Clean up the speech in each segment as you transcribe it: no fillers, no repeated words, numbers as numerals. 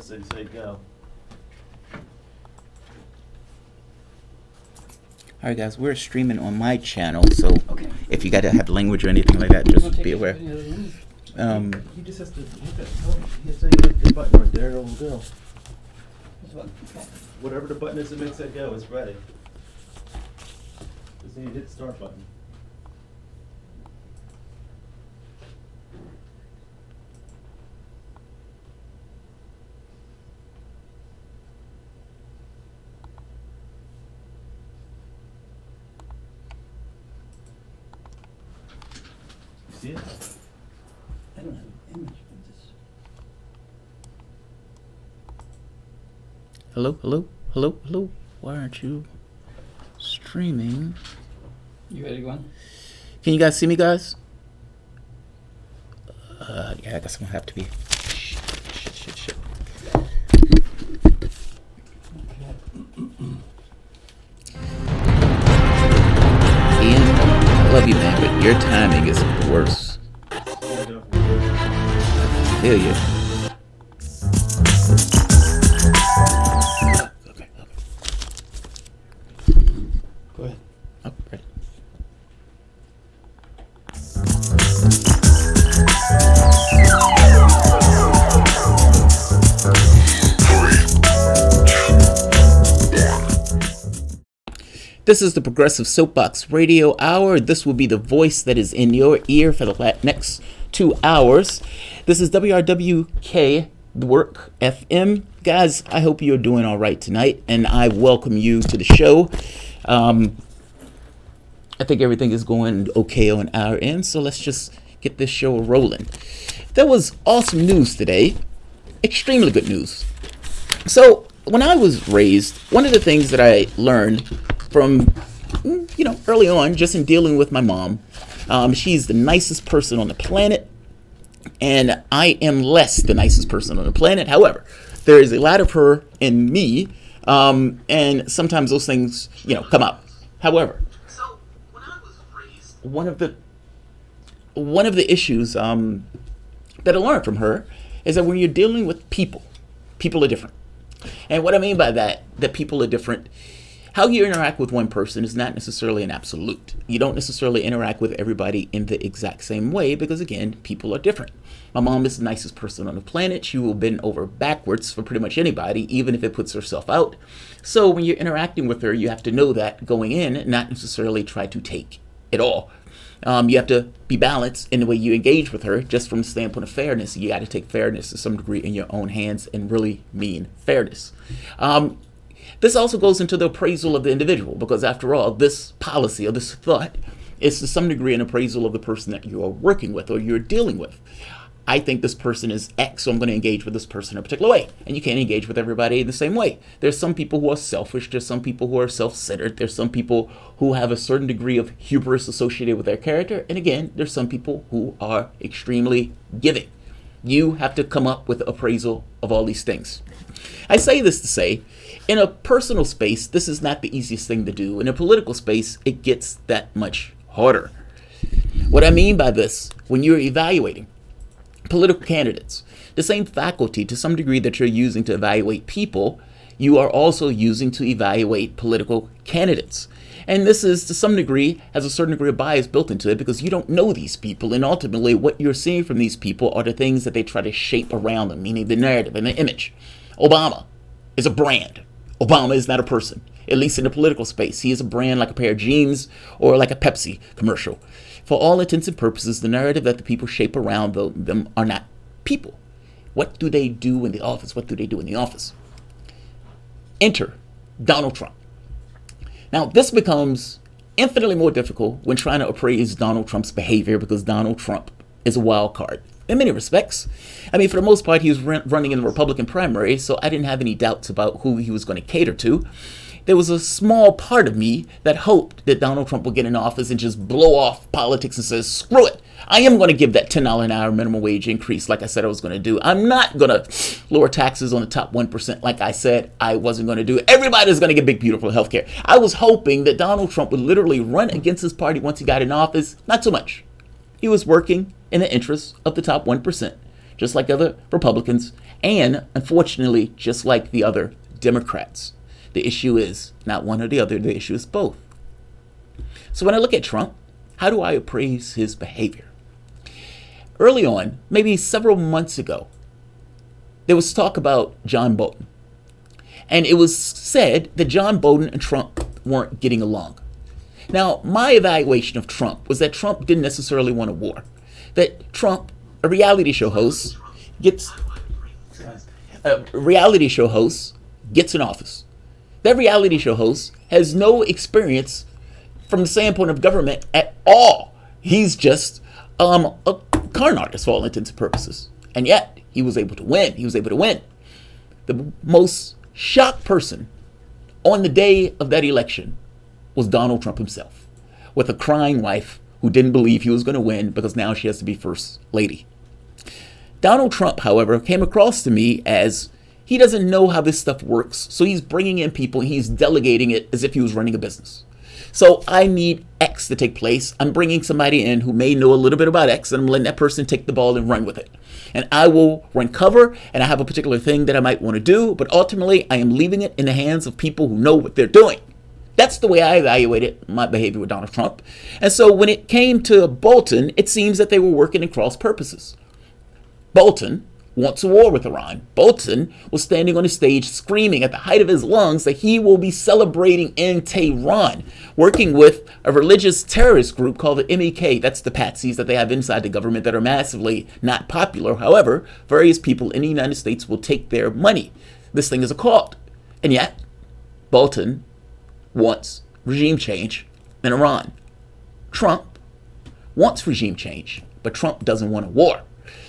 start, so you say go. Alright guys, we're streaming on my channel, so if you gotta have language or anything like that, just be aware. He just has to hit that. He has to hit the button right there. It'll go. Whatever the button is that makes that go, it's ready. Just need to hit the start button. You see it? I don't have an image, but this. Hello, hello, hello, hello. Why aren't you streaming? You ready to go on? Can you guys see me, guys? Yeah, I guess I'm gonna have to be. Shit. Ian, I love you, man, but your timing is worse. Feel you. Okay. Go ahead. Oh, right. This is the Progressive Soapbox Radio Hour. This will be the voice that is in your ear for the next 2 hours. This is WRWK, The Work FM. Guys, I hope you're doing all right tonight, and I welcome you to the show. I think everything is going okay on our end, so let's just get this show rolling. There was awesome news today, extremely good news. So, when I was raised, one of the things that I learned from, early on, just in dealing with my mom, she's the nicest person on the planet, and I am less the nicest person on the planet. However, there is a lot of her in me, and sometimes those things, come out. However, so when I was raised, one of the issues that I learned from her is that when you're dealing with people are different. And what I mean by that people are different, how you interact with one person is not necessarily an absolute. You don't necessarily interact with everybody in the exact same way because, again, people are different. My mom is the nicest person on the planet. She will bend over backwards for pretty much anybody, even if it puts herself out. So when you're interacting with her, you have to know that going in, not necessarily try to take it all. You have to be balanced in the way you engage with her, just from the standpoint of fairness. You got to take fairness to some degree in your own hands and really mean fairness. This also goes into the appraisal of the individual, because after all, this policy or this thought is to some degree an appraisal of the person that you are working with or you're dealing with. I think this person is X, so I'm going to engage with this person in a particular way. And you can't engage with everybody the same way. There's some people who are selfish. There's some people who are self-centered. There's some people who have a certain degree of hubris associated with their character. And again, there's some people who are extremely giving. You have to come up with an appraisal of all these things. I say this to say, in a personal space, this is not the easiest thing to do. In a political space, it gets that much harder. What I mean by this, when you're evaluating political candidates, the same faculty to some degree that you're using to evaluate people, you are also using to evaluate political candidates. And this is, to some degree, has a certain degree of bias built into it because you don't know these people. And ultimately, what you're seeing from these people are the things that they try to shape around them, meaning the narrative and the image. Obama is a brand. Obama is not a person, at least in the political space. He is a brand like a pair of jeans or like a Pepsi commercial. For all intents and purposes, the narrative that the people shape around them are not people. What do they do in the office? What do they do in the office? Enter Donald Trump. Now, this becomes infinitely more difficult when trying to appraise Donald Trump's behavior because Donald Trump is a wild card in many respects. I mean, for the most part, he was running in the Republican primary, so I didn't have any doubts about who he was going to cater to. There was a small part of me that hoped that Donald Trump would get in office and just blow off politics and says, screw it. I am going to give that $10 an hour minimum wage increase like I said I was going to do. I'm not going to lower taxes on the top 1% like I said I wasn't going to do. Everybody's going to get big, beautiful health care. I was hoping that Donald Trump would literally run against his party once he got in office. Not so much. He was working in the interests of the top 1%. just like other Republicans, and unfortunately, just like the other Democrats. The issue is not one or the other, the issue is both. So when I look at Trump, how do I appraise his behavior? Early on, maybe several months ago, there was talk about John Bolton. And it was said that John Bolton and Trump weren't getting along. Now, my evaluation of Trump was that Trump didn't necessarily want a war. That Trump, a reality show host, gets in office. That reality show host has no experience from the standpoint of government at all. He's just a con artist for all intents and purposes. And yet, he was able to win. He was able to win. The most shocked person on the day of that election was Donald Trump himself, with a crying wife who didn't believe he was going to win because now she has to be first lady. Donald Trump, however, came across to me as he doesn't know how this stuff works, so he's bringing in people and he's delegating it as if he was running a business. So I need X to take place. I'm bringing somebody in who may know a little bit about X, and I'm letting that person take the ball and run with it. And I will run cover, and I have a particular thing that I might want to do, but ultimately I am leaving it in the hands of people who know what they're doing. That's the way I evaluated my behavior with Donald Trump. And so when it came to Bolton, it seems that they were working at cross purposes. Bolton wants a war with Iran. Bolton was standing on the stage screaming at the height of his lungs that he will be celebrating in Tehran, working with a religious terrorist group called the MEK. That's the patsies that they have inside the government that are massively not popular. However, various people in the United States will take their money. This thing is a cult. And yet, Bolton wants regime change in Iran. Trump wants regime change, but Trump doesn't want a war.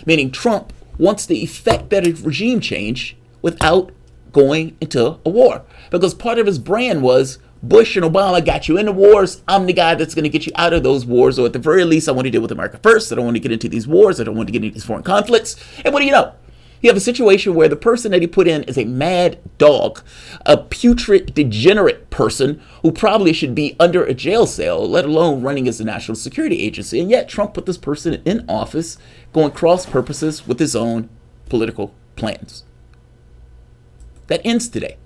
Meaning Trump wants to effect that regime change without going into a war. Because part of his brand was Bush and Obama got you in the wars. I'm the guy that's going to get you out of those wars. Or at the very least, I want to deal with America first. I don't want to get into these wars. I don't want to get into these foreign conflicts. And what do you know? You have a situation where the person that he put in is a mad dog, a putrid, degenerate person who probably should be under a jail cell, let alone running as a national security agency. And yet Trump put this person in office going cross purposes with his own political plans. That ends today.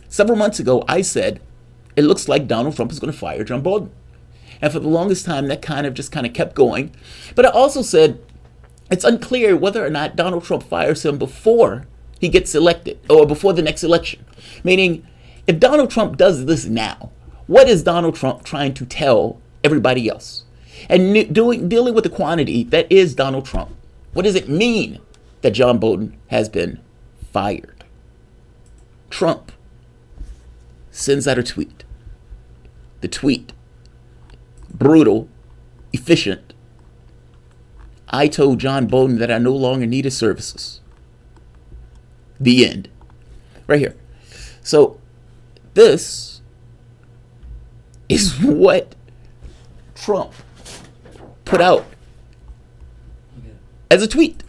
Several months ago, I said, it looks like Donald Trump is going to fire John Bolton. And for the longest time, that kind of kept going. But I also said, it's unclear whether or not Donald Trump fires him before he gets elected or before the next election. Meaning, if Donald Trump does this now, what is Donald Trump trying to tell everybody else? And dealing with the quantity that is Donald Trump, what does it mean that John Bolton has been fired? Trump sends out a tweet. The tweet, brutal, efficient. I told John Bolton that I no longer need his services. The end. Right here. So this is what Trump put out as a tweet.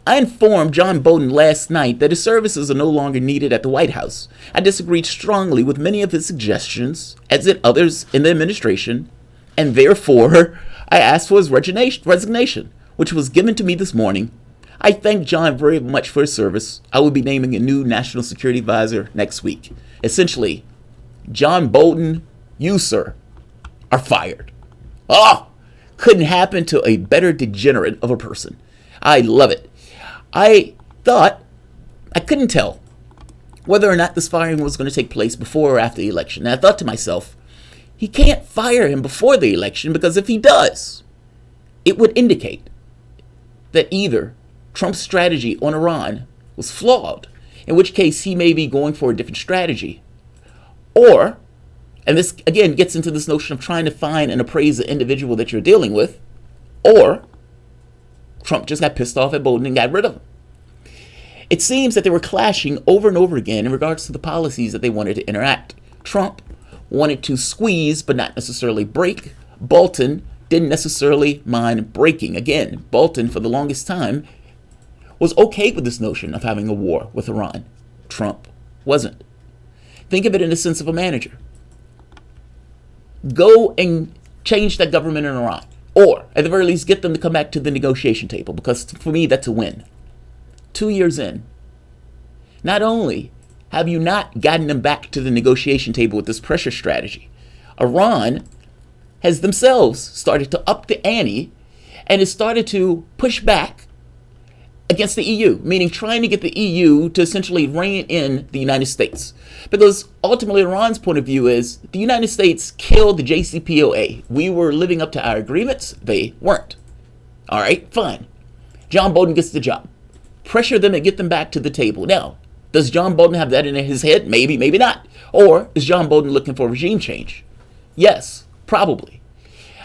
I informed John Bolton last night that his services are no longer needed at the White House. I disagreed strongly with many of his suggestions, as did others in the administration, and therefore I asked for his resignation, which was given to me this morning. I thank John very much for his service. I will be naming a new national security advisor next week. Essentially, John Bolton, you, sir, are fired. Oh, couldn't happen to a better degenerate of a person. I love it. I thought, I couldn't tell whether or not this firing was going to take place before or after the election. And I thought to myself, he can't fire him before the election, because if he does, it would indicate that either Trump's strategy on Iran was flawed, in which case he may be going for a different strategy, or, and this again gets into this notion of trying to find and appraise the individual that you're dealing with, or Trump just got pissed off at Bolton and got rid of him. It seems that they were clashing over and over again in regards to the policies that they wanted to enact. Trump wanted to squeeze but not necessarily break. Bolton didn't necessarily mind breaking. Again, Bolton for the longest time was okay with this notion of having a war with Iran. Trump wasn't. Think of it in the sense of a manager. Go and change that government in Iran. Or, at the very least, get them to come back to the negotiation table, because for me, that's a win. 2 years in, not only have you not gotten them back to the negotiation table with this pressure strategy, Iran has themselves started to up the ante and has started to push back against the EU, meaning trying to get the EU to essentially rein in the United States. Because ultimately, Iran's point of view is the United States killed the JCPOA. We were living up to our agreements. They weren't. All right, fine. John Bolton gets the job. Pressure them and get them back to the table. Now, does John Bolton have that in his head? Maybe, maybe not. Or is John Bolton looking for regime change? Yes, probably.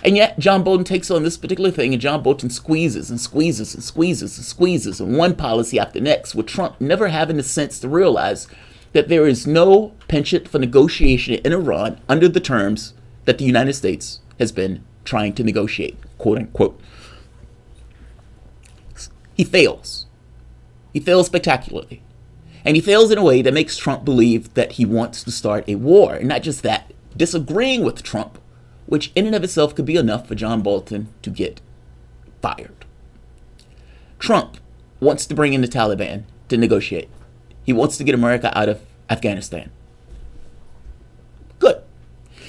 And yet, John Bolton takes on this particular thing, and John Bolton squeezes and squeezes and squeezes and squeezes on one policy after the next, with Trump never having the sense to realize that there is no penchant for negotiation in Iran under the terms that the United States has been trying to negotiate, quote unquote. He fails. He fails spectacularly. And he fails in a way that makes Trump believe that he wants to start a war. And not just that, disagreeing with Trump, which in and of itself could be enough for John Bolton to get fired. Trump wants to bring in the Taliban to negotiate. He wants to get America out of Afghanistan. Good.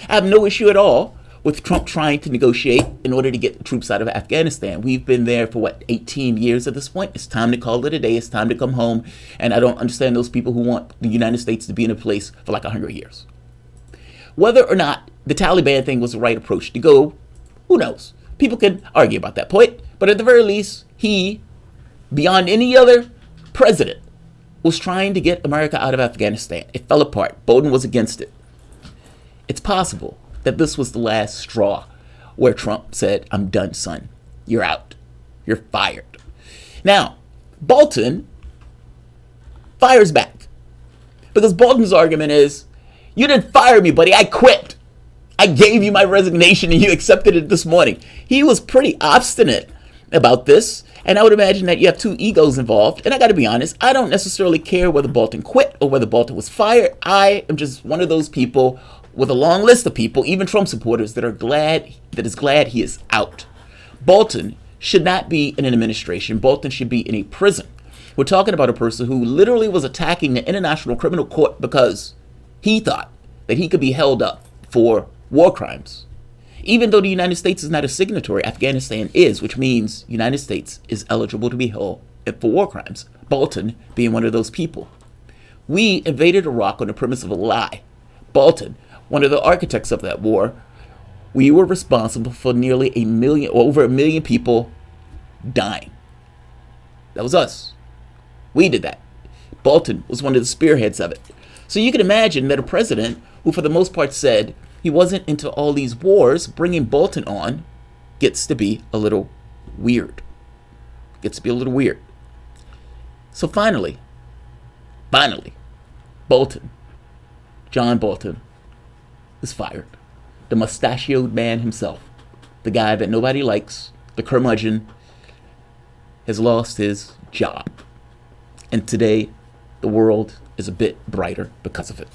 I have no issue at all with Trump trying to negotiate in order to get the troops out of Afghanistan. We've been there for, 18 years at this point. It's time to call it a day. It's time to come home. And I don't understand those people who want the United States to be in a place for 100 years. Whether or not the Taliban thing was the right approach to go, who knows? People can argue about that point. But at the very least, he, beyond any other president, was trying to get America out of Afghanistan. It fell apart. Bolton was against it. It's possible that this was the last straw where Trump said, I'm done, son. You're out. You're fired. Now, Bolton fires back. Because Bolton's argument is, you didn't fire me, buddy. I quit. I gave you my resignation and you accepted it this morning. He was pretty obstinate about this. And I would imagine that you have two egos involved. And I got to be honest, I don't necessarily care whether Bolton quit or whether Bolton was fired. I am just one of those people with a long list of people, even Trump supporters, that is glad he is out. Bolton should not be in an administration. Bolton should be in a prison. We're talking about a person who literally was attacking the International Criminal Court because he thought that he could be held up for war crimes. Even though the United States is not a signatory, Afghanistan is, which means the United States is eligible to be held for war crimes. Bolton being one of those people. We invaded Iraq on the premise of a lie. Bolton, one of the architects of that war, we were responsible for nearly over a million people dying. That was us. We did that. Bolton was one of the spearheads of it. So you can imagine that a president who for the most part said he wasn't into all these wars, bringing Bolton on gets to be a little weird. So finally, Bolton, John Bolton, is fired. The mustachioed man himself, the guy that nobody likes, the curmudgeon, has lost his job. And today, the world is a bit brighter because of it.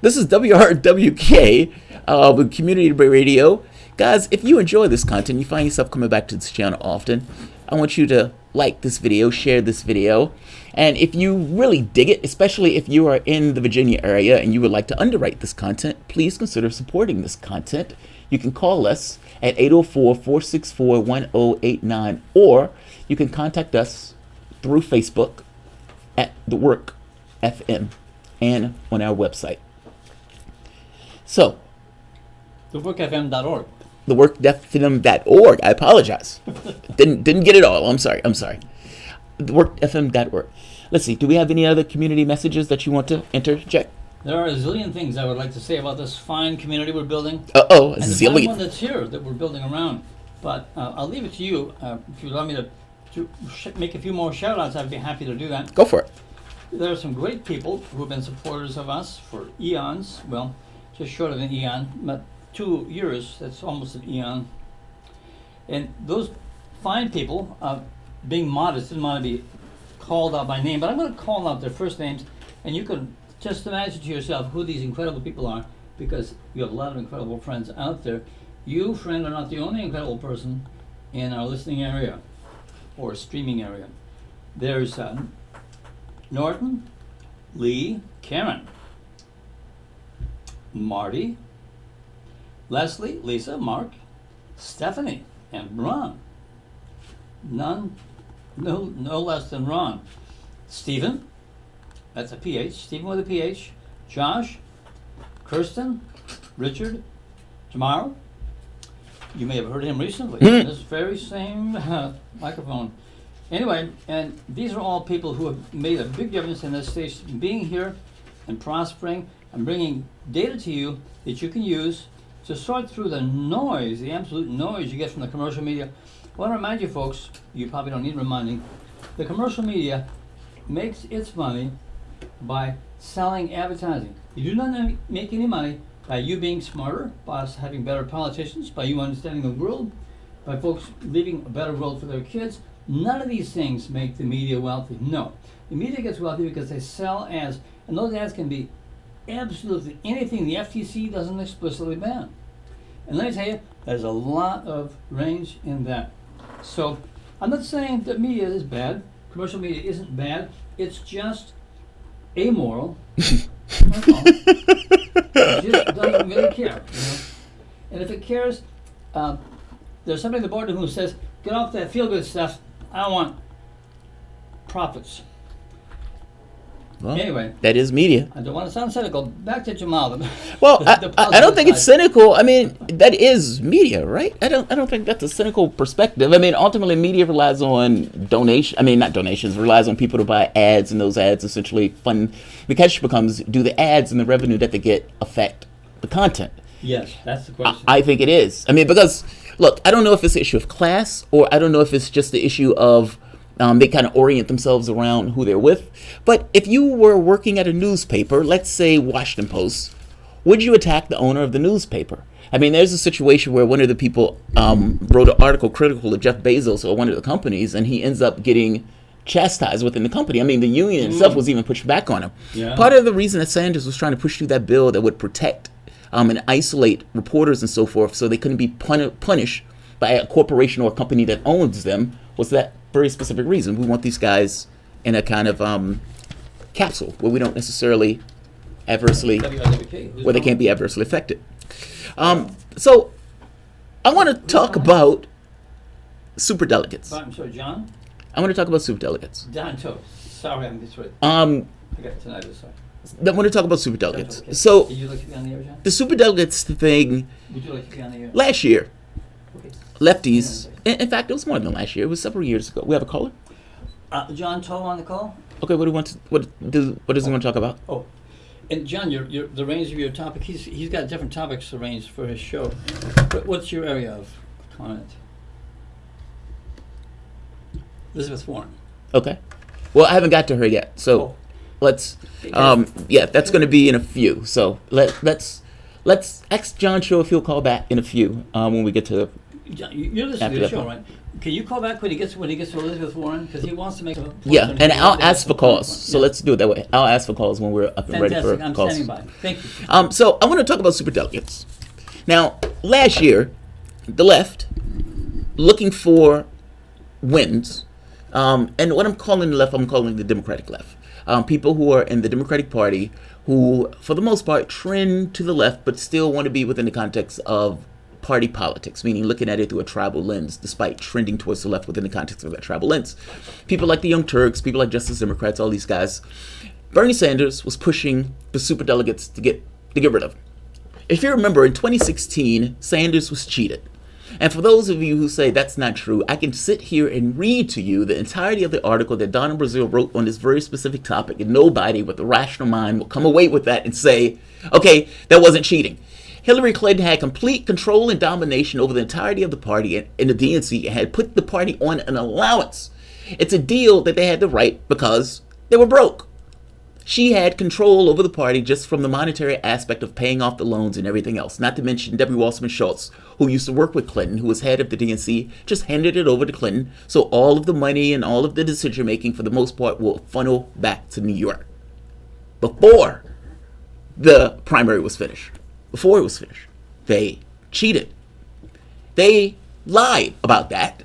This is WRWK with Community Radio. Guys, if you enjoy this content, you find yourself coming back to this channel often, I want you to like this video, share this video. And if you really dig it, especially if you are in the Virginia area and you would like to underwrite this content, please consider supporting this content. You can call us at 804-464-1089, or you can contact us through Facebook at The Work FM and on our website. So, theworkfm.org. theworkfm.org. I apologize. Didn't get it all. I'm sorry. Theworkfm.org. Let's see. Do we have any other community messages that you want to interject? There are a zillion things I would like to say about this fine community we're building. A and the fine zillion. one that's here that we're building around. But I'll leave it to you. If you allow me to make a few more shout-outs, I'd be happy to do that. Go for it. There are some great people who have been supporters of us for eons. Well, just short of an eon, but 2 years, that's almost an eon. And those fine people, being modest, didn't want to be called out by name, but I'm going to call out their first names, and you can just imagine to yourself who these incredible people are, because you have a lot of incredible friends out there. you, friend, are not the only incredible person in our listening area or streaming area. There's Norton, Lee, Karen, Marty, Leslie, Lisa, Mark, Stephanie, and Ron. No less than Ron. Stephen, that's a PH, Stephen with a PH, Josh, Kirsten, Richard, Jamarl. You may have heard him recently in this very same microphone. Anyway, and these are all people who have made a big difference in this station, being here and prospering and bringing data to you that you can use to sort through the noise, the absolute noise you get from the commercial media. I want to remind you folks, you probably don't need reminding, the commercial media makes its money by selling advertising. You do not make any money by you being smarter, by us having better politicians, by you understanding the world, by folks leaving a better world for their kids. None of these things make the media wealthy. No. The media gets wealthy because they sell ads, and those ads can be absolutely anything the FTC doesn't explicitly ban. And let me tell you, there's a lot of range in that. So, I'm not saying that media is bad. Commercial media isn't bad. It's just amoral. That's all. It just doesn't really care. You know? And if it cares, there's somebody in the boardroom who says, get off that feel-good stuff. I want profits. Well, anyway, that is media. I don't want to sound cynical. Back to Jamal. Well, I don't think it's cynical. I mean, that is media, right? I don't think that's a cynical perspective. I mean, ultimately, media relies on not donations, relies on people to buy ads, and those ads essentially fund. The catch becomes, do the ads and the revenue that they get affect the content? Yes, that's the question. I think it is. I mean, because, look, I don't know if it's an issue of class, or I don't know if it's just the issue of they kind of orient themselves around who they're with. But if you were working at a newspaper, let's say Washington Post, would you attack the owner of the newspaper? I mean, there's a situation where one of the people wrote an article critical of Jeff Bezos or one of the companies, and he ends up getting chastised within the company. I mean, the union itself was even pushed back on him. Yeah. Part of the reason that Sanders was trying to push through that bill that would protect and isolate reporters and so forth so they couldn't be punished by a corporation or a company that owns them was that very specific reason. We want these guys in a kind of capsule where we don't necessarily where they can't be adversely affected. So I want to talk about superdelegates. I'm sorry, John? I want to talk about superdelegates. Don Toast. Sorry, I'm this way. I got tinnitus, sorry. I want to talk about superdelegates. Okay. So, would you like to be on the air, John? The superdelegates thing. Would you like to be on the air? Last year, okay. Lefties. In fact, it was more than last year. It was several years ago. We have a caller. John Toe on the call. Okay, what does he want to talk about? Oh, and John, the range of your topic. He's got different topics arranged for his show. But what's your area of comment? Elizabeth Warren. Okay. Well, I haven't got to her yet, so let's. That's going to be in a few. So let's ask John Show if he'll call back in a few when we get to. John, you're listening to the show, right? Can you call back when he gets to Elizabeth Warren, because he wants to make a point. Yeah, and I'll ask for calls. So let's do it that way. I'll ask for calls when we're up and ready for I'm calls. standing by. Thank you. So I want to talk about superdelegates. Now, last year, the left looking for wins, and what I'm calling the left, I'm calling the Democratic left. People who are in the Democratic Party who, for the most part, trend to the left, but still want to be within the context of party politics, meaning looking at it through a tribal lens, despite trending towards the left within the context of that tribal lens. People like the Young Turks, people like Justice Democrats, all these guys. Bernie Sanders was pushing the superdelegates to get rid of. If you remember, in 2016, Sanders was cheated. And for those of you who say that's not true, I can sit here and read to you the entirety of the article that Donna Brazile wrote on this very specific topic, and nobody with a rational mind will come away with that and say, okay, that wasn't cheating. Hillary Clinton had complete control and domination over the entirety of the party and the DNC and had put the party on an allowance. It's a deal that they had to write because they were broke. She had control over the party just from the monetary aspect of paying off the loans and everything else. Not to mention Debbie Wasserman Schultz, who used to work with Clinton, who was head of the DNC, just handed it over to Clinton. So all of the money and all of the decision making, for the most part, will funnel back to New York. Before the primary was finished. Before it was finished, they cheated. They lied about that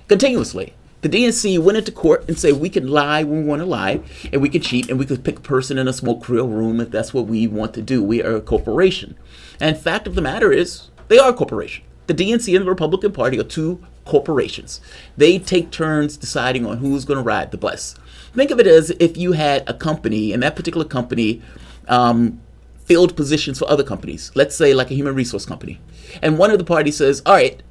continuously. The DNC went into court and said we can lie when we want to lie, and we can cheat, and we could pick a person in a smoke-filled room if that's what we want to do. We are a corporation. And fact of the matter is, they are a corporation. The DNC and the Republican Party are two corporations. They take turns deciding on who's going to ride the bus. Think of it as if you had a company, and that particular company filled positions for other companies. Let's say like a human resource company. And one of the parties says, all right,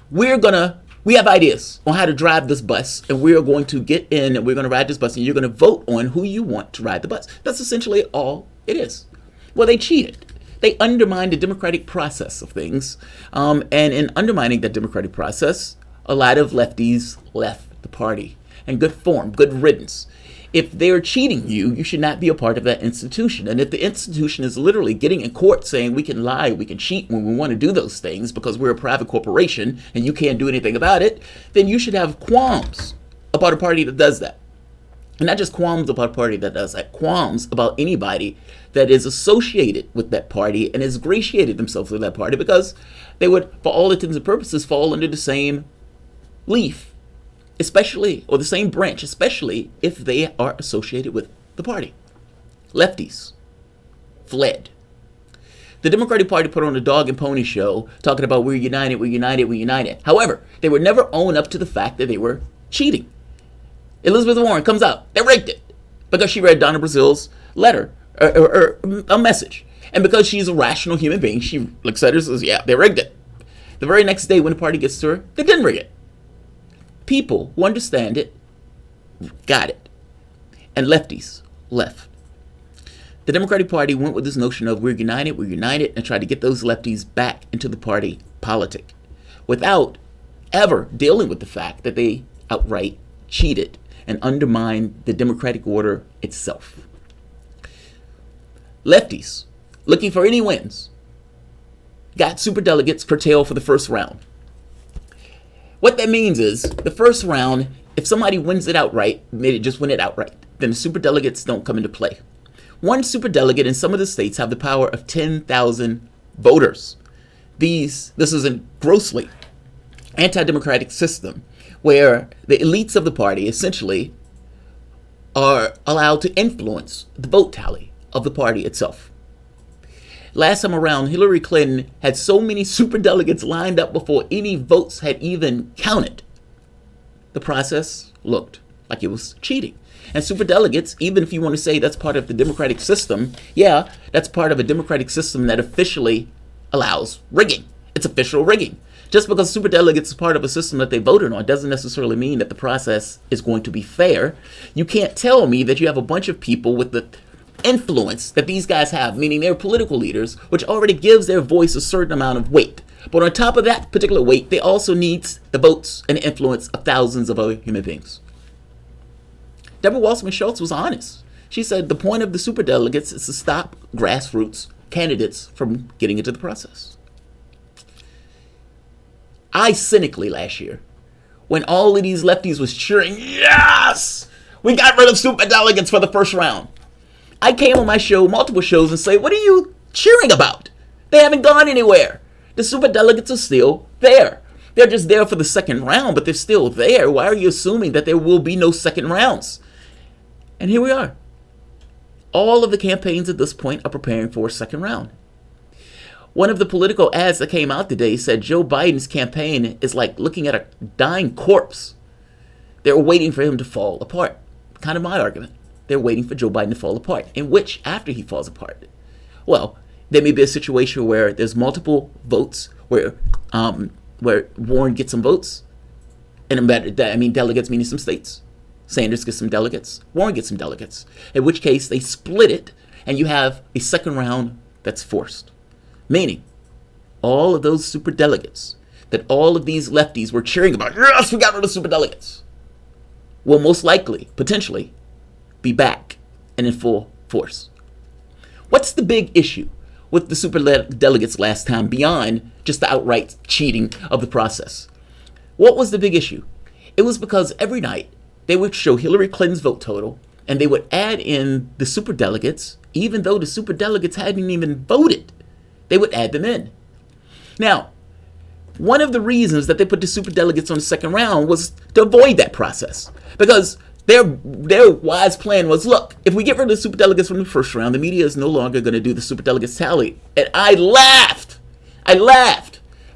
we have ideas on how to drive this bus, and we are going to get in and we're going to ride this bus, and you're going to vote on who you want to ride the bus. That's essentially all it is. Well, they cheated. They undermined the democratic process of things. And in undermining that democratic process, a lot of lefties left the party. And good form, good riddance. If they're cheating you, you should not be a part of that institution. And if the institution is literally getting in court saying we can lie, we can cheat when we want to do those things because we're a private corporation and you can't do anything about it, then you should have qualms about a party that does that. And not just qualms about a party that does that, qualms about anybody that is associated with that party and has ingratiated themselves with that party, because they would, for all intents and purposes, fall under the same leaf, especially, or the same branch, especially if they are associated with the party. Lefties fled. The Democratic Party put on a dog and pony show talking about we're united, we're united, we're united. However, they would never own up to the fact that they were cheating. Elizabeth Warren comes out, they rigged it, because she read Donna Brazil's letter, or a message. And because she's a rational human being, she looks at her and says, yeah, they rigged it. The very next day when the party gets to her, they didn't rig it. People who understand it got it. And lefties left. The Democratic Party went with this notion of we're united, and tried to get those lefties back into the party politic without ever dealing with the fact that they outright cheated and undermined the democratic order itself. Lefties, looking for any wins, got superdelegates curtailed for the first round. What that means is, the first round, if somebody wins it outright, maybe just win it outright, then the superdelegates don't come into play. One superdelegate in some of the states have the power of 10,000 voters. This is a grossly anti-democratic system where the elites of the party essentially are allowed to influence the vote tally of the party itself. Last time around, Hillary Clinton had so many superdelegates lined up before any votes had even counted. The process looked like it was cheating. And superdelegates, even if you want to say that's part of the democratic system, yeah, that's part of a democratic system that officially allows rigging. It's official rigging. Just because superdelegates is part of a system that they voted on doesn't necessarily mean that the process is going to be fair. You can't tell me that you have a bunch of people with the influence that these guys have, meaning they're political leaders, which already gives their voice a certain amount of weight. But on top of that particular weight, they also need the votes and influence of thousands of other human beings. Deborah Wasserman Schultz was honest. She said the point of the superdelegates is to stop grassroots candidates from getting into the process. I cynically last year, when all of these lefties was cheering, yes, we got rid of superdelegates for the first round. I came on my show, multiple shows, and say, what are you cheering about? They haven't gone anywhere. The superdelegates are still there. They're just there for the second round, but they're still there. Why are you assuming that there will be no second rounds? And here we are. All of the campaigns at this point are preparing for a second round. One of the political ads that came out today said Joe Biden's campaign is like looking at a dying corpse. They're waiting for him to fall apart. Kind of my argument. They're waiting for Joe Biden to fall apart. In which, after he falls apart, well, there may be a situation where there's multiple votes, where Warren gets some votes, and delegates, meaning some states. Sanders gets some delegates. Warren gets some delegates. In which case, they split it, and you have a second round that's forced. Meaning, all of those superdelegates that all of these lefties were cheering about, yes, we got rid of superdelegates, will most likely, potentially, be back and in full force. What's the big issue with the superdelegates last time beyond just the outright cheating of the process? What was the big issue? It was because every night they would show Hillary Clinton's vote total and they would add in the superdelegates, even though the superdelegates hadn't even voted. They would add them in. Now, One of the reasons that they put the superdelegates on the second round was to avoid that process. Because their wise plan was, look, if we get rid of the superdelegates from the first round, the media is no longer going to do the superdelegates tally. And I laughed.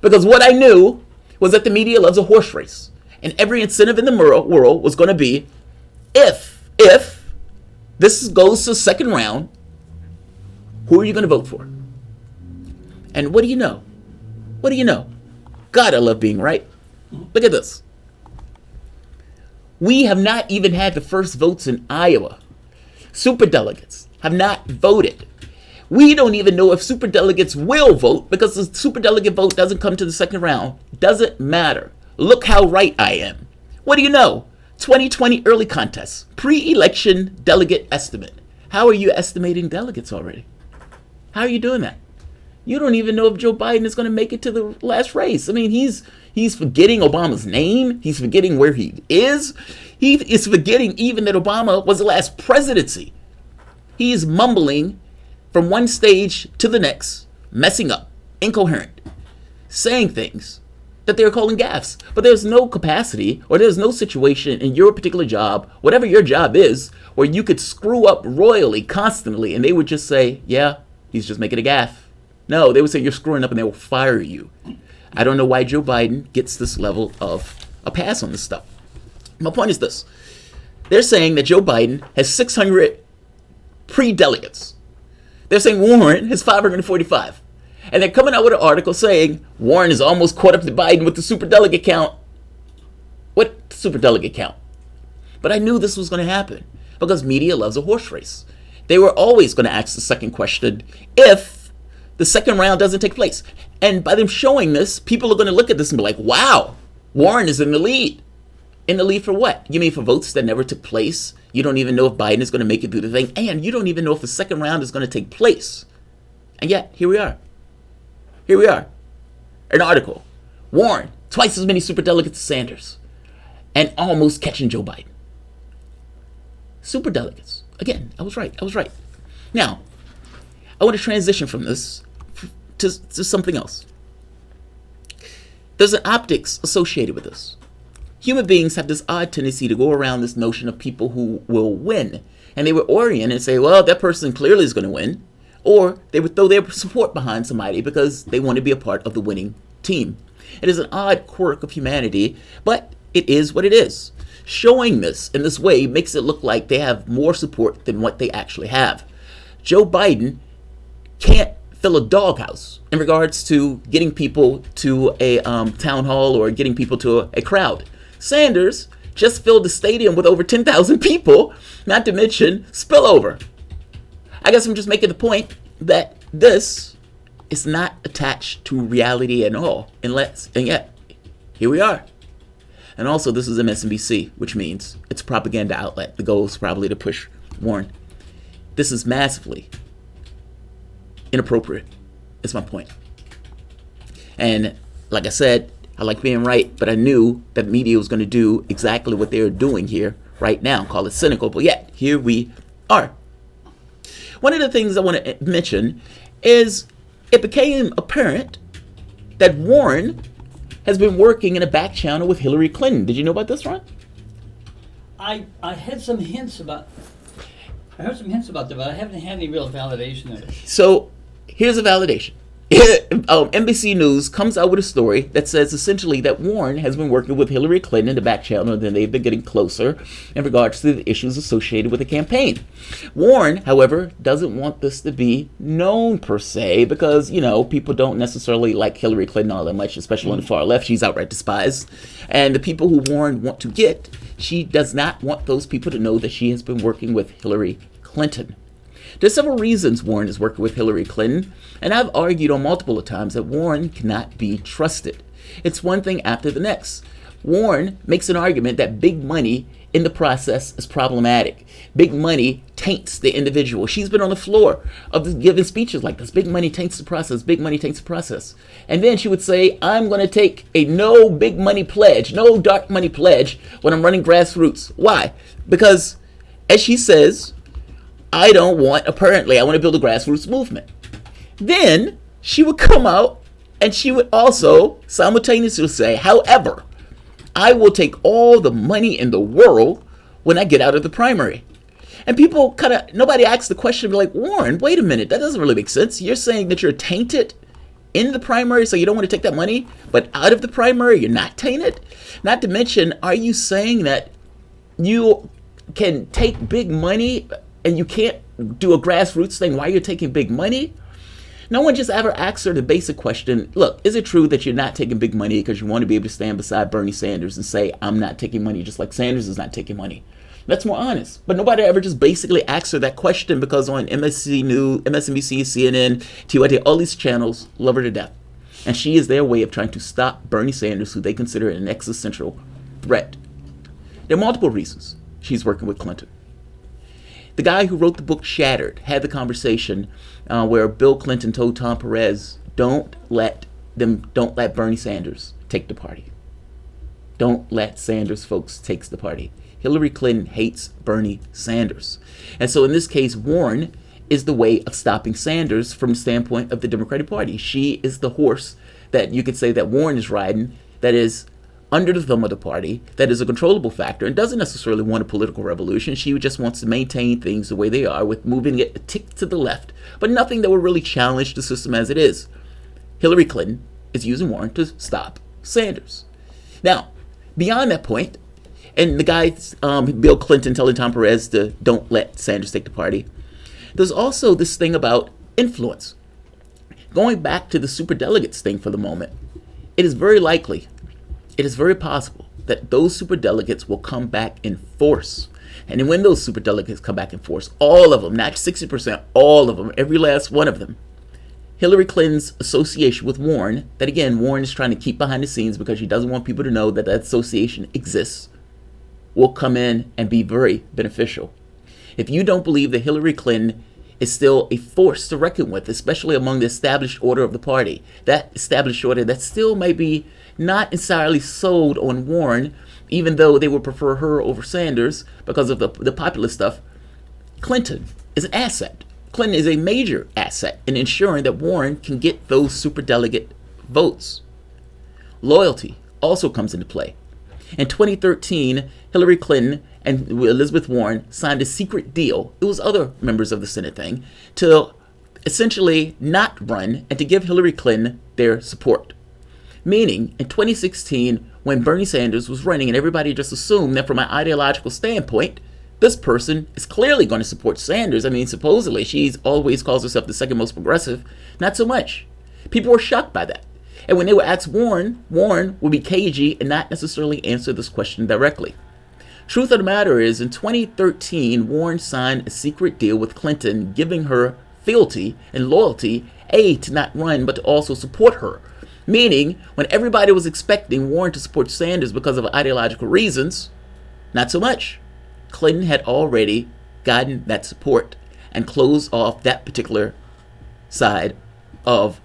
Because what I knew was that the media loves a horse race. And every incentive in the world was going to be, if this goes to the second round, who are you going to vote for? And what do you know? God, I love being right. Look at this. We have not even had the first votes in Iowa. Superdelegates have not voted. We don't even know if superdelegates will vote because the superdelegate vote doesn't come to the second round. Doesn't matter. Look how right I am. What do you know? 2020 early contest, pre-election delegate estimate. How are you estimating delegates already? How are you doing that? You don't even know if Joe Biden is going to make it to the last race. I mean, he's forgetting Obama's name. He's forgetting where he is. He is forgetting even that Obama was the last presidency. He is mumbling from one stage to the next, messing up, incoherent, saying things that they're calling gaffes. But there's no capacity or there's no situation in your particular job, whatever your job is, where you could screw up royally constantly and they would just say, yeah, he's just making a gaffe. No, they would say you're screwing up and they will fire you. I don't know why Joe Biden gets this level of a pass on this stuff. My point is this. They're saying that Joe Biden has 600 pre-delegates. They're saying Warren has 545. And they're coming out with an article saying Warren is almost caught up to Biden with the superdelegate count. What superdelegate count? But I knew this was going to happen because media loves a horse race. They were always going to ask the second question if the second round doesn't take place. And by them showing this, people are going to look at this and be like, wow, Warren is in the lead. In the lead for what? You mean for votes that never took place? You don't even know if Biden is going to make it through the thing. And you don't even know if the second round is going to take place. And yet, here we are. An article. Warren, twice as many superdelegates as Sanders. And almost catching Joe Biden. Superdelegates. Again, I was right. Now, I want to transition from this to something else. There's an optics associated with this. Human beings have this odd tendency to go around this notion of people who will win. And they would orient and say, well, that person clearly is going to win. Or they would throw their support behind somebody because they want to be a part of the winning team. It is an odd quirk of humanity, but it is what it is. Showing this in this way makes it look like they have more support than what they actually have. Joe Biden can't fill a doghouse in regards to getting people to a town hall or getting people to a crowd. Sanders just filled the stadium with over 10,000 people, not to mention spillover. I guess I'm just making the point that this is not attached to reality at all, and yet, here we are. And also, this is MSNBC, which means it's a propaganda outlet. The goal is probably to push Warren. This is massively inappropriate, is my point. And like I said, I like being right, but I knew that media was going to do exactly what they're doing here right now. Call it cynical, but yet, here we are. One of the things I want to mention is it became apparent that Warren has been working in a back channel with Hillary Clinton. Did you know about this, Ron? I heard some hints about that, but I haven't had any real validation of it. So here's a validation. NBC News comes out with a story that says essentially that Warren has been working with Hillary Clinton in the back channel, and then they've been getting closer in regards to the issues associated with the campaign. Warren, however, doesn't want this to be known per se because, people don't necessarily like Hillary Clinton all that much, especially on the far left. She's outright despised. And the people who Warren want to get, she does not want those people to know that she has been working with Hillary Clinton. There's several reasons Warren is working with Hillary Clinton, and I've argued on multiple times that Warren cannot be trusted. It's one thing after the next. Warren makes an argument that big money in the process is problematic. Big money taints the individual. She's been on the floor of giving speeches like this. Big money taints the process. Big money taints the process. And then she would say, I'm going to take a no big money pledge, no dark money pledge when I'm running grassroots. Why? Because, as she says, I want to build a grassroots movement. Then she would come out And she would also simultaneously say, however, I will take all the money in the world when I get out of the primary. And people nobody asks the question, like, Warren, wait a minute, that doesn't really make sense. You're saying that you're tainted in the primary, so you don't want to take that money, but out of the primary, you're not tainted? Not to mention, are you saying that you can take big money and you can't do a grassroots thing while you're taking big money? No one just ever asks her the basic question, look, is it true that you're not taking big money because you want to be able to stand beside Bernie Sanders and say, I'm not taking money just like Sanders is not taking money? That's more honest. But nobody ever just basically asks her that question, because on MSC News, MSNBC, CNN, TYT, all these channels love her to death. And she is their way of trying to stop Bernie Sanders, who they consider an existential threat. There are multiple reasons she's working with Clinton. The guy who wrote the book Shattered had the conversation where Bill Clinton told Tom Perez, don't let Bernie Sanders take the party. Don't let Sanders folks take the party. Hillary Clinton hates Bernie Sanders. And so in this case, Warren is the way of stopping Sanders from the standpoint of the Democratic Party. She is the horse that you could say that Warren is riding, that is under the thumb of the party, that is a controllable factor and doesn't necessarily want a political revolution. She just wants to maintain things the way they are, with moving it a tick to the left, but nothing that will really challenge the system as it is. Hillary Clinton is using Warren to stop Sanders. Now, beyond that point, and the guy, Bill Clinton telling Tom Perez to don't let Sanders take the party, there's also this thing about influence. Going back to the superdelegates thing for the moment, it is very likely, it is very possible that those superdelegates will come back in force. And when those superdelegates come back in force, all of them, not 60%, all of them, every last one of them, Hillary Clinton's association with Warren, that again, Warren is trying to keep behind the scenes because she doesn't want people to know that that association exists, will come in and be very beneficial. If you don't believe that Hillary Clinton is still a force to reckon with, especially among the established order of the party, that established order that still may be not entirely sold on Warren, even though they would prefer her over Sanders because of the populist stuff, Clinton is an asset. Clinton is a major asset in ensuring that Warren can get those superdelegate votes. Loyalty also comes into play. In 2013, Hillary Clinton and Elizabeth Warren signed a secret deal. It was other members of the Senate thing, to essentially not run and to give Hillary Clinton their support. Meaning, in 2016, when Bernie Sanders was running and everybody just assumed that from an ideological standpoint, this person is clearly going to support Sanders. I mean, supposedly, she always calls herself the second most progressive. Not so much. People were shocked by that. And when they would ask Warren, Warren would be cagey and not necessarily answer this question directly. Truth of the matter is, in 2013, Warren signed a secret deal with Clinton, giving her fealty and loyalty, to not run, but to also support her. Meaning, when everybody was expecting Warren to support Sanders because of ideological reasons, not so much. Clinton had already gotten that support and closed off that particular side of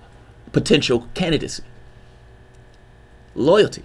potential candidacy. Loyalty.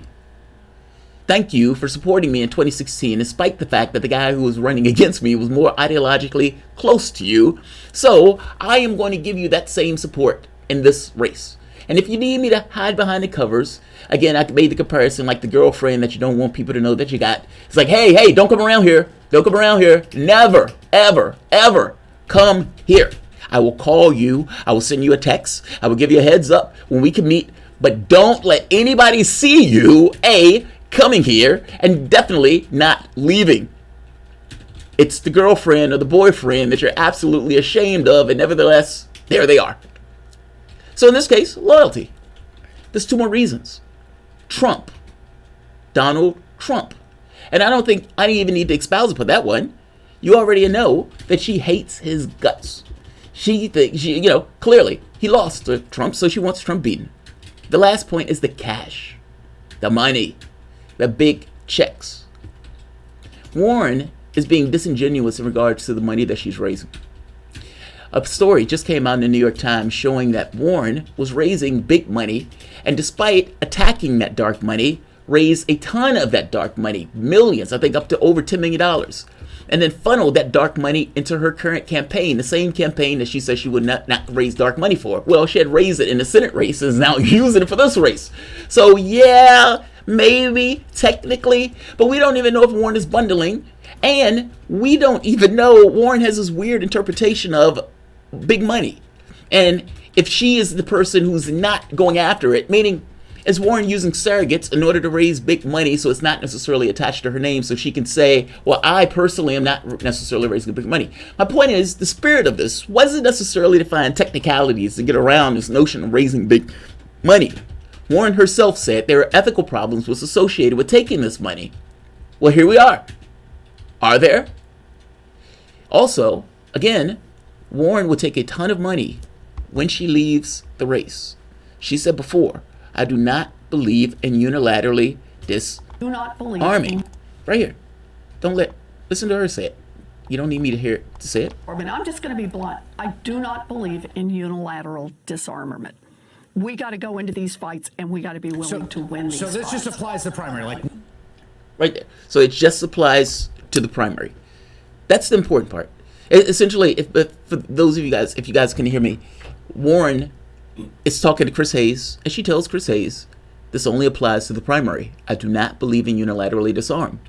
Thank you for supporting me in 2016, despite the fact that the guy who was running against me was more ideologically close to you. So I am going to give you that same support in this race. And if you need me to hide behind the covers, again, I made the comparison like the girlfriend that you don't want people to know that you got. It's like, hey, don't come around here. Don't come around here. Never, ever, ever come here. I will call you. I will send you a text. I will give you a heads up when we can meet. But don't let anybody see you, coming here, and definitely not leaving. It's the girlfriend or the boyfriend that you're absolutely ashamed of, and nevertheless, there they are. So in this case, loyalty. There's two more reasons. Trump. Donald Trump. And I don't think I even need to espouse upon that one. You already know that she hates his guts. She thinks, clearly, he lost to Trump, so she wants Trump beaten. The last point is the cash. The money. The big checks. Warren is being disingenuous in regards to the money that she's raising. A story just came out in the New York Times showing that Warren was raising big money, and despite attacking that dark money, raise a ton of that dark money, millions, I think up to over $10 million, and then funnel that dark money into her current campaign, the same campaign that she said she would not raise dark money for. Well, she had raised it in the Senate race and is now using it for this race. So yeah, maybe, technically, but we don't even know if Warren is bundling, and we don't even know, Warren has this weird interpretation of big money. And if she is the person who's not going after it, meaning, is Warren using surrogates in order to raise big money so it's not necessarily attached to her name so she can say, well, I personally am not necessarily raising big money. My point is, the spirit of this wasn't necessarily to find technicalities to get around this notion of raising big money. Warren herself said there are ethical problems was associated with taking this money. Well, here we are. Are there? Also, again, Warren will take a ton of money when she leaves the race. She said before, I do not believe in unilaterally disarming. Right here. Listen to her say it. You don't need me to say it. I'm just going to be blunt. I do not believe in unilateral disarmament. We got to go into these fights, and we got to be willing to win these fights. So this just applies to the primary, like right there. So it just applies to the primary. That's the important part. Essentially, if for those of you guys, if you guys can hear me, Warren is talking to Chris Hayes, and she tells Chris Hayes, this only applies to the primary. I do not believe in unilaterally disarm.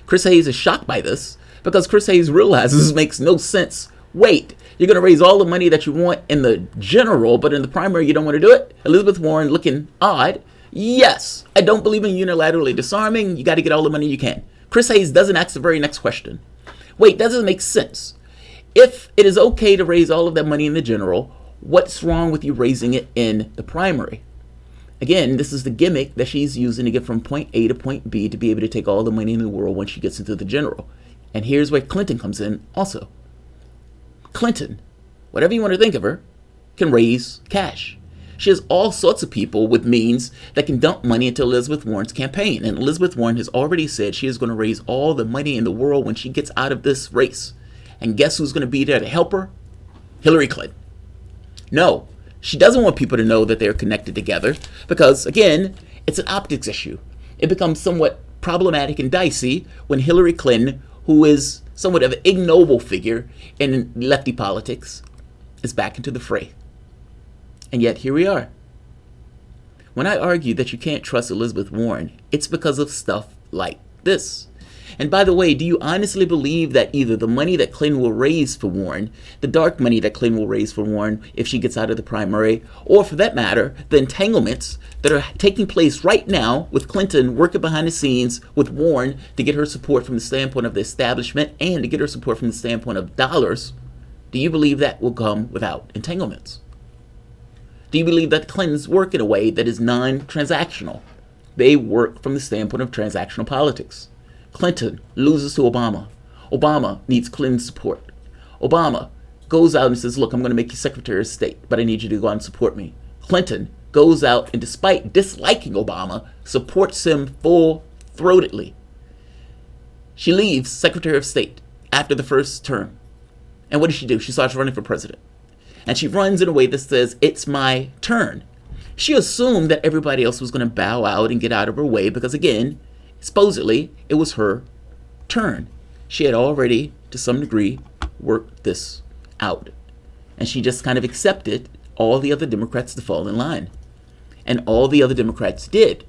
Chris Hayes is shocked by this because Chris Hayes realizes this makes no sense. Wait, you're going to raise all the money that you want in the general, but in the primary you don't want to do it? Elizabeth Warren looking odd. Yes, I don't believe in unilaterally disarming. You got to get all the money you can. Chris Hayes doesn't ask the very next question. Wait, that doesn't make sense. If it is okay to raise all of that money in the general, what's wrong with you raising it in the primary? Again, this is the gimmick that she's using to get from point A to point B to be able to take all the money in the world when she gets into the general. And here's where Clinton comes in also. Clinton, whatever you want to think of her, can raise cash. She has all sorts of people with means that can dump money into Elizabeth Warren's campaign. And Elizabeth Warren has already said she is going to raise all the money in the world when she gets out of this race. And guess who's going to be there to help her? Hillary Clinton. No, she doesn't want people to know that they're connected together because, again, it's an optics issue. It becomes somewhat problematic and dicey when Hillary Clinton, who is somewhat of an ignoble figure in lefty politics, is back into the fray. And yet here we are. When I argue that you can't trust Elizabeth Warren, it's because of stuff like this. And by the way, do you honestly believe that either the money that Clinton will raise for Warren, the dark money that Clinton will raise for Warren if she gets out of the primary, or for that matter, the entanglements that are taking place right now with Clinton working behind the scenes with Warren to get her support from the standpoint of the establishment and to get her support from the standpoint of dollars, do you believe that will come without entanglements? Do you believe that the Clintons work in a way that is non-transactional? They work from the standpoint of transactional politics. Clinton loses to Obama. Obama needs Clinton's support. Obama goes out and says, look, I'm going to make you Secretary of State, but I need you to go out and support me. Clinton goes out and, despite disliking Obama, supports him full-throatedly. She leaves Secretary of State after the first term. And what does she do? She starts running for president. And she runs in a way that says, it's my turn. She assumed that everybody else was going to bow out and get out of her way because, again, supposedly, it was her turn. She had already, to some degree, worked this out. And she just kind of accepted all the other Democrats to fall in line. And all the other Democrats did.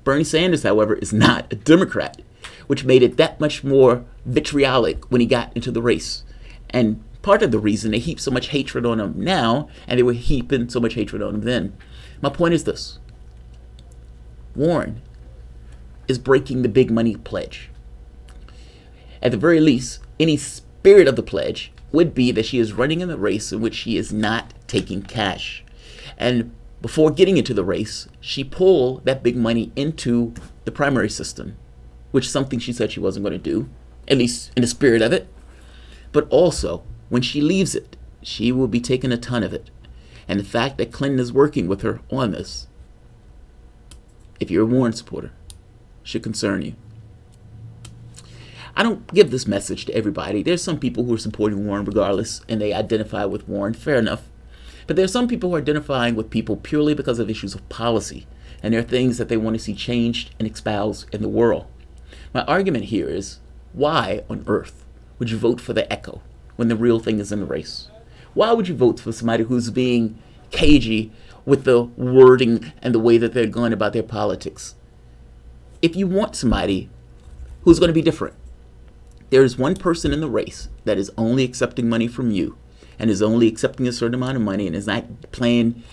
Bernie Sanders, however, is not a Democrat, which made it that much more vitriolic when he got into the race. And part of the reason they heap so much hatred on him now, and they were heaping so much hatred on him then. My point is this. Warren is breaking the big money pledge. At the very least, any spirit of the pledge would be that she is running in the race in which she is not taking cash. And before getting into the race, she pulled that big money into the primary system, which is something she said she wasn't going to do, at least in the spirit of it. But also, when she leaves it, she will be taking a ton of it. And the fact that Clinton is working with her on this, if you're a Warren supporter, should concern you. I don't give this message to everybody. There's some people who are supporting Warren regardless, and they identify with Warren. Fair enough. But there are some people who are identifying with people purely because of issues of policy, and there are things that they want to see changed and espoused in the world. My argument here is, why on earth would you vote for the echo when the real thing is in the race? Why would you vote for somebody who's being cagey with the wording and the way that they're going about their politics? If you want somebody who's going to be different, there is one person in the race that is only accepting money from you and is only accepting a certain amount of money and is not playing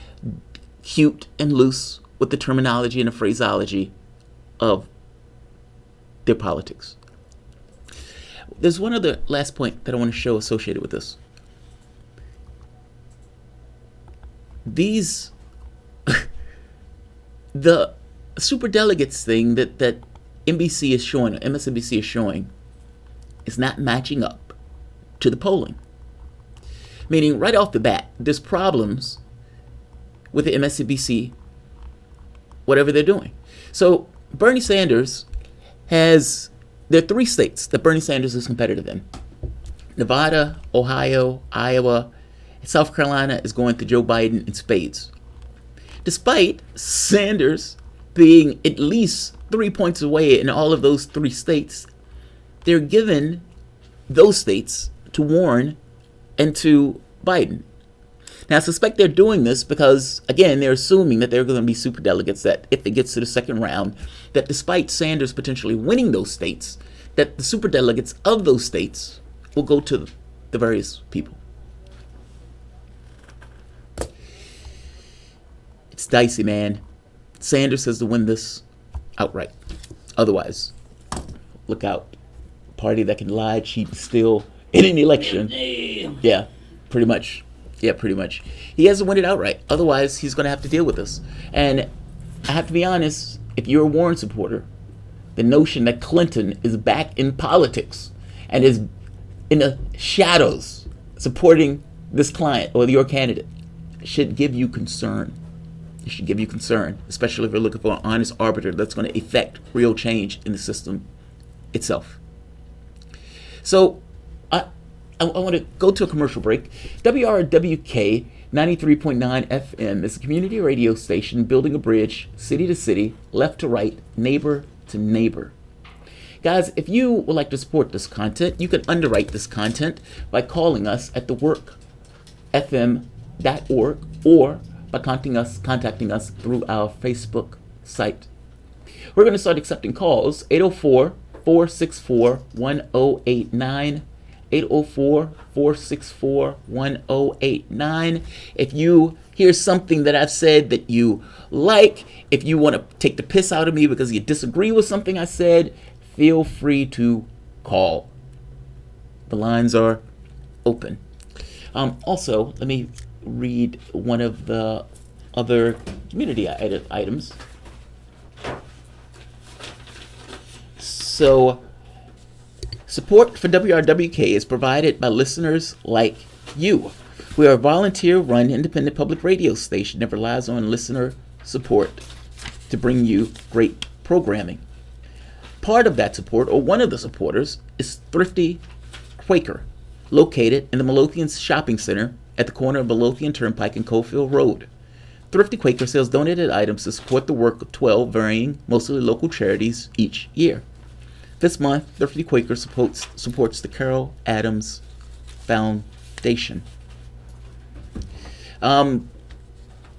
cute and loose with the terminology and the phraseology of their politics. There's one other last point that I want to show associated with this. These, the superdelegates thing that NBC is showing, or MSNBC is showing, is not matching up to the polling. Meaning, right off the bat, there's problems with the MSNBC, whatever they're doing. So Bernie Sanders has, there are 3 states that Bernie Sanders is competitive in. Nevada, Ohio, Iowa, South Carolina is going to Joe Biden in spades. Despite Sanders being at least 3 points away in all of those 3 states, they're given those states to Warren and to Biden. Now, I suspect they're doing this because, again, they're assuming that they're going to be superdelegates, that if it gets to the second round, that despite Sanders potentially winning those states, that the superdelegates of those states will go to the various people. It's dicey, man. Sanders has to win this outright. Otherwise, look out. Party that can lie, cheat, and steal in an election. Yeah, pretty much. Yeah, pretty much. He has to win it outright. Otherwise, he's going to have to deal with this. And I have to be honest, if you're a Warren supporter, the notion that Clinton is back in politics and is in the shadows supporting this client or your candidate should give you concern. It should give you concern, especially if you're looking for an honest arbiter that's going to effect real change in the system itself. So I want to go to a commercial break. WRWK 93.9 FM is a community radio station building a bridge, city to city, left to right, neighbor to neighbor. Guys, if you would like to support this content, you can underwrite this content by calling us at theworkfm.org or by contacting us through our Facebook site. We're going to start accepting calls, 804-464-1089, 804-464-1089. If you hear something that I've said that you like, if you want to take the piss out of me because you disagree with something I said, feel free to call. The lines are open. Also, let me read one of the other community items. So, support for WRWK is provided by listeners like you. We are a volunteer-run independent public radio station that relies on listener support to bring you great programming. Part of that support, or one of the supporters, is Thrifty Quaker, located in the Midlothian Shopping Center at the corner of Midlothian Turnpike and Cofield Road. Thrifty Quaker sells donated items to support the work of 12 varying, mostly local charities each year. This month, Thrifty Quaker supports the Carol Adams Foundation. And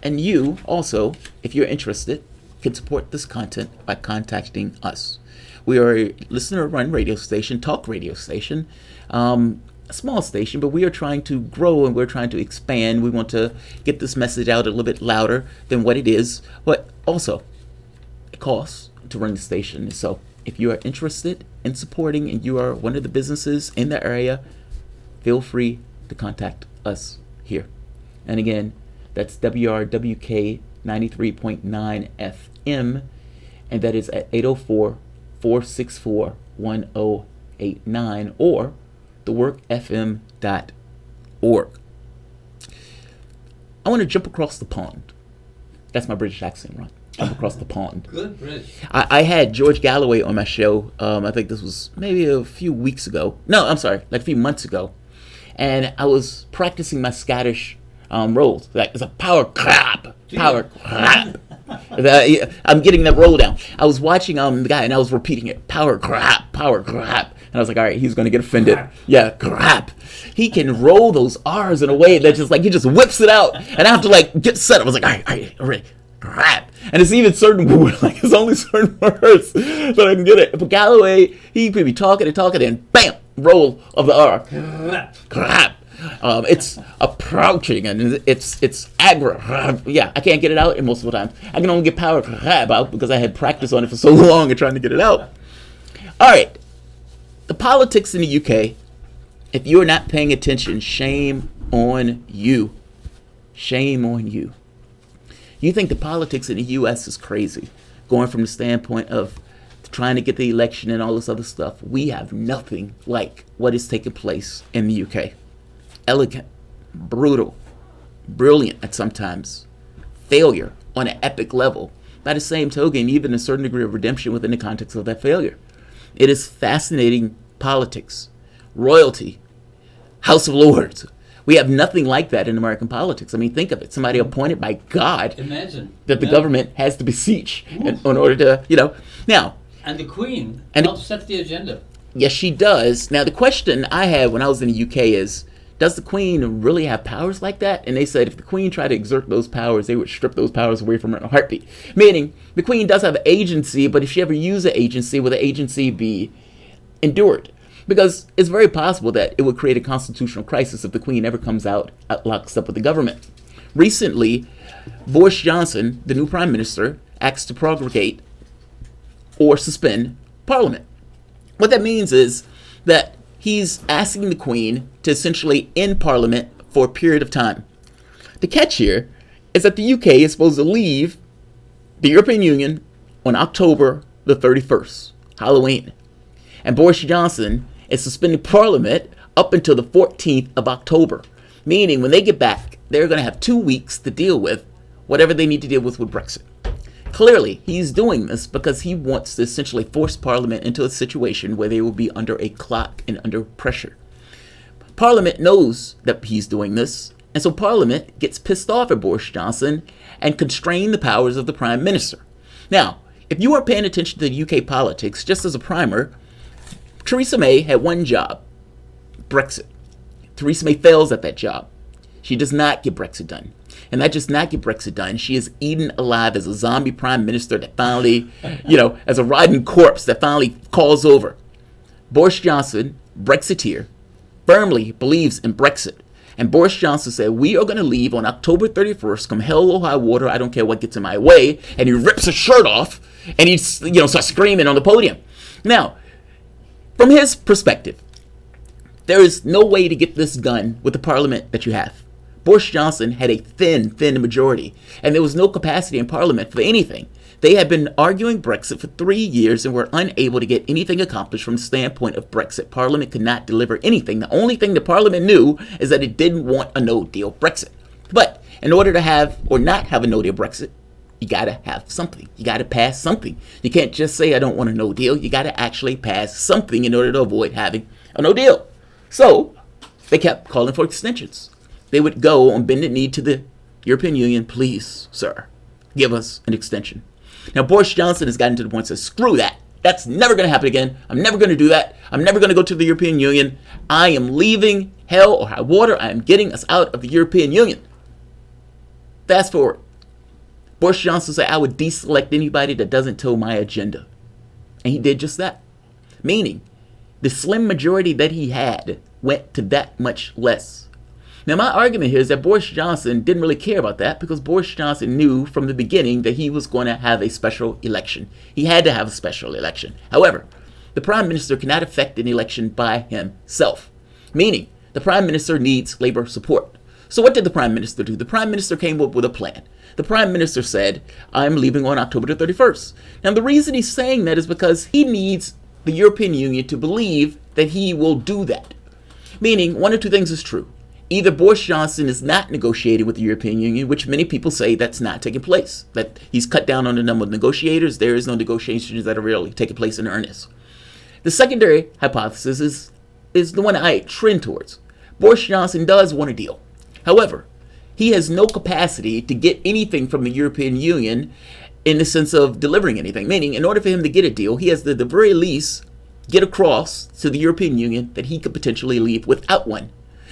you also, if you're interested, can support this content by contacting us. We are a listener-run radio station, talk radio station, a small station, but we are trying to grow and we're trying to expand. We want to get this message out a little bit louder than what it is, but also it costs to run the station. So if you are interested in supporting and you are one of the businesses in the area, feel free to contact us here. And again, that's WRWK 93.9 FM, and that is at 804-464-1089 or theworkfm.org. I want to jump across the pond. That's my British accent, Ron. Jump across the pond. Good British. I had George Galloway on my show. I think this was maybe a few weeks ago. No, I'm sorry, like a few months ago. And I was practicing my Scottish rolls. Like, it's a power clap. I'm getting that roll down. I was watching the guy, and I was repeating it. Power grab, power grab. And I was like, all right, he's going to get offended. Yeah, grab. He can roll those R's in a way that just like, he just whips it out. And I have to like get set. I was like, all right, ready. Grab. And it's even certain words, like it's only certain words that I can get it. But Galloway, he could be talking and talking, and bam, roll of the R. Grab. It's approaching, and it's aggro. Yeah, I can't get it out, and most of the time I can only get power grab out because I had practice on it for so long and trying to get it out. All right, the politics in the UK. If you are not paying attention, shame on you. Shame on you. You think the politics in the U.S. is crazy, going from the standpoint of trying to get the election and all this other stuff. We have nothing like what is taking place in the UK. Elegant, brutal, brilliant at sometimes, failure on an epic level. By the same token, even a certain degree of redemption within the context of that failure. It is fascinating politics, royalty, House of Lords. We have nothing like that in American politics. I mean, think of it. Somebody appointed by God. Imagine. That the government has to beseech in order to, Now. And the Queen helps set the agenda. Yes, she does. Now, the question I had when I was in the UK is, does the Queen really have powers like that? And they said if the Queen tried to exert those powers, they would strip those powers away from her in a heartbeat. Meaning, the Queen does have agency, but if she ever used the agency, will the agency be endured? Because it's very possible that it would create a constitutional crisis if the Queen ever comes out, locks up with the government. Recently, Boris Johnson, the new Prime Minister, asked to prorogate or suspend Parliament. What that means is that he's asking the Queen to essentially end Parliament for a period of time. The catch here is that the UK is supposed to leave the European Union on October the 31st, Halloween. And Boris Johnson is suspending Parliament up until the 14th of October. Meaning when they get back, they're going to have 2 weeks to deal with whatever they need to deal with Brexit. Clearly, he's doing this because he wants to essentially force Parliament into a situation where they will be under a clock and under pressure. Parliament knows that he's doing this, and so Parliament gets pissed off at Boris Johnson and constrain the powers of the Prime Minister. Now, if you are paying attention to the UK politics, just as a primer, Theresa May had one job, Brexit. Theresa May fails at that job. She does not get Brexit done. And not just not get Brexit done, she is eaten alive as a zombie prime minister that finally, as a rotting corpse that finally calls over. Boris Johnson, Brexiteer, firmly believes in Brexit. And Boris Johnson said, we are going to leave on October 31st, come hell or high water, I don't care what gets in my way. And he rips his shirt off and he starts screaming on the podium. Now, from his perspective, there is no way to get this done with the parliament that you have. Boris Johnson had a thin majority, and there was no capacity in Parliament for anything. They had been arguing Brexit for 3 years and were unable to get anything accomplished from the standpoint of Brexit. Parliament could not deliver anything. The only thing the Parliament knew is that it didn't want a no-deal Brexit. But in order to have or not have a no-deal Brexit, you got to have something. You got to pass something. You can't just say, I don't want a no-deal. You got to actually pass something in order to avoid having a no-deal. So they kept calling for extensions. They would go on bended knee to the European Union, please, sir, give us an extension. Now, Boris Johnson has gotten to the point that says, screw that. That's never going to happen again. I'm never going to do that. I'm never going to go to the European Union. I am leaving hell or high water. I am getting us out of the European Union. Fast forward. Boris Johnson said, I would deselect anybody that doesn't toe my agenda. And he did just that. Meaning, the slim majority that he had went to that much less. Now, my argument here is that Boris Johnson didn't really care about that because Boris Johnson knew from the beginning that he was going to have a special election. He had to have a special election. However, the Prime Minister cannot effect an election by himself, meaning the Prime Minister needs Labour support. So what did the Prime Minister do? The Prime Minister came up with a plan. The Prime Minister said, I'm leaving on October the 31st. Now, the reason he's saying that is because he needs the European Union to believe that he will do that. Meaning, one of two things is true. Either Boris Johnson is not negotiating with the European Union, which many people say that's not taking place, that he's cut down on the number of negotiators. There is no negotiations that are really taking place in earnest. The secondary hypothesis is the one I trend towards. Boris Johnson does want a deal. However, he has no capacity to get anything from the European Union in the sense of delivering anything. Meaning, in order for him to get a deal, he has to, at the very least, get across to the European Union that he could potentially leave without one.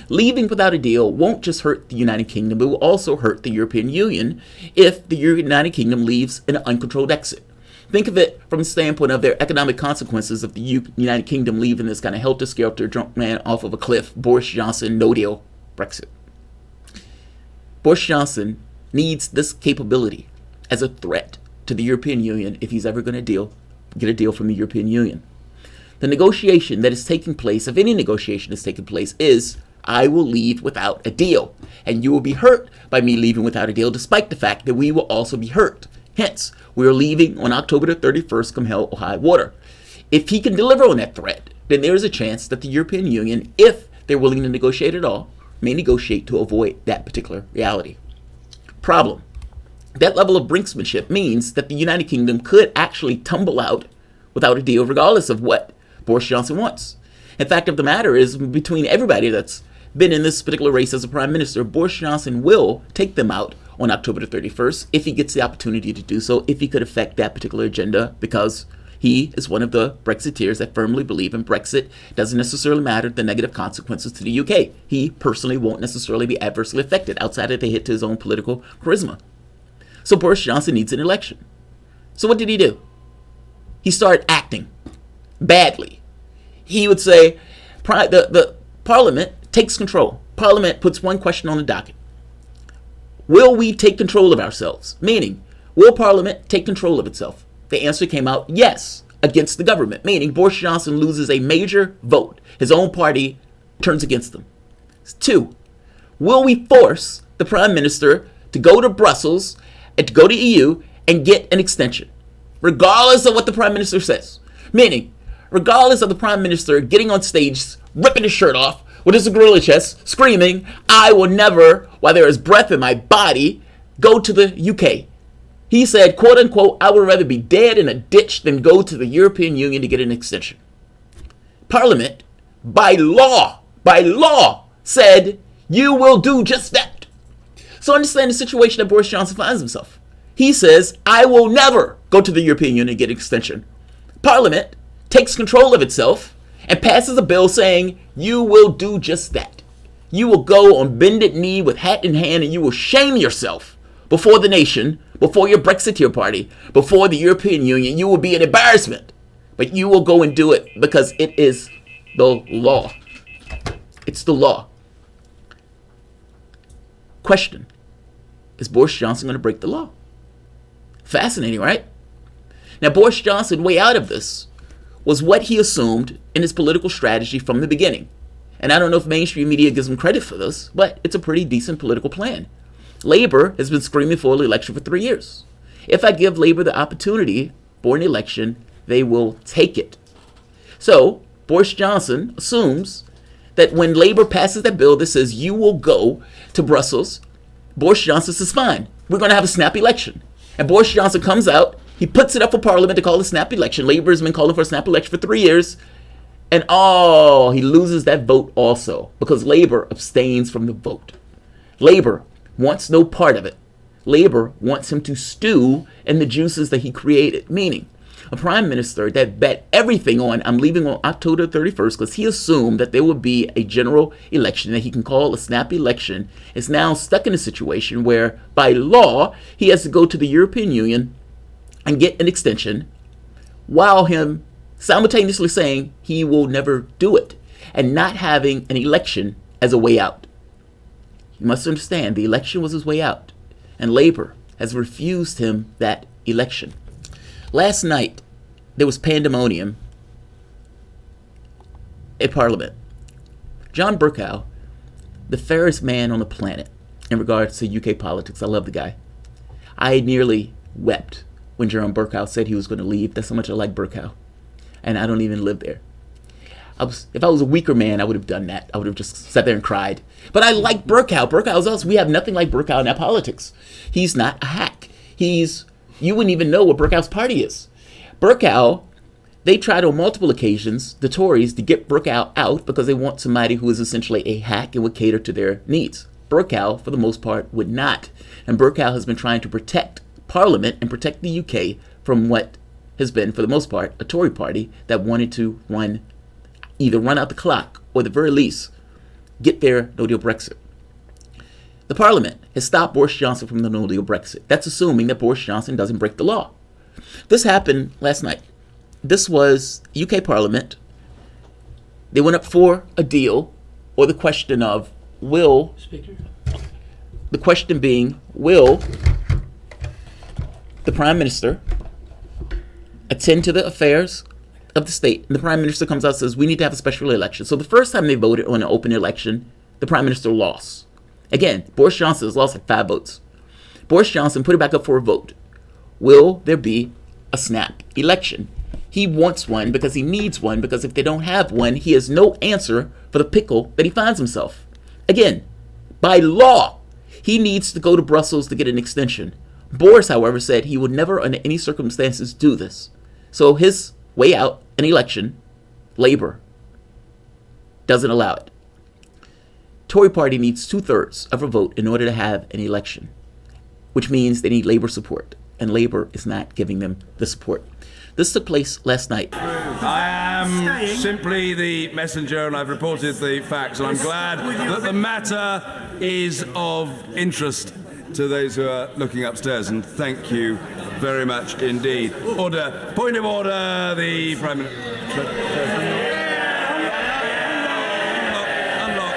Leaving without a deal won't just hurt the United Kingdom, but will also hurt the European Union if the United Kingdom leaves in an uncontrolled exit. Think of it from the standpoint of their economic consequences of the United Kingdom leaving this kind of helter-skelter drunk man off of a cliff. Boris Johnson, no deal, Brexit. Boris Johnson needs this capability as a threat to the European Union if he's ever going to get a deal from the European Union. The negotiation that is taking place, if any negotiation is taking place, is I will leave without a deal. And you will be hurt by me leaving without a deal, despite the fact that we will also be hurt. Hence, we are leaving on October the 31st, come hell or high water. If he can deliver on that threat, then there is a chance that the European Union, if they're willing to negotiate at all, may negotiate to avoid that particular reality. Problem. That level of brinksmanship means that the United Kingdom could actually tumble out without a deal, regardless of what Boris Johnson wants. In fact of the matter is, between everybody that's been in this particular race as a prime minister, Boris Johnson will take them out on October the 31st if he gets the opportunity to do so, if he could affect that particular agenda, because he is one of the Brexiteers that firmly believe in Brexit. Doesn't necessarily matter the negative consequences to the UK. He personally won't necessarily be adversely affected outside of the hit to his own political charisma. So Boris Johnson needs an election. So what did he do? He started acting badly. He would say the Parliament takes control. Parliament puts one question on the docket. Will we take control of ourselves? Meaning, will Parliament take control of itself? The answer came out yes, against the government. Meaning, Boris Johnson loses a major vote. His own party turns against him. 2, will we force the Prime Minister to go to Brussels and to go to EU and get an extension, regardless of what the Prime Minister says? Meaning, regardless of the Prime Minister getting on stage, ripping his shirt off with his gorilla chest, screaming, I will never, while there is breath in my body, go to the UK. He said, quote unquote, I would rather be dead in a ditch than go to the European Union to get an extension. Parliament, by law, said, you will do just that. So understand the situation that Boris Johnson finds himself. He says, I will never go to the European Union and get an extension. Parliament takes control of itself and passes a bill saying, you will do just that. You will go on bended knee with hat in hand and you will shame yourself before the nation, before your Brexiteer party, before the European Union. You will be an embarrassment, but you will go and do it because it is the law. It's the law. Question. Is Boris Johnson going to break the law? Fascinating, right? Now, Boris Johnson's way out of this was what he assumed in his political strategy from the beginning. And I don't know if mainstream media gives him credit for this, but it's a pretty decent political plan. Labour has been screaming for an election for 3 years. If I give Labour the opportunity for an election, they will take it. So, Boris Johnson assumes that when Labour passes that bill that says you will go to Brussels, Boris Johnson says, fine, we're going to have a snap election. And Boris Johnson comes out, he puts it up for Parliament to call a snap election. Labour has been calling for a snap election for 3 years. And he loses that vote also because Labour abstains from the vote. Labour wants no part of it. Labour wants him to stew in the juices that he created. Meaning, a prime minister that bet everything on, I'm leaving on October 31st because he assumed that there would be a general election that he can call a snap election, is now stuck in a situation where, by law, he has to go to the European Union and get an extension, while him simultaneously saying he will never do it and not having an election as a way out. You must understand, the election was his way out, and Labour has refused him that election. Last night, there was pandemonium at Parliament. John Bercow, the fairest man on the planet in regards to UK politics. I love the guy. I nearly wept when John Bercow said he was going to leave. That's how much I like Bercow. And I don't even live there. If I was a weaker man, I would have done that. I would have just sat there and cried. But I like Bercow. Bercow's us. We have nothing like Bercow in our politics. He's not a hack. You wouldn't even know what Bercow's party is. Bercow, they tried on multiple occasions, the Tories, to get Bercow out because they want somebody who is essentially a hack and would cater to their needs. Burkow, for the most part, would not. And Burkow has been trying to protect Parliament and protect the UK from what has been, for the most part, a Tory party that wanted to either run out the clock or, at the very least, get their no-deal Brexit. The Parliament has stopped Boris Johnson from the no-deal Brexit. That's assuming that Boris Johnson doesn't break the law. This happened last night. This was UK Parliament. They went up for a deal, or the question of will the question being, will the Prime Minister attend to the affairs of the state? And the Prime Minister comes out and says, we need to have a special election. So the first time they voted on an open election, the Prime Minister lost. Again, Boris Johnson has lost like 5 votes. Boris Johnson put it back up for a vote. Will there be a snap election? He wants one because he needs one, because if they don't have one, he has no answer for the pickle that he finds himself. Again, by law, he needs to go to Brussels to get an extension. Boris, however, said he would never under any circumstances do this. So his way out, an election, Labour, doesn't allow it. Tory party needs 2/3 of a vote in order to have an election, which means they need Labour support, and Labour is not giving them the support. This took place last night. I am simply the messenger, and I've reported the facts, and I'm glad that the matter is of interest to those who are looking upstairs, and thank you very much indeed. Order. Point of order, the Prime Minister. Unlock.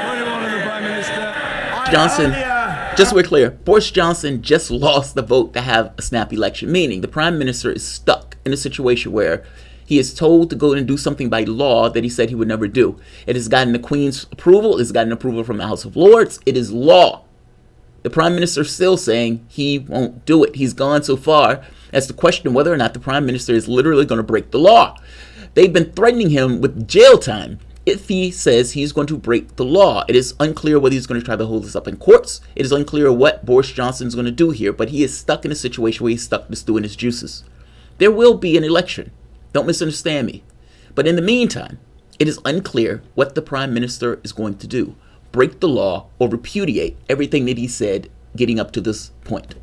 Point of order, the Prime Minister. Johnson, just so we're clear, Boris Johnson just lost the vote to have a snap election, meaning the Prime Minister is stuck in a situation where he is told to go and do something by law that he said he would never do. It has gotten the Queen's approval. It has gotten approval from the House of Lords. It is law. The Prime Minister is still saying he won't do it. He's gone so far as to question whether or not the Prime Minister is literally going to break the law. They've been threatening him with jail time if he says he's going to break the law. It is unclear whether he's going to try to hold this up in courts. It is unclear what Boris Johnson is going to do here, but he is stuck in a situation where he's stuck to stewing his juices. There will be an election. Don't misunderstand me. But in the meantime, it is unclear what the Prime Minister is going to do. Break the law or repudiate everything that he said getting up to this point.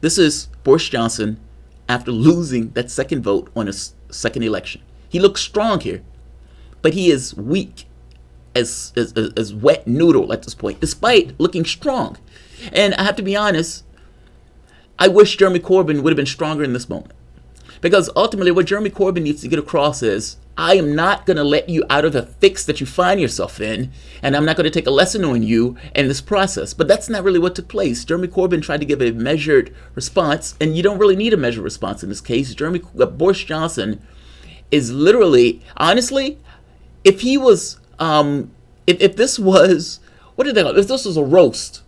This is Boris Johnson after losing that second vote on his second election. He looks strong here, but he is weak as wet noodle at this point, despite looking strong. And I have to be honest, I wish Jeremy Corbyn would have been stronger in this moment. Because ultimately what Jeremy Corbyn needs to get across is, I am not going to let you out of the fix that you find yourself in, and I'm not going to take a lesson on you in this process. But that's not really what took place. Jeremy Corbyn tried to give a measured response, and you don't really need a measured response in this case. Boris Johnson is literally, honestly, if he was, if this was, what did they call it? If this was a roast,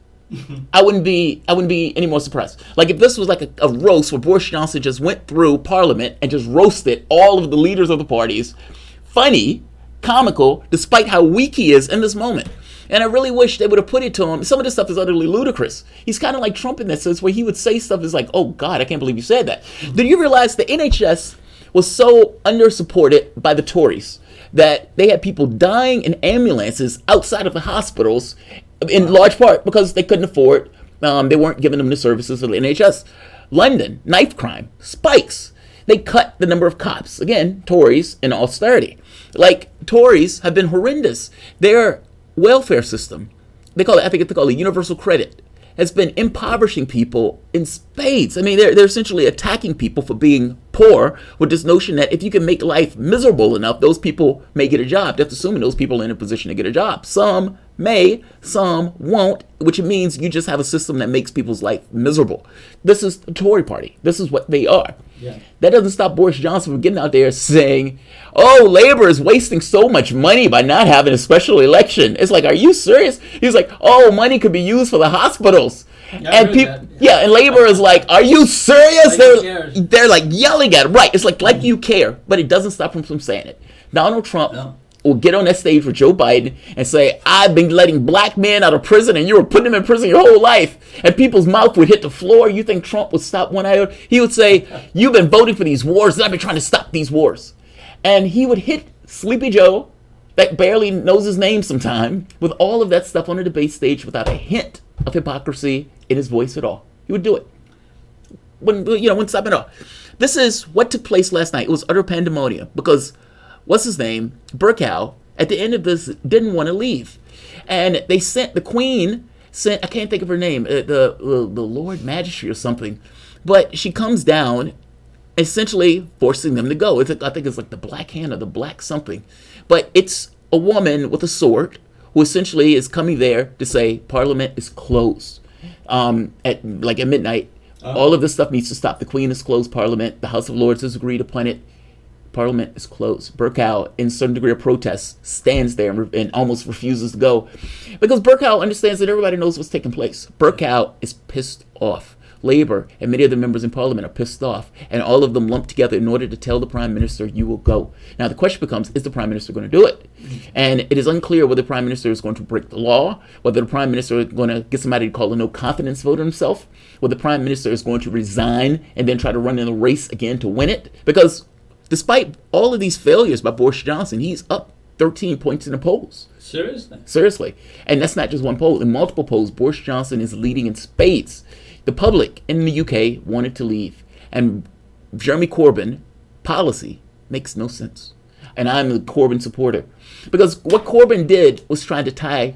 I wouldn't be any more surprised. Like if this was like a roast where Boris Johnson just went through Parliament and just roasted all of the leaders of the parties, funny, comical, despite how weak he is in this moment. And I really wish they would have put it to him. Some of this stuff is utterly ludicrous. He's kind of like Trump in that sense, where he would say stuff is like, oh God, I can't believe you said that. Did you realize the NHS was so under-supported by the Tories that they had people dying in ambulances outside of the hospitals, in large part because they couldn't afford, they weren't giving them the services of the NHS. London, knife crime, spikes. They cut the number of cops. Again, Tories in austerity. Like, Tories have been horrendous. Their welfare system, I think it's called universal credit, has been impoverishing people in spades. I mean, they're essentially attacking people for being poor with this notion that if you can make life miserable enough, those people may get a job. That's assuming those people are in a position to get a job. Some may, some won't, which means you just have a system that makes people's life miserable. This is the Tory party. This is what they are. Yeah. That doesn't stop Boris Johnson from getting out there saying, oh, Labour is wasting so much money by not having a special election. It's like, are you serious? He's like, oh, money could be used for the hospitals. And people, and Labour is like, are you serious? They're like yelling at him. Right. It's like you care, but it doesn't stop him from saying it. Donald Trump will get on that stage with Joe Biden and say, I've been letting black men out of prison and you were putting them in prison your whole life. And people's mouth would hit the floor. You think Trump would stop one iota? He would say, you've been voting for these wars and I've been trying to stop these wars. And he would hit Sleepy Joe that barely knows his name sometime, with all of that stuff on a debate stage without a hint of hypocrisy in his voice at all. He would do it. Wouldn't stop at all. This is what took place last night. It was utter pandemonium because, what's his name? Burkow, at the end of this, didn't want to leave. And they sent, the Queen sent, I can't think of her name, the Lord Magistrate or something, but she comes down, essentially forcing them to go. I think it's like the Black Hand or the Black something. But it's a woman with a sword who essentially is coming there to say Parliament is closed. At midnight, all of this stuff needs to stop. The Queen has closed Parliament. The House of Lords has agreed upon it. Parliament is closed. Burkow, in some degree of protest, stands there and almost refuses to go. Because Burkow understands that everybody knows what's taking place. Burkow is pissed off. Labour and many of the members in Parliament are pissed off. And all of them lumped together in order to tell the Prime Minister, you will go. Now the question becomes, is the Prime Minister going to do it? And it is unclear whether the Prime Minister is going to break the law, whether the Prime Minister is going to get somebody to call a no-confidence vote on himself, whether the Prime Minister is going to resign and then try to run in the race again to win it. Because despite all of these failures by Boris Johnson, he's up 13 points in the polls. Seriously. And that's not just one poll. In multiple polls, Boris Johnson is leading in spades. The public in the UK wanted to leave. And Jeremy Corbyn policy makes no sense. And I'm a Corbyn supporter. Because what Corbyn did was trying to tie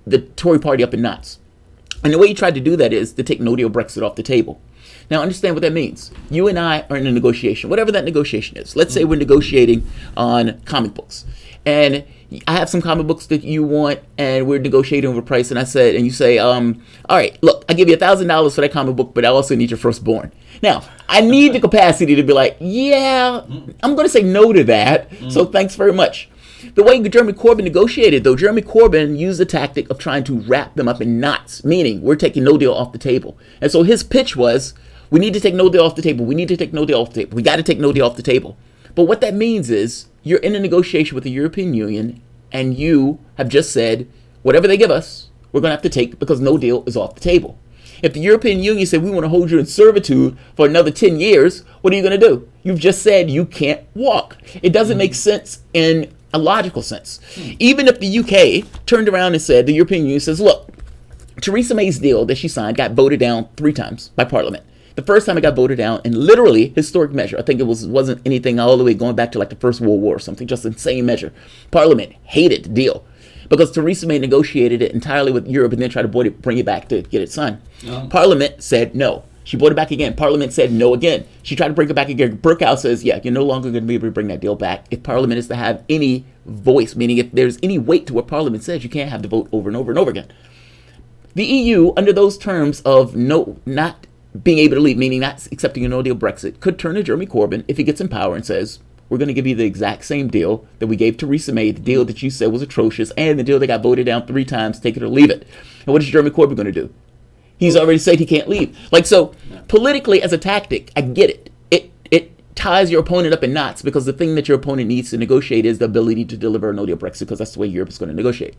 the Tory party up in knots. And the way he tried to do that is to take no-deal Brexit off the table. Now, understand what that means. You and I are in a negotiation, whatever that negotiation is. Let's say we're negotiating on comic books. And I have some comic books that you want, and we're negotiating over price. And you say, all right, look, I give you $1,000 for that comic book, but I also need your firstborn. Now, I need the capacity to be like, yeah, I'm going to say no to that. So thanks very much. The way Jeremy Corbyn negotiated, though, Jeremy Corbyn used the tactic of trying to wrap them up in knots, meaning we're taking no deal off the table. And so his pitch was, we need to take no deal off the table. We need to take no deal off the table. We got to take no deal off the table. But what that means is you're in a negotiation with the European Union and you have just said, whatever they give us, we're going to have to take because no deal is off the table. If the European Union said, we want to hold you in servitude for another 10 years, what are you going to do? You've just said you can't walk. It doesn't make sense in a logical sense. Even if the UK turned around and said, the European Union says, look, Theresa May's deal that she signed got voted down 3 times by Parliament. The first time it got voted down, and literally historic measure. I think it wasn't anything all the way going back to like the First World War or something, just insane measure. Parliament hated the deal because Theresa May negotiated it entirely with Europe and then tried to bring it back to get it signed. Parliament said no. She brought it back again. Parliament said no again. She tried to bring it back again. Burkow says, yeah, you're no longer going to be able to bring that deal back. If Parliament is to have any voice, meaning if there's any weight to what Parliament says, you can't have the vote over and over and over again. The EU, under those terms of not being able to leave, meaning not accepting a no-deal Brexit, could turn to Jeremy Corbyn if he gets in power and says, we're going to give you the exact same deal that we gave Theresa May, the deal that you said was atrocious, and the deal that got voted down 3 times, take it or leave it. And what is Jeremy Corbyn going to do? He's already said he can't leave. Politically, as a tactic, I get it. It ties your opponent up in knots because the thing that your opponent needs to negotiate is the ability to deliver a no-deal Brexit because that's the way Europe is going to negotiate.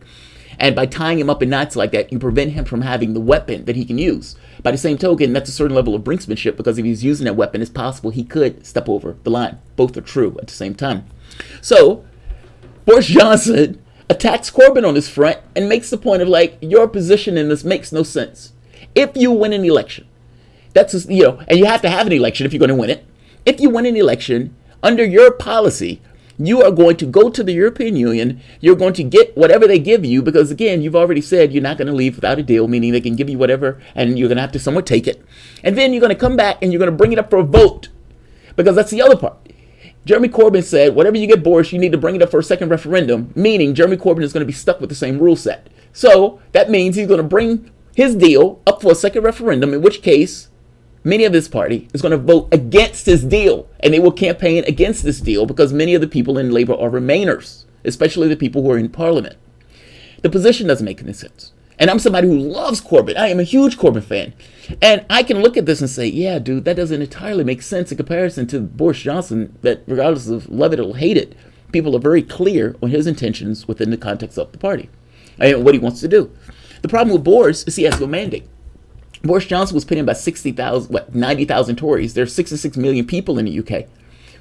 And by tying him up in knots like that, you prevent him from having the weapon that he can use. By the same token, that's a certain level of brinksmanship because if he's using that weapon, it's possible he could step over the line. Both are true at the same time. So, Boris Johnson attacks Corbyn on this front and makes the point of your position in this makes no sense. If you win an election, and you have to have an election if you're going to win it. If you win an election, under your policy, you are going to go to the European Union, you're going to get whatever they give you, because again, you've already said you're not going to leave without a deal, meaning they can give you whatever, and you're going to have to somewhat take it. And then you're going to come back and you're going to bring it up for a vote, because that's the other part. Jeremy Corbyn said, whatever you get, Boris, you need to bring it up for a second referendum, meaning Jeremy Corbyn is going to be stuck with the same rule set. So that means he's going to bring his deal up for a second referendum, in which case many of this party is going to vote against this deal, and they will campaign against this deal because many of the people in Labour are Remainers, especially the people who are in Parliament. The position doesn't make any sense. And I'm somebody who loves Corbyn. I am a huge Corbyn fan. And I can look at this and say, yeah, dude, that doesn't entirely make sense in comparison to Boris Johnson, that regardless of love it or hate it, people are very clear on his intentions within the context of the party and what he wants to do. The problem with Boris is he has no mandate. Boris Johnson was put in by 90,000 Tories. There are 66 million people in the UK.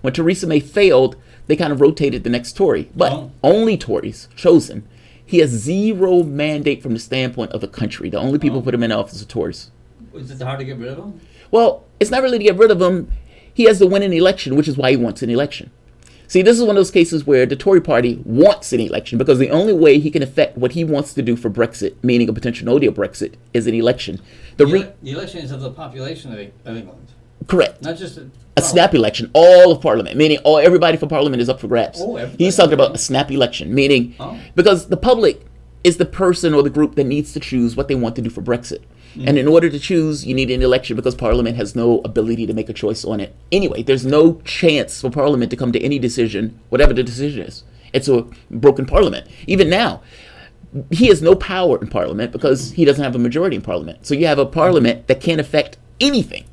When Theresa May failed, they kind of rotated the next Tory, but Oh. only Tories chosen. He has zero mandate from the standpoint of the country. The only people who put him in office are Tories. Is it hard to get rid of him? Well, it's not really to get rid of him. He has to win an election, which is why he wants an election. See, this is one of those cases where the Tory party wants an election because the only way he can affect what he wants to do for Brexit, meaning a potential no-deal Brexit, is an election. The election is of the population of England, Correct. not just A snap election, all of Parliament, meaning everybody for Parliament is up for grabs. Oh, everybody. He's talking about a snap election, meaning Oh. because the public is the person or the group that needs to choose what they want to do for Brexit. And in order to choose, you need an election because Parliament has no ability to make a choice on it. Anyway, there's no chance for Parliament to come to any decision, whatever the decision is. It's a broken Parliament. Even now, he has no power in Parliament because he doesn't have a majority in Parliament. So you have a Parliament that can't affect anything.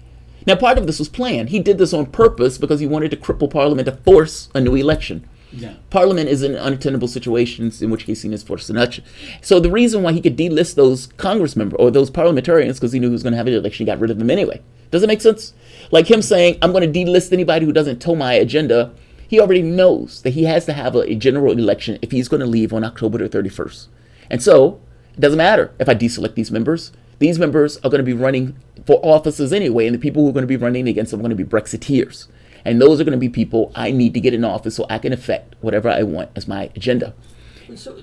Now, part of this was planned. He did this on purpose because he wanted to cripple Parliament to force a new election. Yeah. Parliament is in untenable situations, in which case he needs forced election. So the reason why he could delist those Congress members or those parliamentarians because he knew he was going to have an election, he got rid of them anyway. Does it make sense? Like him saying, I'm going to delist anybody who doesn't toe my agenda. He already knows that he has to have a general election if he's going to leave on October the 31st. And so it doesn't matter if I deselect these members. These members are going to be running for offices anyway, and the people who are going to be running against them are going to be Brexiteers. And those are going to be people I need to get in office so I can affect whatever I want as my agenda. So,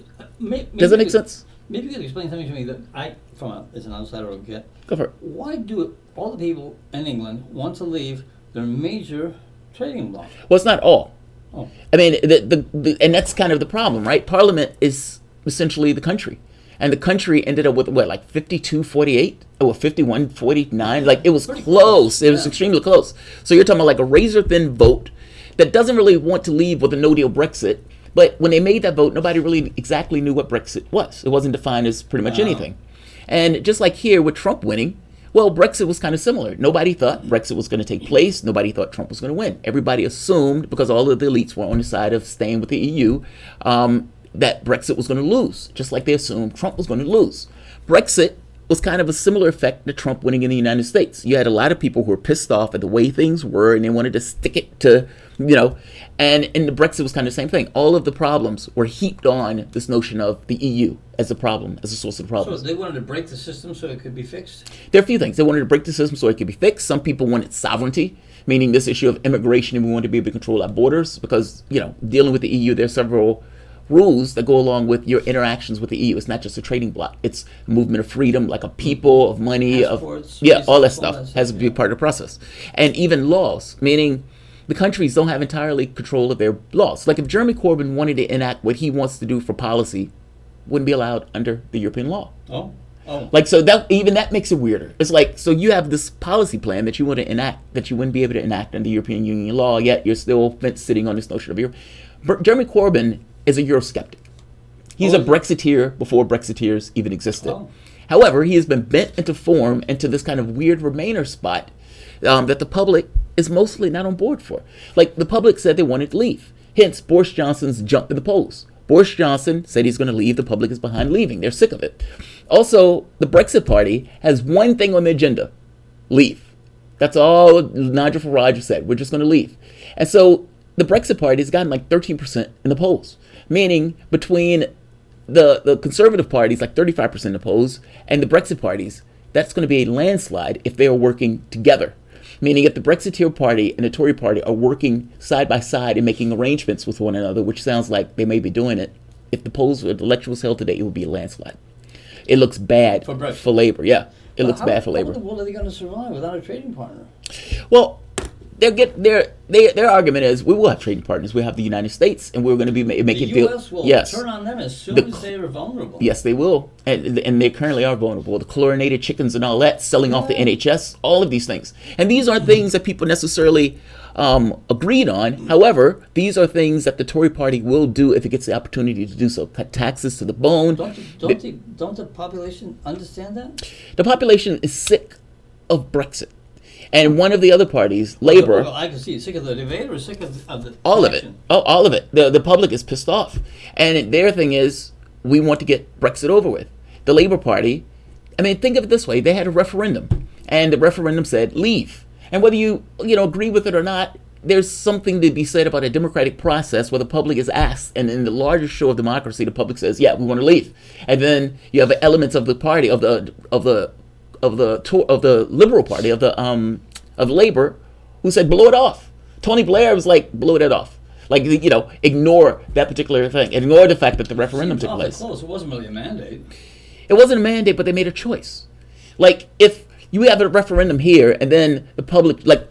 Does that make sense? Maybe you could explain something to me that I, as an outsider, don't get. Go for it. Why do all the people in England want to leave their major trading bloc? Well, it's not all. Oh. I mean, and that's kind of the problem, right? Parliament is essentially the country. And the country ended up with, like 52-48? Or 51-49? Like, it was Pretty close. It was yeah. extremely close. So you're talking about like a razor-thin vote that doesn't really want to leave with a no-deal Brexit. But when they made that vote, nobody really exactly knew what Brexit was. It wasn't defined as pretty much anything. And just like here with Trump winning, well, Brexit was kind of similar. Nobody thought Brexit was going to take place. Nobody thought Trump was going to win. Everybody assumed, because all of the elites were on the side of staying with the EU, that Brexit was going to lose, just like they assumed Trump was going to lose. Brexit was kind of a similar effect to Trump winning in the United States. You had a lot of people who were pissed off at the way things were, and they wanted to stick it to, and the Brexit was kind of the same thing. All of the problems were heaped on this notion of the EU as a problem, as a source of the So problems. they wanted to break the system so it could be fixed? There are a few things. They wanted to break the system so it could be fixed. Some people wanted sovereignty, meaning this issue of immigration, and we wanted to be able to control our borders because, dealing with the EU, there are several rules that go along with your interactions with the EU. It's not just a trading bloc. It's a movement of freedom, like a people, of money, Passports, all that visas, stuff has to be part of the process. And even laws, meaning the countries don't have entirely control of their laws. Like if Jeremy Corbyn wanted to enact what he wants to do for policy, wouldn't be allowed under the European law. Oh. Like, so that makes it weirder. It's like, so you have this policy plan that you want to enact that you wouldn't be able to enact under European Union law, yet you're still sitting on this notion of Europe. Jeremy Corbyn is a Eurosceptic. He's a Brexiteer before Brexiteers even existed. Oh. However, he has been bent into form into this kind of weird Remainer spot that the public is mostly not on board for. Like, the public said they wanted to leave. Hence, Boris Johnson's jump in the polls. Boris Johnson said he's going to leave. The public is behind leaving. They're sick of it. Also, the Brexit Party has one thing on the agenda: leave. That's all Nigel Farage said. We're just going to leave. And so the Brexit Party has gotten like 13% in the polls, meaning between the conservative parties, like 35% in the polls, and the Brexit parties, that's going to be a landslide if they are working together. Meaning if the Brexiteer Party and the Tory Party are working side by side and making arrangements with one another, which sounds like they may be doing it, if the election was held today, it would be a landslide. It looks bad for Labour. Yeah, it looks bad for Labour. How in the world are they going to survive without a trading partner? Well, their argument is we will have trading partners. We have the United States, and we're going to be making The U.S. will turn on them as soon as they are vulnerable. Yes, they will, and they currently are vulnerable. The chlorinated chickens and all that, selling off the NHS, all of these things, and these aren't things that people necessarily agreed on. However, these are things that the Tory Party will do if it gets the opportunity to do so. Cut taxes to the bone. Don't the population understand that? The population is sick of Brexit. And one of the other parties, Labour... Well, I can see sick of the debate or sick of the all of it. Oh, all of it. The public is pissed off. And their thing is, we want to get Brexit over with. The Labour Party, I mean, think of it this way. They had a referendum. And the referendum said, leave. And whether you agree with it or not, there's something to be said about a democratic process where the public is asked, and in the largest show of democracy, the public says, "Yeah, we want to leave," and then you have elements of the party of the Liberal Party of Labor who said, "Blow it off." Tony Blair was like, "Blow that off." Like, ignore that particular thing. Ignore the fact that the referendum took place. Close. It wasn't really a mandate. It wasn't a mandate, but they made a choice. Like, if you have a referendum here, and then the public, like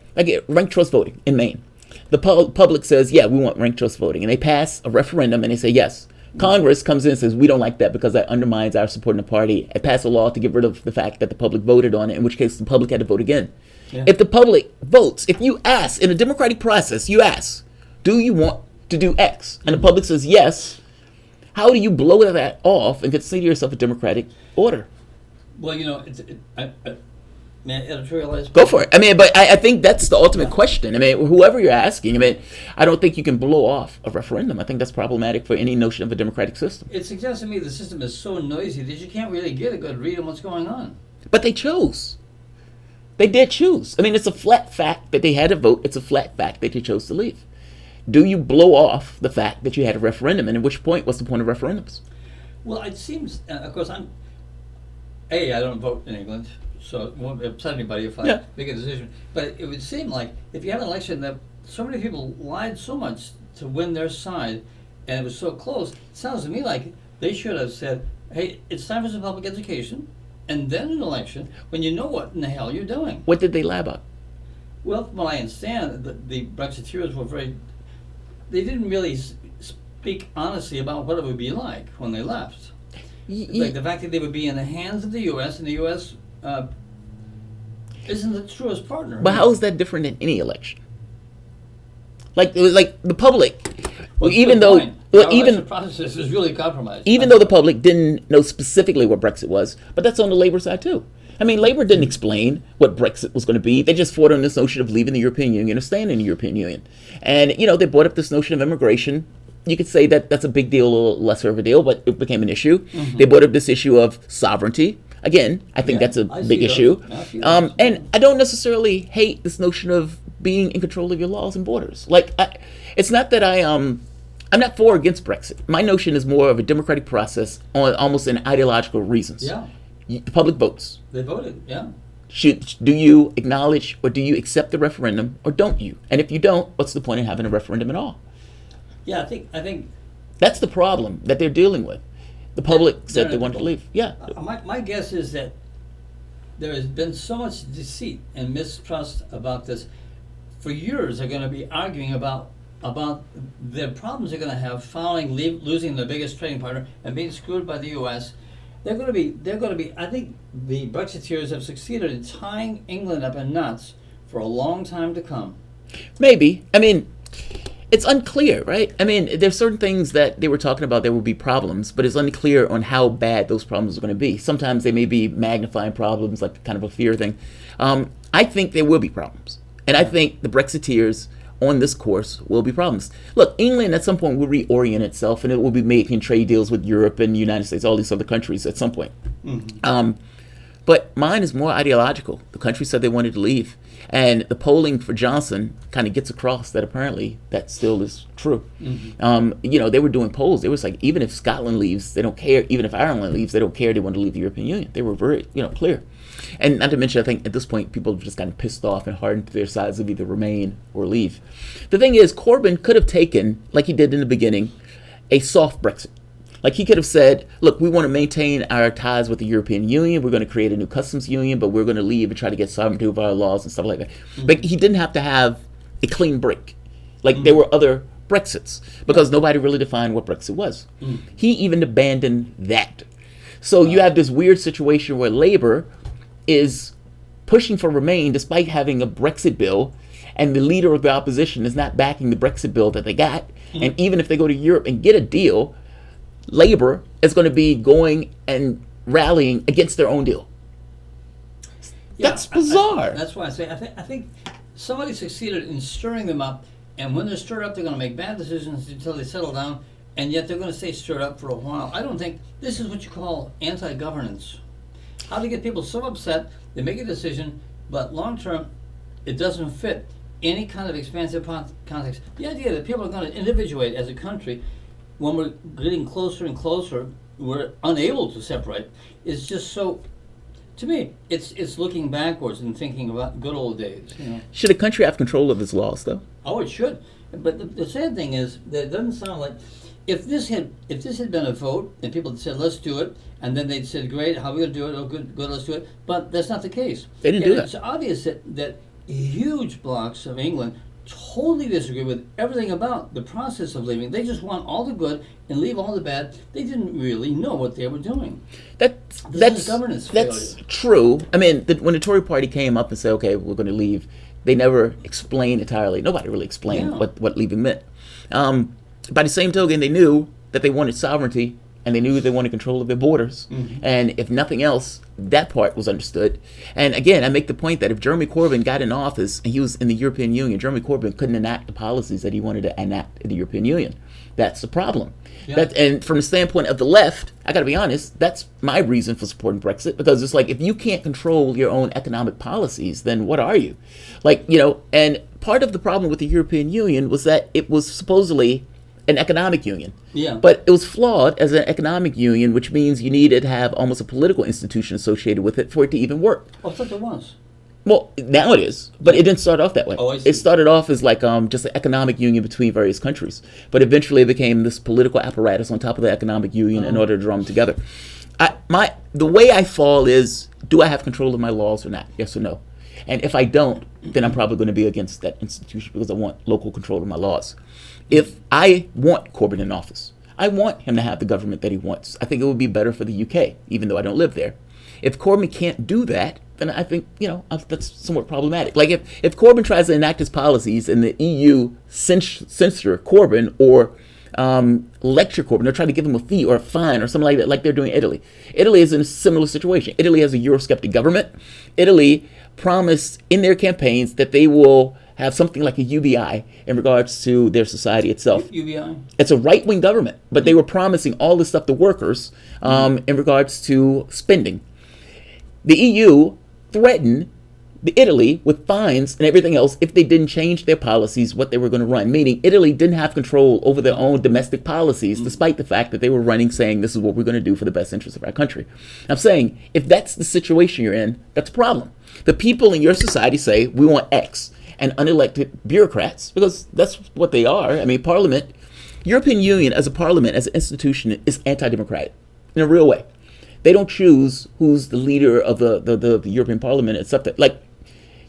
ranked trust voting in Maine, the public says, "Yeah, we want ranked trust voting," and they pass a referendum, and they say yes. Congress comes in and says, "We don't like that because that undermines our support in the party," and pass a law to get rid of the fact that the public voted on it, in which case the public had to vote again. Yeah. If the public votes, if you ask, in a democratic process, you ask, "Do you want to do X?" And the public says yes. How do you blow that off and consider yourself a democratic order? Well, may I editorialize? Go for it. I mean, but I think that's the ultimate question. I mean, whoever you're asking, I mean, I don't think you can blow off a referendum. I think that's problematic for any notion of a democratic system. It suggests to me the system is so noisy that you can't really get a good read on what's going on. But they chose. They did choose. I mean, it's a flat fact that they had to vote. It's a flat fact that they chose to leave. Do you blow off the fact that you had a referendum? And at which point, what's the point of referendums? Well, it seems, of course, I don't vote in England, so it won't upset anybody if I make a decision. But it would seem like if you have an election that so many people lied so much to win their side, and it was so close, it sounds to me like they should have said, "Hey, it's time for some public education, and then an election when you know what in the hell you're doing." What did they lie about? Well, I understand that the Brexiteers were they didn't really speak honestly about what it would be like when they left. Like the fact that they would be in the hands of the U.S. and the U.S. Isn't the truest partner. But how is that different than any election? Like the public, Well, even though the process is really compromised. Even though the public didn't know specifically what Brexit was, but that's on the Labour side too. I mean, Labour didn't explain what Brexit was going to be. They just fought on this notion of leaving the European Union or staying in the European Union. And, they brought up this notion of immigration. You could say that that's a big deal, a little lesser of a deal, but it became an issue. Mm-hmm. They brought up this issue of sovereignty. Again, I think that's a big issue. And I don't necessarily hate this notion of being in control of your laws and borders. Like, it's not that I'm not for or against Brexit. My notion is more of a democratic process on almost an ideological reasons. Yeah. The public votes. They voted, yeah. Do you acknowledge or do you accept the referendum or don't you? And if you don't, what's the point of having a referendum at all? Yeah, I think that's the problem that they're dealing with. The public said they wanted to leave. Yeah. My guess is that there has been so much deceit and mistrust about this. For years, they're going to be arguing about the problems they're going to have losing their biggest trading partner and being screwed by the U.S. They're going to be. I think the Brexiteers have succeeded in tying England up in knots for a long time to come. Maybe. I mean, it's unclear, right? I mean, there's certain things that they were talking about there will be problems, but it's unclear on how bad those problems are going to be. Sometimes they may be magnifying problems, like kind of a fear thing. I think there will be problems, and I think the Brexiteers on this course will be problems. Look, England at some point will reorient itself, and it will be making trade deals with Europe and the United States, all these other countries at some point. Mm-hmm. But mine is more ideological. The country said they wanted to leave, and the polling for Johnson kind of gets across that apparently that still is true. Mm-hmm. They were doing polls. It was like, even if Scotland leaves, they don't care. Even if Ireland leaves, they don't care. They want to leave the European Union. They were very, clear. And not to mention, I think at this point, people have just gotten pissed off and hardened to their sides of either remain or leave. The thing is, Corbyn could have taken, like he did in the beginning, a soft Brexit. Like he could have said, look, we want to maintain our ties with the European Union. We're going to create a new customs union, but we're going to leave and try to get sovereignty over our laws and stuff like that. Mm-hmm. But he didn't have to have a clean break. Like there were other Brexits because nobody really defined what Brexit was. Mm-hmm. He even abandoned that. So you have this weird situation where Labour is pushing for Remain despite having a Brexit bill, and the leader of the opposition is not backing the Brexit bill that they got. Mm-hmm. And even if they go to Europe and get a deal, Labour is going to be going and rallying against their own deal. Yeah, that's bizarre. That's why I say I think somebody succeeded in stirring them up, and when they're stirred up, they're going to make bad decisions until they settle down, and yet they're going to stay stirred up for a while. I don't think this is what you call anti-governance. How to get people so upset, they make a decision, but long term, it doesn't fit any kind of expansive context, the idea that people are going to individuate as a country when we're getting closer and closer, we're unable to separate, is just so. To me, it's looking backwards and thinking about good old days. You know. Should a country have control of its laws, though? Oh, it should. But the sad thing is that it doesn't sound like if this had been a vote and people had said let's do it, and then they'd said great, how are we going to do it? Oh, good, let's do it. But that's not the case. They didn't do that. It's obvious that huge blocks of England totally disagree with everything about the process of leaving. They just want all the good and leave all the bad. They didn't really know what they were doing. That's governance that's failure. true. I mean, when the Tory party came up and said, okay, we're going to leave, they never explained entirely. Nobody really explained Yeah. what leaving meant. By the same token, they knew that they wanted sovereignty, and they knew they wanted control of their borders. Mm-hmm. And if nothing else, that part was understood. And again, I make the point that if Jeremy Corbyn got in office and he was in the European Union, Jeremy Corbyn couldn't enact the policies that he wanted to enact in the European Union. That's the problem. Yeah. And from the standpoint of the left, I got to be honest, that's my reason for supporting Brexit, because it's like, if you can't control your own economic policies, then what are you? Like, you know, and part of the problem with the European Union was that it was supposedly an economic union. Yeah. But it was flawed as an economic union, which means you needed to have almost a political institution associated with it for it to even work. I thought there was. Well, now it is, but it didn't start off that way. Oh, I see. It started off as like just an economic union between various countries, but eventually it became this political apparatus on top of the economic union in order to draw them together. The way I fall is, do I have control of my laws or not? Yes or no? And if I don't, then I'm probably going to be against that institution because I want local control of my laws. If I want Corbyn in office, I want him to have the government that he wants. I think it would be better for the UK, even though I don't live there. If Corbyn can't do that, then I think, you know, that's somewhat problematic. Like if Corbyn tries to enact his policies and the EU censor Corbyn or lecture Corbyn, they're trying to give him a fee or a fine or something like that, like they're doing Italy. Italy is in a similar situation. Italy has a Eurosceptic government. Italy promised in their campaigns that they will have something like a UBI in regards to their society itself. UBI? It's a right-wing government, but they were promising all this stuff to workers in regards to spending. The EU threatened Italy with fines and everything else if they didn't change their policies, what they were going to run, meaning Italy didn't have control over their own domestic policies, despite the fact that they were running saying this is what we're going to do for the best interest of our country. I'm saying, if that's the situation you're in, that's a problem. The people in your society say, we want X, and unelected bureaucrats, because that's what they are. I mean, Parliament, European Union as a parliament, as an institution, is anti-democratic in a real way. They don't choose who's the leader of the European Parliament, except that, like,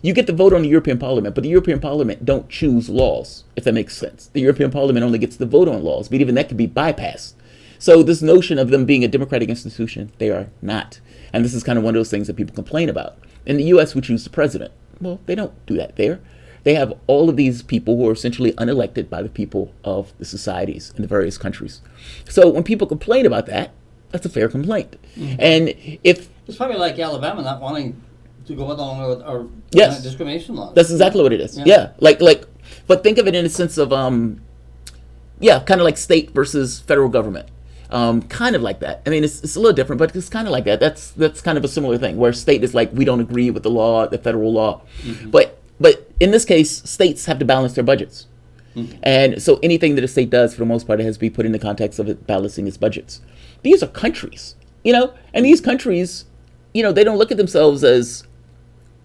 you get to vote on the European Parliament, but the European Parliament don't choose laws, if that makes sense. The European Parliament only gets to vote on laws, but even that could be bypassed. So this notion of them being a democratic institution, they are not. And this is kind of one of those things that people complain about. In the U.S., we choose the president. Well, they don't do that there. They have all of these people who are essentially unelected by the people of the societies in the various countries. So when people complain about that, that's a fair complaint. Mm-hmm. And if it's probably like Alabama not wanting to go along with our yes, discrimination laws. That's exactly what it is. Yeah. Like, but think of it in a sense of, kind of like state versus federal government. Kind of like that. I mean, it's a little different, but it's kind of like that. That's kind of a similar thing where state is like, we don't agree with the law, the federal law. Mm-hmm. But in this case, states have to balance their budgets. Mm-hmm. And so anything that a state does, for the most part, it has to be put in the context of it balancing its budgets. These are countries, and these countries, they don't look at themselves as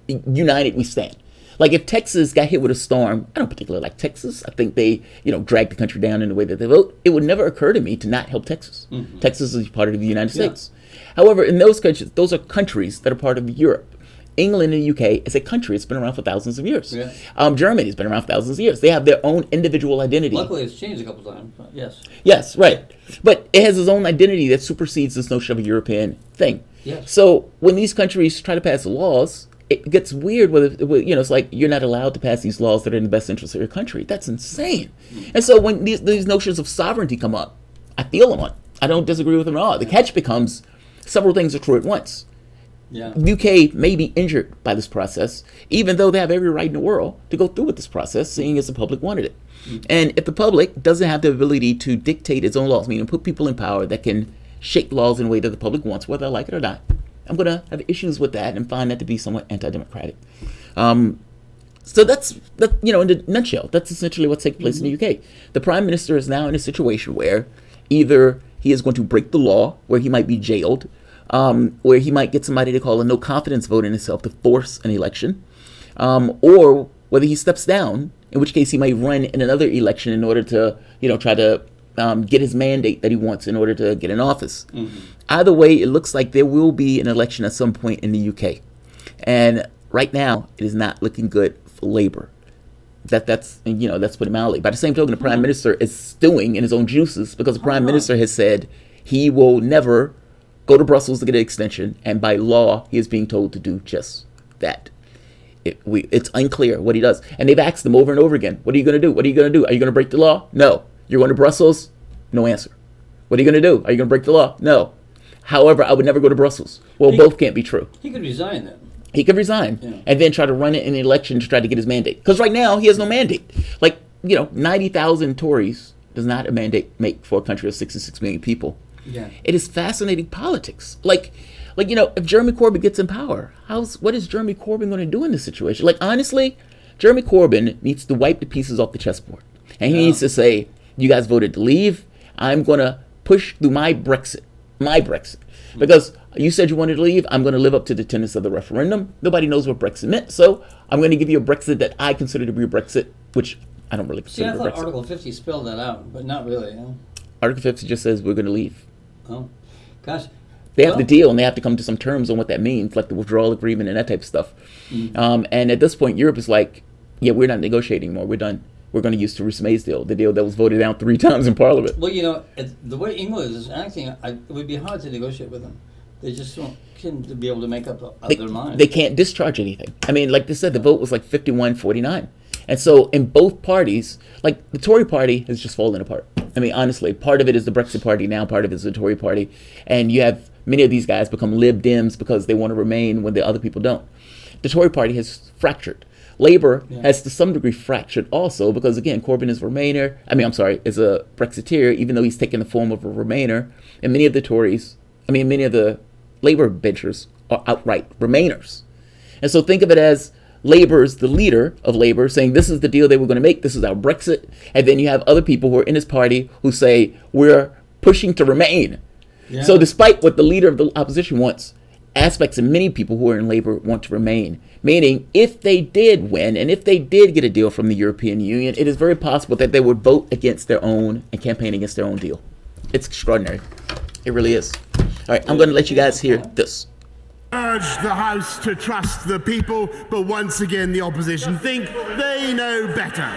united we stand. Like if Texas got hit with a storm, I don't particularly like Texas. I think they, dragged the country down in the way that they vote. It would never occur to me to not help Texas. Mm-hmm. Texas is part of the United States. However, in those countries, those are countries that are part of Europe. England and the UK is a country that's been around for thousands of years. Yeah. Germany has been around for thousands of years. They have their own individual identity. Luckily, it's changed a couple times. But yes. Yes, right. But it has its own identity that supersedes this notion of a European thing. Yes. So when these countries try to pass laws, it gets weird whether, it's like you're not allowed to pass these laws that are in the best interest of your country. That's insane. And so when these notions of sovereignty come up, I feel them. I don't disagree with them at all. The catch becomes several things are true at once. Yeah. UK may be injured by this process, even though they have every right in the world to go through with this process, seeing as the public wanted it. Mm-hmm. And if the public doesn't have the ability to dictate its own laws, meaning put people in power that can shape laws in a way that the public wants, whether I like it or not, I'm going to have issues with that and find that to be somewhat anti-democratic. So that's in a nutshell, that's essentially what's taking place in the UK. The Prime Minister is now in a situation where either he is going to break the law, where he might be jailed, where he might get somebody to call a no confidence vote in himself to force an election, or whether he steps down, in which case he might run in another election in order to, try to get his mandate that he wants in order to get in office. Either way, it looks like there will be an election at some point in the UK. And right now, it is not looking good for Labour. That's put it mildly. By the same token, the Prime Minister is stewing in his own juices because the Prime Minister has said he will never go to Brussels to get an extension, and by law, he is being told to do just that. It's unclear what he does. And they've asked him over and over again, what are you going to do? What are you going to do? Are you going to break the law? No. You're going to Brussels? No answer. What are you going to do? Are you going to break the law? No. However, I would never go to Brussels. Well, both can't be true. He could resign then. He could resign and then try to run it in the election to try to get his mandate. Because right now, he has no mandate. 90,000 Tories does not a mandate make for a country of 66 million people. Yeah. It is fascinating politics. If Jeremy Corbyn gets in power, what is Jeremy Corbyn going to do in this situation? Honestly, Jeremy Corbyn needs to wipe the pieces off the chessboard. And he needs to say, you guys voted to leave. I'm going to push through my Brexit. Because you said you wanted to leave. I'm going to live up to the tenets of the referendum. Nobody knows what Brexit meant. So I'm going to give you a Brexit that I consider to be a Brexit, which I don't really consider I a thought Brexit. Article 50 spelled that out, but not really. Article 50 just says we're going to leave. Oh, gosh. They have the deal, and they have to come to some terms on what that means, like the withdrawal agreement and that type of stuff. And at this point, Europe is like, yeah, we're not negotiating anymore. We're done. We're going to use Theresa May's deal, the deal that was voted down 3 times in Parliament. Well, the way England is acting, it would be hard to negotiate with them. They just don't seem to be able to make up their mind. They can't discharge anything. I mean, like they said, the vote was like 51-49. And so in both parties, the Tory party has just fallen apart. I mean, honestly, part of it is the Brexit party now, part of it is the Tory party. And you have many of these guys become Lib Dems because they want to remain when the other people don't. The Tory party has fractured. Labour has to some degree fractured also because, again, Corbyn is is a Brexiteer, even though he's taken the form of a Remainer. And many of the Labour benchers are outright Remainers. And so think of it as Labour's the leader of Labour saying this is the deal they were going to make, this is our Brexit. And then you have other people who are in his party who say we're pushing to remain. Yeah. So despite what the leader of the opposition wants, aspects of many people who are in Labour want to remain. Meaning, if they did win and if they did get a deal from the European Union, it is very possible that they would vote against their own and campaign against their own deal. It's extraordinary. It really is. All right, I'm going to let you guys hear this. Urge the House to trust the people, but once again the opposition think they know better.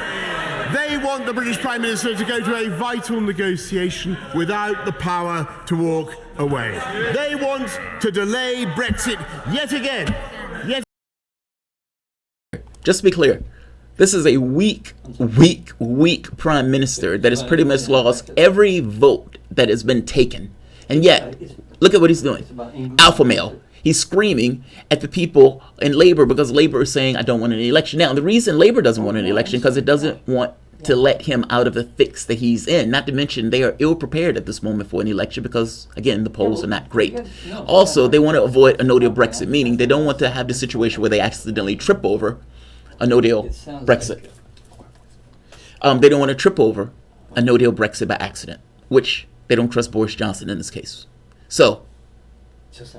They want the British Prime Minister to go to a vital negotiation without the power to walk away. They want to delay Brexit yet again. Just to be clear, this is a weak Prime Minister that has pretty much lost every vote that has been taken. And yet, look at what he's doing. Alpha male. He's screaming at the people in Labour because Labour is saying, I don't want an election. Now, the reason Labour doesn't want an election because it doesn't want to let him out of the fix that he's in. Not to mention they are ill-prepared at this moment for an election because, again, the polls are not great. Also, they want to avoid a no-deal Brexit, meaning they don't want to have the situation where they accidentally trip over a no-deal Brexit. They don't want to trip over a no-deal Brexit by accident, which they don't trust Boris Johnson in this case. So,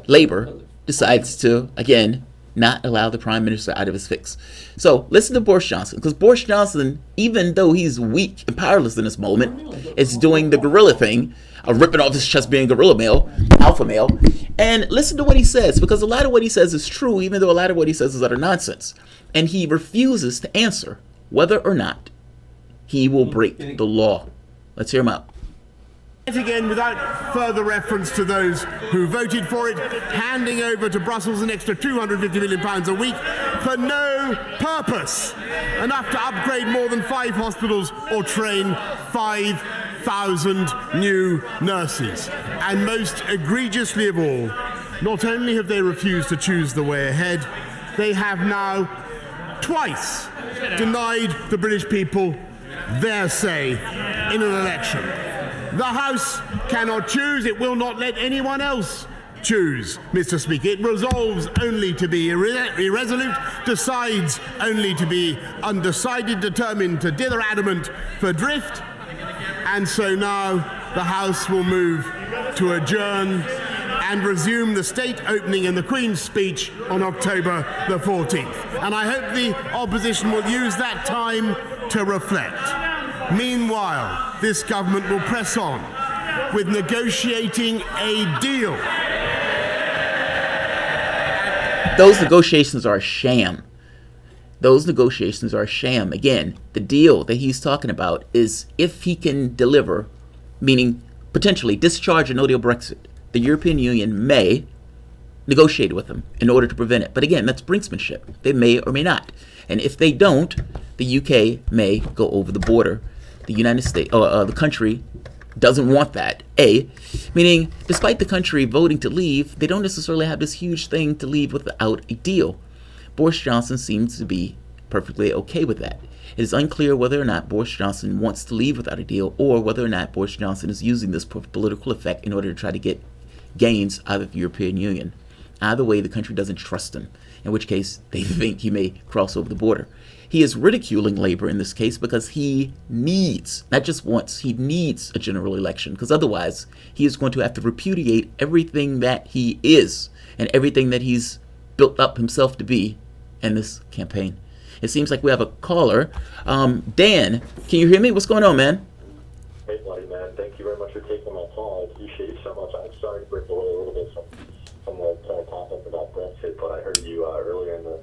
Labour decides to, again, not allow the Prime Minister out of his fix. So, listen to Boris Johnson, because Boris Johnson, even though he's weak and powerless in this moment, is doing the gorilla thing, ripping off his chest being gorilla male, alpha male, and listen to what he says, because a lot of what he says is true, even though a lot of what he says is utter nonsense. And he refuses to answer whether or not he will break the law. Let's hear him out. Again, without further reference to those who voted for it, handing over to Brussels an extra £250 million a week for no purpose, enough to upgrade more than 5 hospitals or train 5,000 new nurses. And most egregiously of all, not only have they refused to choose the way ahead, they have now twice denied the British people their say in an election. The House cannot choose. It will not let anyone else choose, Mr. Speaker. It resolves only to be irresolute, decides only to be undecided, determined to dither adamant for drift. And so now the House will move to adjourn and resume the state opening and the Queen's speech on October the 14th. And I hope the opposition will use that time to reflect. Meanwhile, this government will press on with negotiating a deal. Those negotiations are a sham. Those negotiations are a sham. Again, the deal that he's talking about is if he can deliver, meaning potentially discharge a no-deal Brexit, the European Union may negotiate with him in order to prevent it. But again, that's brinksmanship. They may or may not. And if they don't, the UK may go over the border. The United States, the country doesn't want that. Meaning, despite the country voting to leave, they don't necessarily have this huge thing to leave without a deal. Boris Johnson seems to be perfectly okay with that. It is unclear whether or not Boris Johnson wants to leave without a deal, or whether or not Boris Johnson is using this for political effect in order to try to get gains out of the European Union. Either way, the country doesn't trust him, in which case they think he may cross over the border. He is ridiculing Labour in this case because he needs, not just wants, he needs a general election, because otherwise he is going to have to repudiate everything that he is and everything that he's built up himself to be in this campaign. It seems like we have a caller. Dan, can you hear me? What's going on, man? Hey, buddy, man. Thank you very much for taking my call. I appreciate you so much. I'm sorry to break away a little bit from the kind of topic about Brexit, but I heard you earlier in the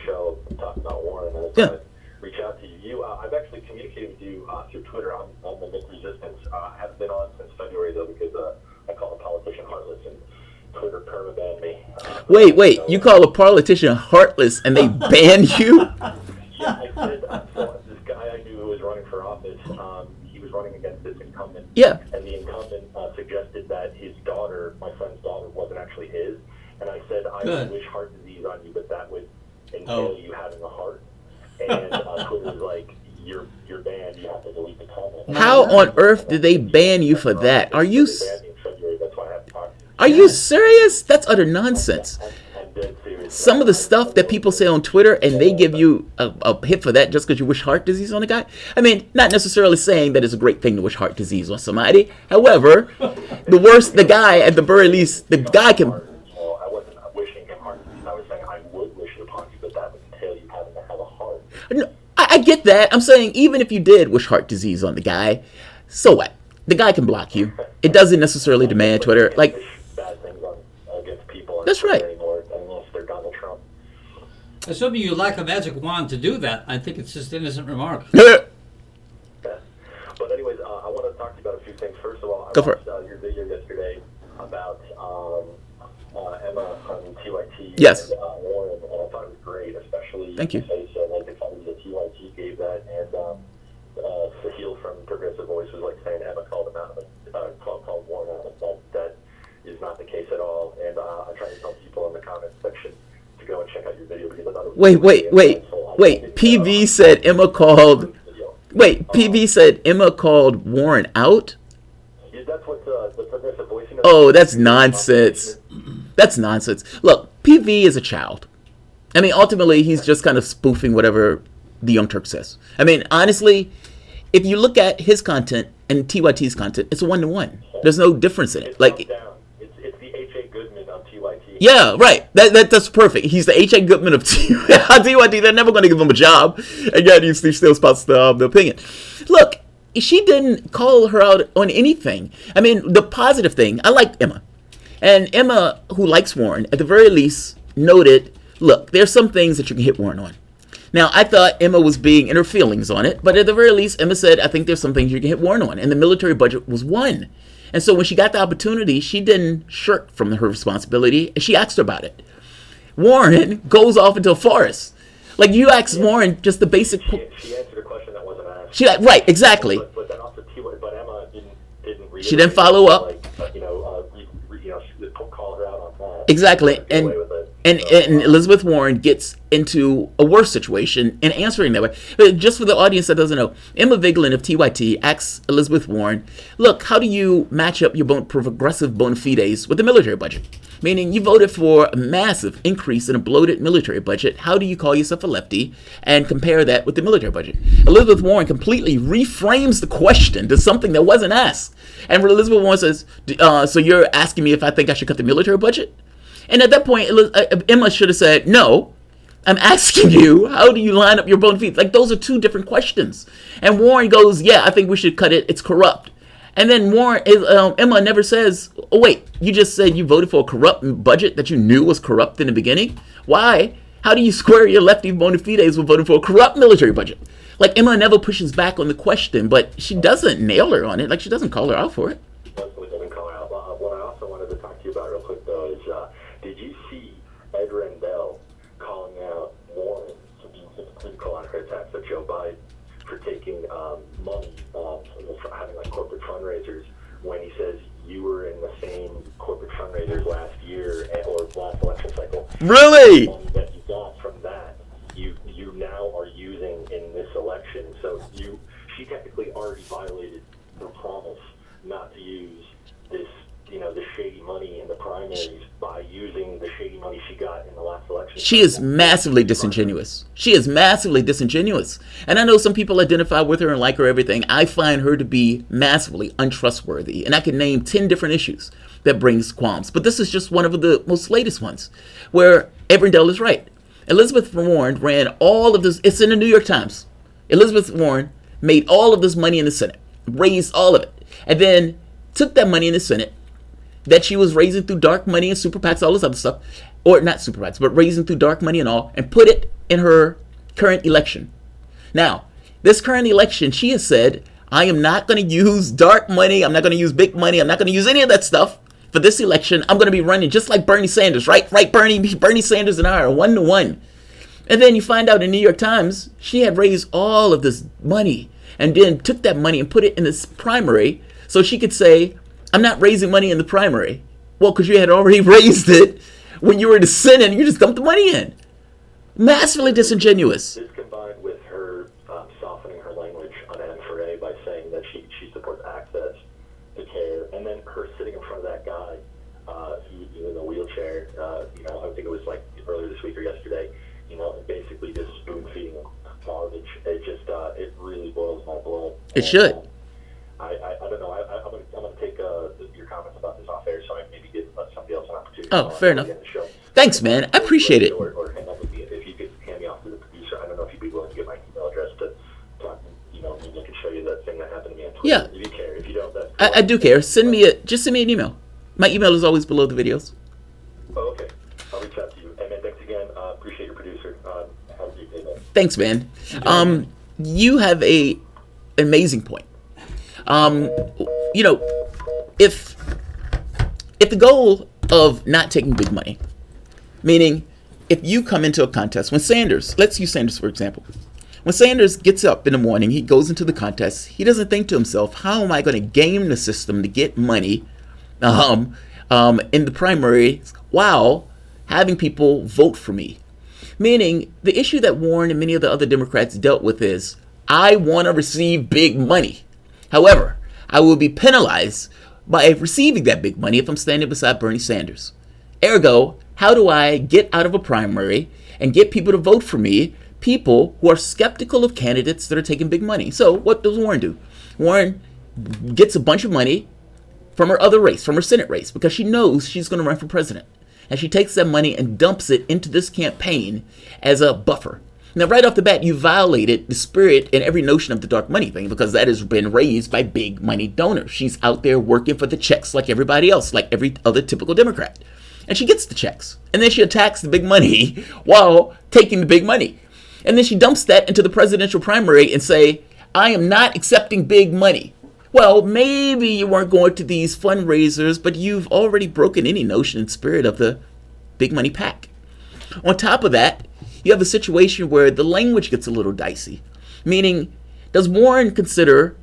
show talking about Warren, and I thought I'd reach out to you. I've actually communicated with you through Twitter. I'm the Nick Resistance. I haven't been on since February, though, because I call a politician heartless, and Twitter perma-banned me. Wait, you call a politician heartless and they ban you? Yeah, I said, so this guy I knew who was running for office, he was running against this incumbent. Yeah. And the incumbent suggested that his daughter, my friend's daughter, wasn't actually his. And I said, I would wish heart disease on you, but that would entail you having a heart. And Twitter's like, you're banned, you have to delete the comment. How on earth did they ban you for that? Are you... They banned me in February, that's why I have to talk to you. Are you serious? That's utter nonsense. I'm dead serious. Some of the stuff that people say on Twitter, and they give you a hit for that just because you wish heart disease on a guy. I mean, not necessarily saying that it's a great thing to wish heart disease on somebody. However, the guy, at the very least, the guy can... Well, I wasn't wishing him heart disease. I was saying I would wish it upon you, but that would entail you having to have a heart. No, I get that. I'm saying even if you did wish heart disease on the guy, so what? The guy can block you. It doesn't necessarily demand Twitter. Like, bad things against people. That's right. Anymore, unless they're Donald Trump. Assuming you lack a magic wand to do that, I think it's just an innocent remark. Yeah. But anyways, I want to talk to you about a few things. First of all, I watched your video yesterday about Emma on TYT. Yes. And Warren, and I thought it was great, especially Thank you. Because, like, the company that TYT gave that, and Sahil from Progressive Voice was like saying Emma called him out, called Warren out. That is not the case at all. And I try to tell people in the comments section to go and check out your video because I thought it was Wait. PV said Emma called... Wait, PV said Emma called Warren out? Yeah, that's what the Progressive Voice... Oh, that's nonsense. That's nonsense. Look, PV is a child. I mean, ultimately, he's just kind of spoofing whatever the Young Turk says. I mean, honestly, if you look at his content and TYT's content, it's a one-to-one. There's no difference in it. Like, it's the H.A. Goodman of TYT. yeah, right. That's perfect. He's the H.A. Goodman of TYT. They're never going to give him a job. And yet he still spots the opinion. Look, she didn't call her out on anything. I mean, the positive thing, I liked Emma. And Emma, who likes Warren, at the very least noted, look, there's some things that you can hit Warren on. Now, I thought Emma was being in her feelings on it, but at the very least, Emma said, I think there's some things you can hit Warren on. And the military budget was one. And so when she got the opportunity, she didn't shirk from her responsibility, and she asked her about it. Warren goes off into a forest. Like, you asked Warren just the basic... She answered a question that wasn't asked. Right, exactly. But then also, but Emma didn't read. She didn't follow up. Call her out on that. Exactly. And Elizabeth Warren gets into a worse situation in answering that way. But just for the audience that doesn't know, Emma Vigeland of TYT asks Elizabeth Warren, look, how do you match up your progressive bona fides with the military budget? Meaning you voted for a massive increase in a bloated military budget. How do you call yourself a lefty and compare that with the military budget? Elizabeth Warren completely reframes the question to something that wasn't asked. And Elizabeth Warren says, so you're asking me if I think I should cut the military budget? And at that point, Emma should have said, no, I'm asking you, how do you line up your bona fides? Like, those are two different questions. And Warren goes, yeah, I think we should cut it. It's corrupt. And then Emma never says, oh, wait, you just said you voted for a corrupt budget that you knew was corrupt in the beginning? Why? How do you square your lefty bona fides with voting for a corrupt military budget? Like, Emma never pushes back on the question, but she doesn't nail her on it. Like, she doesn't call her out for it. Definitely doesn't call her out. What I also wanted to talk to you about real quick, though, is did you see Ed Rendell calling out Warren for being hypocritical on her attacks of Joe Biden for taking money, for having like corporate fundraisers, when he says you were in the same corporate fundraisers last year or last election cycle? Really? The money that you got from that, you now are using in this election. So she technically already violated her promise not to use this, the shady money in the primaries by using the shady money she got in the last election. She is massively disingenuous. She is massively disingenuous. And I know some people identify with her and like her everything. I find her to be massively untrustworthy. And I can name 10 different issues that brings qualms. But this is just one of the most latest ones where Ebrendell is right. Elizabeth Warren ran all of this. It's in the New York Times. Elizabeth Warren made all of this money in the Senate, raised all of it, and then took that money in the Senate that she was raising through dark money and super PACs, all this other stuff, or not super PACs, but raising through dark money and all, and put it in her current election. Now, this current election, she has said, I am not going to use dark money, I'm not going to use big money, I'm not going to use any of that stuff for this election. I'm going to be running just like Bernie Sanders, right? Right, Bernie Sanders and I are 1-to-1. And then you find out in New York Times, she had raised all of this money and then took that money and put it in this primary so she could say, I'm not raising money in the primary. Well, because you had already raised it when you were in the Senate and you just dumped the money in. Massively disingenuous. This combined with her softening her language on N4A by saying that she supports access to care, and then her sitting in front of that guy who's in a wheelchair, I think it was like earlier this week or yesterday, and basically just spoon feeding garbage. It just, it really boils my blood. It should. I don't know. I'm going to take your comments about this off air, so I maybe give somebody else an opportunity. Oh, fair enough. Thanks, man. I appreciate it. Or hang up with me if you could hand me off to the producer. I don't know if you'd be willing to get my email address to maybe I can show you that thing that happened to me on Twitter. Yeah. If you care. If you don't, that's I do care. Just send me an email. My email is always below the videos. Oh, okay. I'll reach out to you. And man, thanks again. Appreciate your producer. Have a good day, man. Thanks, man. You have an amazing point. If the goal of not taking big money, meaning if you come into a contest, when Sanders, let's use Sanders for example, when Sanders gets up in the morning, he goes into the contest, he doesn't think to himself, how am I going to game the system to get money in the primary while having people vote for me? Meaning, the issue that Warren and many of the other Democrats dealt with is, I want to receive big money. However, I will be penalized by receiving that big money if I'm standing beside Bernie Sanders. Ergo, how do I get out of a primary and get people to vote for me, people who are skeptical of candidates that are taking big money? So what does Warren do? Warren gets a bunch of money from her other race, from her Senate race, because she knows she's going to run for president. And she takes that money and dumps it into this campaign as a buffer. Now, right off the bat, you violated the spirit and every notion of the dark money thing, because that has been raised by big money donors. She's out there working for the checks like everybody else, like every other typical Democrat. And she gets the checks. And then she attacks the big money while taking the big money. And then she dumps that into the presidential primary and say, I am not accepting big money. Well, maybe you weren't going to these fundraisers, but you've already broken any notion and spirit of the big money pack. On top of that, you have a situation where the language gets a little dicey. Meaning, does Warren consider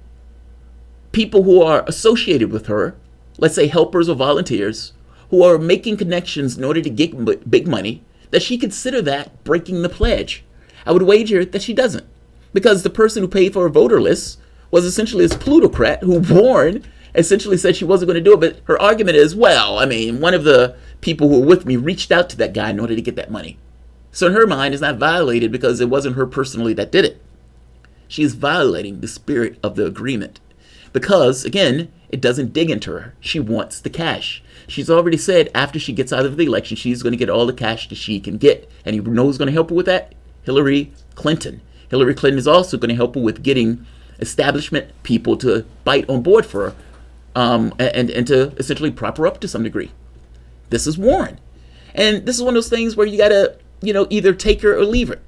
people who are associated with her, let's say helpers or volunteers, who are making connections in order to get big money, does she consider that breaking the pledge? I would wager that she doesn't. Because the person who paid for her voter list was essentially this plutocrat who Warren essentially said she wasn't going to do it. But her argument is, well, I mean, one of the people who were with me reached out to that guy in order to get that money. So in her mind, it's not violated because it wasn't her personally that did it. She is violating the spirit of the agreement because, again, it doesn't dig into her. She wants the cash. She's already said after she gets out of the election, she's going to get all the cash that she can get. And you know who's going to help her with that? Hillary Clinton. Hillary Clinton is also going to help her with getting establishment people to bite on board for her and to essentially prop her up to some degree. This is Warren. And this is one of those things where you got to, either take her or leave her.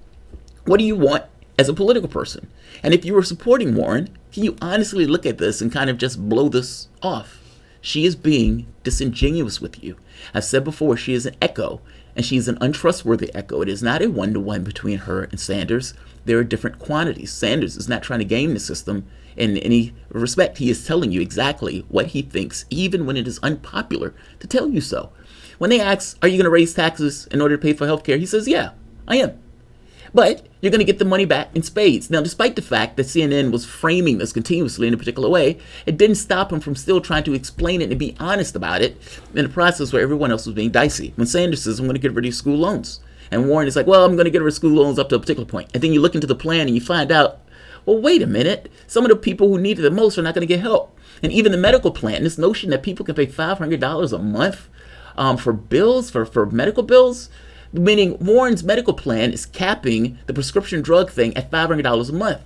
What do you want as a political person? And if you were supporting Warren, can you honestly look at this and kind of just blow this off? She is being disingenuous with you. I've said before, she is an echo, and she's an untrustworthy echo. It is not a one-to-one between her and Sanders. There are different quantities. Sanders is not trying to game the system in any respect. He is telling you exactly what he thinks, even when it is unpopular to tell you so. When they ask, are you going to raise taxes in order to pay for health care? He says, yeah, I am. But you're going to get the money back in spades. Now, despite the fact that CNN was framing this continuously in a particular way, it didn't stop him from still trying to explain it and be honest about it in a process where everyone else was being dicey. When Sanders says, I'm going to get rid of school loans. And Warren is like, well, I'm going to get rid of school loans up to a particular point. And then you look into the plan and you find out, well, wait a minute. Some of the people who need it the most are not going to get help. And even the medical plan, this notion that people can pay $500 a month for bills, for medical bills, meaning Warren's medical plan is capping the prescription drug thing at $500 a month.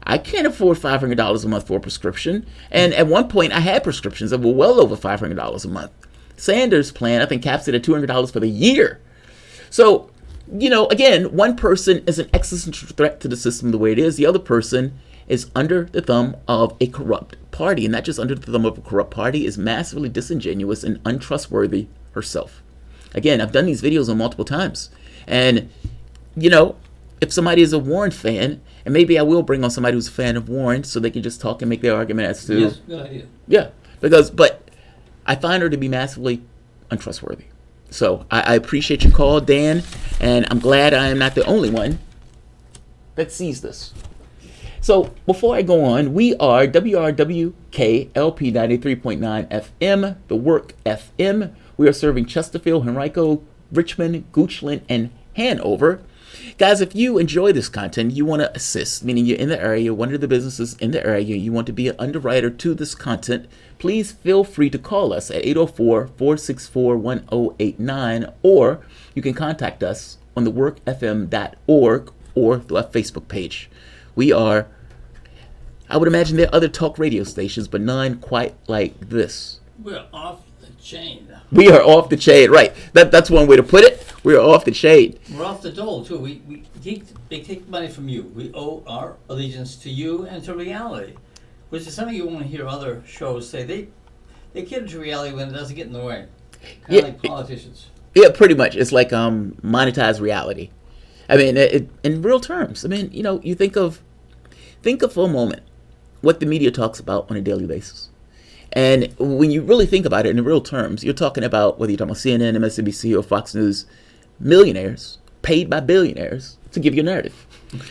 I can't afford $500 a month for a prescription. And at one point, I had prescriptions that were well over $500 a month. Sanders' plan, I think, caps it at $200 for the year. So, again, one person is an existential threat to the system the way it is. The other person is under the thumb of a corrupt party. And not just under the thumb of a corrupt party, is massively disingenuous and untrustworthy herself. Again, I've done these videos on multiple times. And, if somebody is a Warren fan, and maybe I will bring on somebody who's a fan of Warren so they can just talk and make their argument as to... Yes, good idea. Yeah, but I find her to be massively untrustworthy. So I appreciate your call, Dan, and I'm glad I am not the only one that sees this. So before I go on, we are WRWK LP 93.9 FM, The Work FM. We are serving Chesterfield, Henrico, Richmond, Goochland, and Hanover. Guys, if you enjoy this content, you want to assist, meaning you're in the area, one of the businesses in the area, you want to be an underwriter to this content, please feel free to call us at 804-464-1089, or you can contact us on theworkfm.org or through our Facebook page. We are, I would imagine there are other talk radio stations, but none quite like this. We're off the chain. We are off the chain, right. That's one way to put it. We are off the chain. We're off the dole, too. They take money from you. We owe our allegiance to you and to reality, which is something you won't hear other shows say. They cater to reality when it doesn't get in the way. Kind of like politicians. Yeah, pretty much. It's like monetized reality. I mean, in real terms. I mean, you think of for a moment what the media talks about on a daily basis. And when you really think about it in real terms, you're talking about, whether you're talking about CNN, MSNBC, or Fox News, millionaires paid by billionaires to give you a narrative.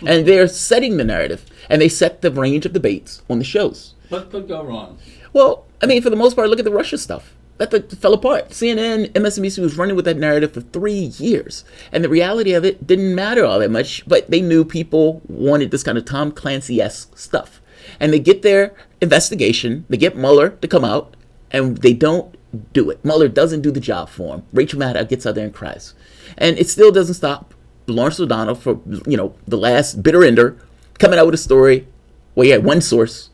And they're setting the narrative, and they set the range of debates on the shows. What could go wrong? Well, I mean, for the most part, look at the Russia stuff. That fell apart. CNN, MSNBC was running with that narrative for 3 years. And the reality of it didn't matter all that much, but they knew people wanted this kind of Tom Clancy-esque stuff. And they get their investigation, they get Mueller to come out, and they don't do it. Mueller doesn't do the job for him. Rachel Maddow gets out there and cries. And it still doesn't stop Lawrence O'Donnell, for the last bitter ender, coming out with a story where he had one source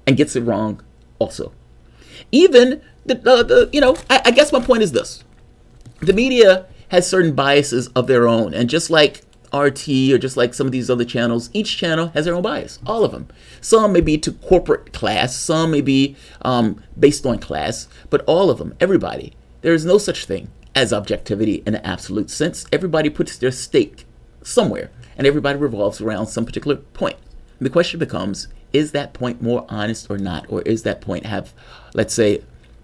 and gets it wrong also. Even I guess my point is this. The media has certain biases of their own, and just like RT or just like some of these other channels, each channel has their own bias, all of them. Some may be to corporate class, some may be based on class, but all of them, everybody. There is no such thing as objectivity in an absolute sense. Everybody puts their stake somewhere, and everybody revolves around some particular point. And the question becomes, is that point more honest or not? Or is that point have, let's say,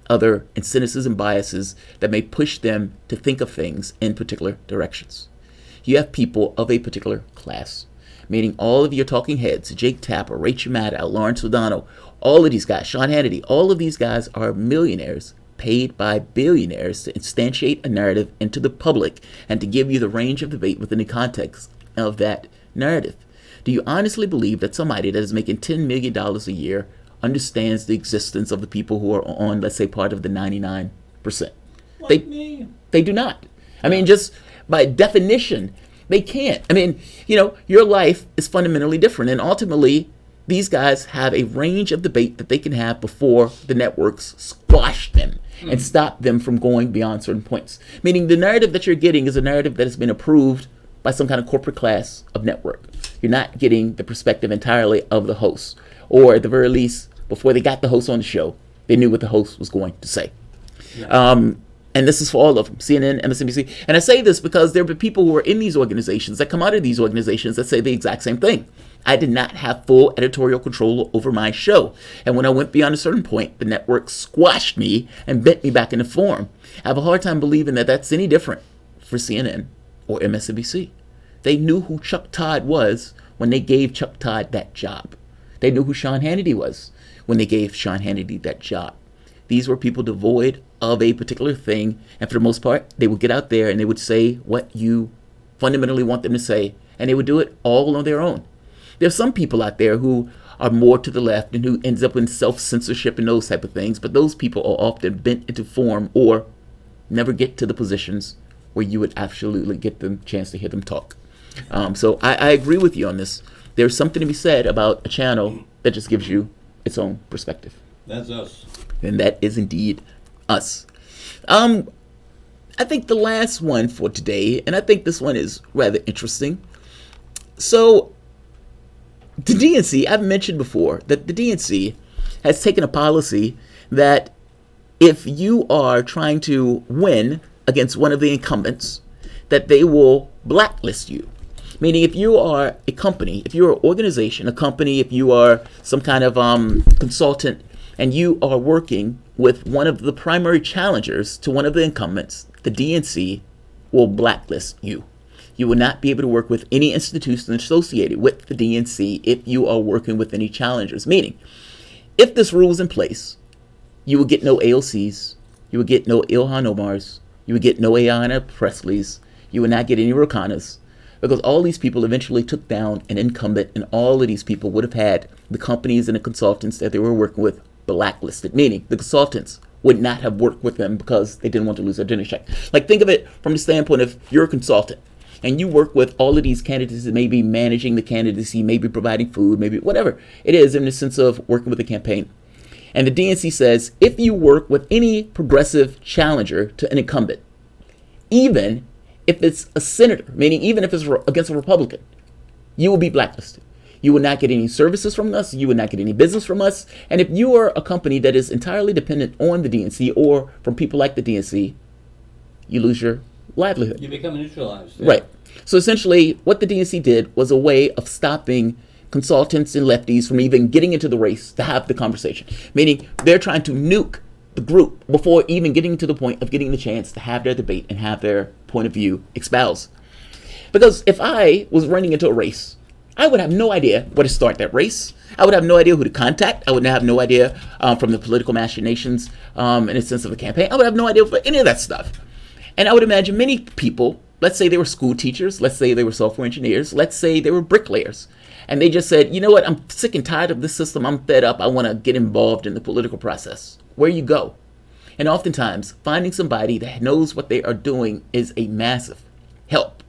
other incentives and biases that may push them to think of things in particular directions? You have people of a particular class, meaning all of your talking heads, Jake Tapper, Rachel Maddow, Lawrence O'Donnell, all of these guys, Sean Hannity, all of these guys are millionaires paid by billionaires to instantiate a narrative into the public and to give you the range of debate within the context of that narrative. Do you honestly believe that somebody that is making $10 million a year understands the existence of the people who are on, let's say, part of the 99%? Like me. They do not. I mean, just by definition, they can't. I mean, your life is fundamentally different. And ultimately, these guys have a range of debate that they can have before the networks squash them and stop them from going beyond certain points. Meaning the narrative that you're getting is a narrative that has been approved by some kind of corporate class of network. You're not getting the perspective entirely of the host. Or at the very least, before they got the host on the show, they knew what the host was going to say. Yeah. And this is for all of them, CNN, MSNBC. And I say this because there have been people who are in these organizations that come out of these organizations that say the exact same thing. I did not have full editorial control over my show. And when I went beyond a certain point, the network squashed me and bent me back into form. I have a hard time believing that that's any different for CNN or MSNBC. They knew who Chuck Todd was when they gave Chuck Todd that job. They knew who Sean Hannity was when they gave Sean Hannity that job. These were people devoid of a particular thing, and for the most part, they would get out there and they would say what you fundamentally want them to say, and they would do it all on their own. There's some people out there who are more to the left and who ends up in self-censorship and those type of things, but those people are often bent into form or never get to the positions where you would absolutely get the chance to hear them talk. So I agree with you on this. There's something to be said about a channel that just gives you its own perspective. That's us. And that is indeed us. I think the last one for today, and I think this one is rather interesting. So the DNC, I've mentioned before that the DNC has taken a policy that if you are trying to win against one of the incumbents, that they will blacklist you. Meaning if you are a company, if you're an organization, a company, if you are some kind of consultant, and you are working with one of the primary challengers to one of the incumbents, the DNC will blacklist you. You will not be able to work with any institution associated with the DNC if you are working with any challengers. Meaning, if this rule is in place, you will get no AOCs, you will get no Ilhan Omars, you would get no Ayanna Presleys, you would not get any Rokanas, because all these people eventually took down an incumbent, and all of these people would have had the companies and the consultants that they were working with blacklisted, meaning the consultants would not have worked with them because they didn't want to lose their dinner check. Like, think of it from the standpoint of you're a consultant and you work with all of these candidates that may be managing the candidacy, maybe providing food, maybe whatever it is in the sense of working with the campaign. And the DNC says if you work with any progressive challenger to an incumbent, even if it's a senator, meaning even if it's against a Republican, you will be blacklisted. You will not get any services from us. You will not get any business from us. And if you are a company that is entirely dependent on the DNC or from people like the DNC, you lose your livelihood. You become neutralized. Yeah. Right. So essentially, what the DNC did was a way of stopping consultants and lefties from even getting into the race to have the conversation. Meaning they're trying to nuke the group before even getting to the point of getting the chance to have their debate and have their point of view espoused. Because if I was running into a race, I would have no idea where to start that race. I would have no idea who to contact. I would have no idea from the political machinations in the sense of the campaign. I would have no idea for any of that stuff. And I would imagine many people, let's say they were school teachers, let's say they were software engineers, let's say they were bricklayers. And they just said, you know what, I'm sick and tired of this system. I'm fed up. I want to get involved in the political process. Where you go? And oftentimes, finding somebody that knows what they are doing is a massive help.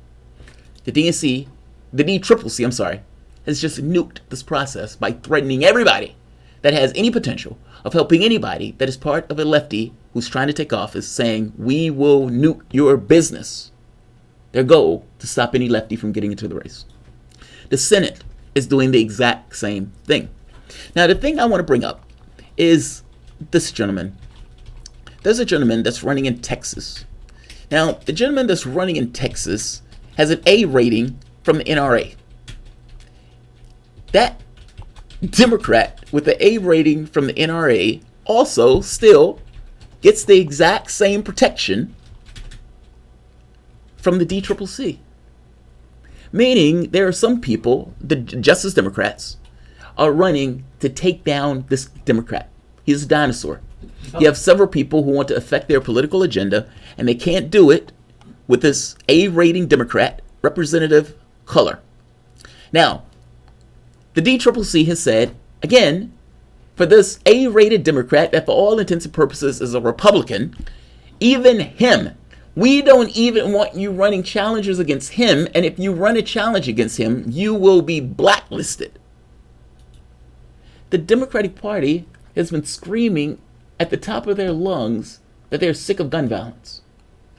The DNC, the DCCC, has just nuked this process by threatening everybody that has any potential of helping anybody that is part of a lefty who's trying to take office, saying, we will nuke your business. Their goal to stop any lefty from getting into the race. The Senate is doing the exact same thing. Now, the thing I want to bring up is this gentleman. There's a gentleman that's running in Texas. Now, the gentleman that's running in Texas has an A rating from the NRA. That Democrat with the A rating from the NRA also still gets the exact same protection from the DCCC. Meaning there are some people, the Justice Democrats, are running to take down this Democrat. He's a dinosaur. You have several people who want to affect their political agenda, and they can't do it with this A-rating Democrat, Representative Color. Now, the DCCC has said, again, for this A-rated Democrat that for all intents and purposes is a Republican, even him, we don't even want you running challenges against him, and if you run a challenge against him, you will be blacklisted. The Democratic Party has been screaming at the top of their lungs that they're sick of gun violence.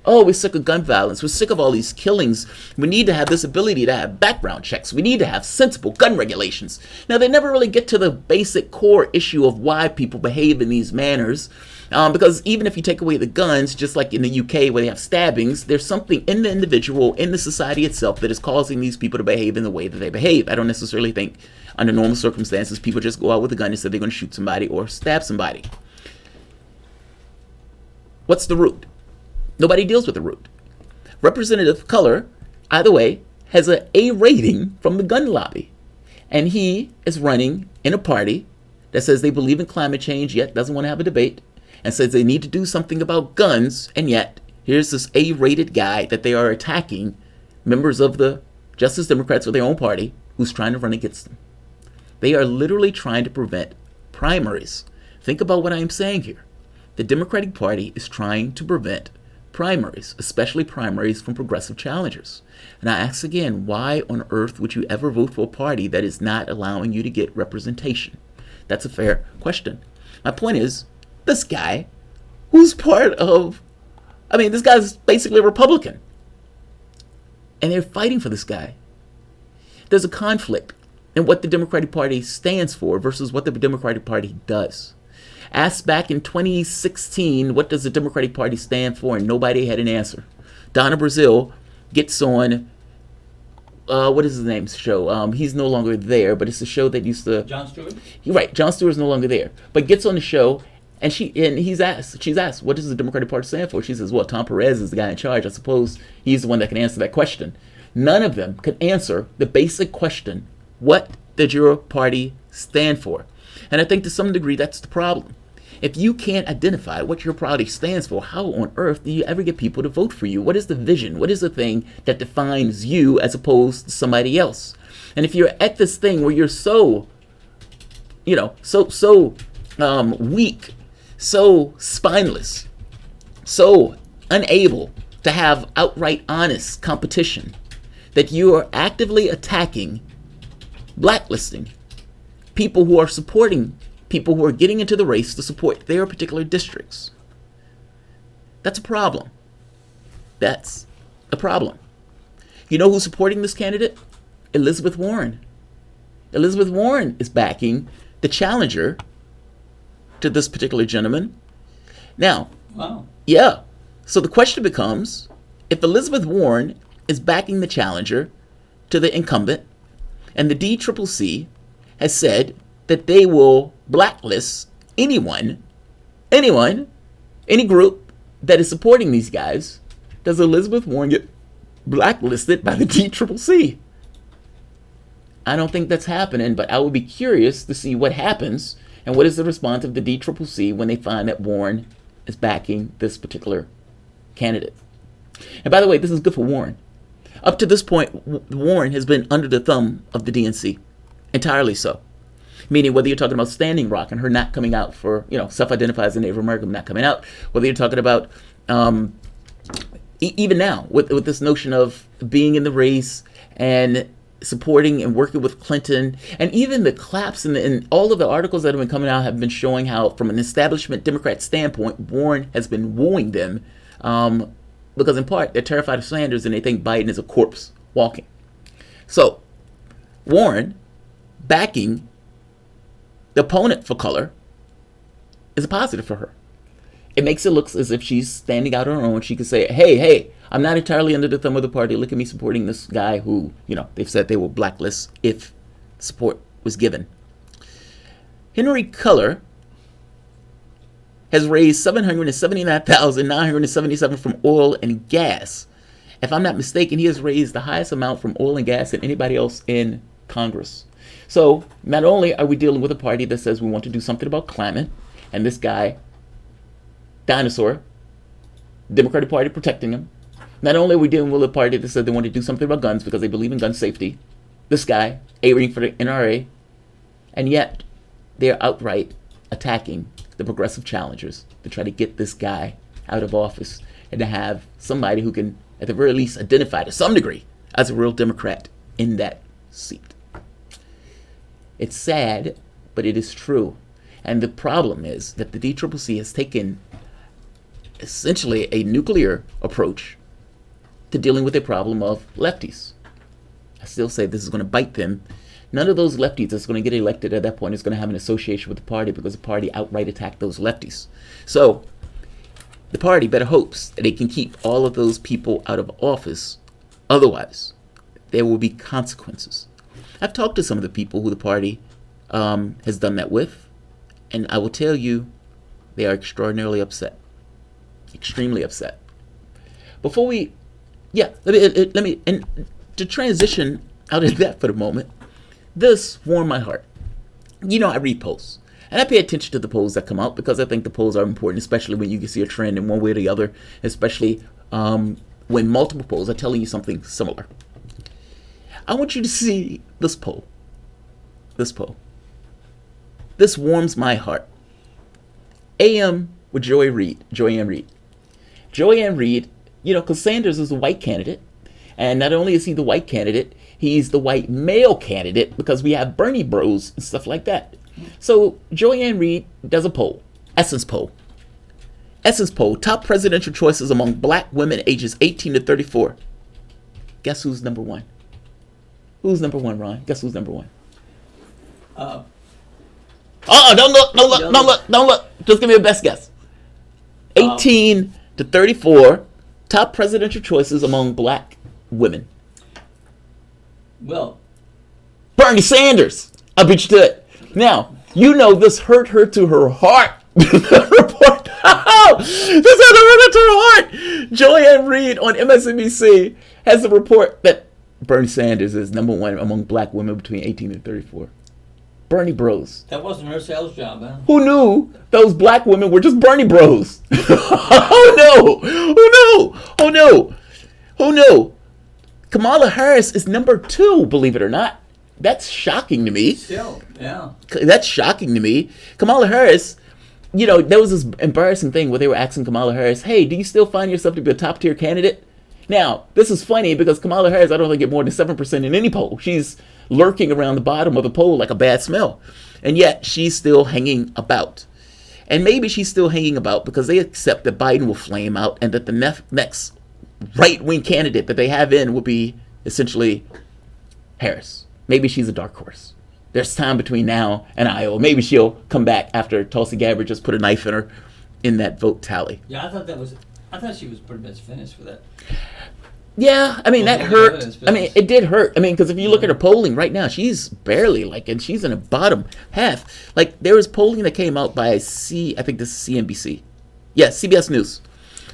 Oh, we're sick of gun violence. We're sick of all these killings. We need to have this ability to have background checks. We need to have sensible gun regulations. Now, they never really get to the basic core issue of why people behave in these manners. Because even if you take away the guns, just like in the UK where they have stabbings, there's something in the individual, in the society itself, that is causing these people to behave in the way that they behave. I don't necessarily think under normal circumstances people just go out with a gun and say they're going to shoot somebody or stab somebody. What's the root? Nobody deals with the root. Representative Color, either way, has an A rating from the gun lobby. And he is running in a party that says they believe in climate change, yet doesn't want to have a debate, and says they need to do something about guns, and yet here's this A-rated guy that they are attacking, members of the Justice Democrats of their own party, who's trying to run against them. They are literally trying to prevent primaries. Think about what I am saying here. The Democratic Party is trying to prevent primaries, especially primaries from progressive challengers. And I ask again, why on earth would you ever vote for a party that is not allowing you to get representation? That's a fair question. My point is, this guy, who's part of, this guy's basically a Republican. And they're fighting for this guy. There's a conflict in what the Democratic Party stands for versus what the Democratic Party does. Asked back in 2016, what does the Democratic Party stand for? And nobody had an answer. Donna Brazile gets on, what is his name's show? He's no longer there, but it's a show that used to... Jon Stewart? You're right, Jon Stewart's no longer there. But gets on the show, and she's asked, what does the Democratic Party stand for? She says, well, Tom Perez is the guy in charge. I suppose he's the one that can answer that question. None of them could answer the basic question, what does your party stand for? And I think to some degree that's the problem. If you can't identify what your party stands for, how on earth do you ever get people to vote for you? What is the vision? What is the thing that defines you as opposed to somebody else? And if you're at this thing where you're so weak, so spineless, so unable to have outright honest competition, that you are actively attacking, blacklisting people who are supporting people who are getting into the race to support their particular districts. That's a problem. That's a problem. You know who's supporting this candidate? Elizabeth Warren. Elizabeth Warren is backing the challenger to this particular gentleman. Now, Wow. yeah. So the question becomes, if Elizabeth Warren is backing the challenger to the incumbent, and the DCCC has said that they will blacklist any group that is supporting these guys, does Elizabeth Warren get blacklisted by the DCCC? I don't think that's happening, but I would be curious to see what happens and what is the response of the DCCC when they find that Warren is backing this particular candidate. And by the way, this is good for Warren. Up to this point, Warren has been under the thumb of the DNC, entirely so. Meaning whether you're talking about Standing Rock and her not coming out for, self-identifies as a Native American not coming out, whether you're talking about, even now, with this notion of being in the race and supporting and working with Clinton, and even the claps and all of the articles that have been coming out have been showing how, from an establishment Democrat standpoint, Warren has been wooing them, because in part, they're terrified of Sanders and they think Biden is a corpse walking. So, Warren backing the opponent for color is a positive for her. It makes it look as if she's standing out on her own. She could say, hey, I'm not entirely under the thumb of the party. Look at me supporting this guy who, they've said they will blacklist if support was given. Henry Culler has raised $779,977 from oil and gas. If I'm not mistaken, he has raised the highest amount from oil and gas than anybody else in Congress. So not only are we dealing with a party that says we want to do something about climate, and this guy dinosaur. Democratic Party protecting him. Not only are we dealing with a party that said they want to do something about guns because they believe in gun safety, this guy aiming for the NRA, and yet they're outright attacking the progressive challengers to try to get this guy out of office and to have somebody who can, at the very least, identify to some degree as a real Democrat in that seat. It's sad, but it is true. And the problem is that the DCCC has taken essentially a nuclear approach to dealing with a problem of lefties. I still say this is going to bite them. None of those lefties that's going to get elected at that point is going to have an association with the party because the party outright attacked those lefties. So the party better hopes that they can keep all of those people out of office. Otherwise, there will be consequences. I've talked to some of the people who the party has done that with, and I will tell you, they are extraordinarily upset. Extremely upset. Before we, let me, and to transition out of that for the moment, this warmed my heart. You know, I read polls, and I pay attention to the polls that come out because I think the polls are important, especially when you can see a trend in one way or the other, especially when multiple polls are telling you something similar. I want you to see this poll. This poll. This warms my heart. AM with Joanne Reid. Joanne Reid, you know, because Sanders is a white candidate. And not only is he the white candidate, he's the white male candidate because we have Bernie bros and stuff like that. So Joanne Reid does a poll. Essence poll, top presidential choices among black women ages 18 to 34. Guess who's number one? Who's number one, Ron? Guess who's number one? Don't look. Just give me a best guess. 18 to 34, top presidential choices among black women. Well, Bernie Sanders. I beat you to it. Now, you know this hurt her to her heart. Report. This had hurt her to her heart. Joanne Reid on MSNBC has the report that Bernie Sanders is number one among black women between 18 and 34. Bernie bros. that wasn't her sales job, huh? Who knew those black women were just Bernie bros? Who knew? Kamala Harris is number 2, believe it or not. That's shocking to me. Still, yeah. That's shocking to me. Kamala Harris, you know, there was this embarrassing thing where they were asking Kamala Harris, hey, do you still find yourself to be a top tier candidate? Now, this is funny because Kamala Harris, I don't think, get more than 7% in any poll. She's lurking around the bottom of the poll like a bad smell. And yet, she's still hanging about. And maybe she's still hanging about because they accept that Biden will flame out and that the next right-wing candidate that they have in will be essentially Harris. Maybe she's a dark horse. There's time between now and Iowa. Maybe she'll come back after Tulsi Gabbard just put a knife in her in that vote tally. Yeah, I thought she was pretty much finished for that. Yeah, I mean, that hurt. I mean, it did hurt. I mean, because if you look at her polling right now, she's barely and she's in the bottom half. Like, there was polling that came out by I think this is CNBC. Yeah, CBS News.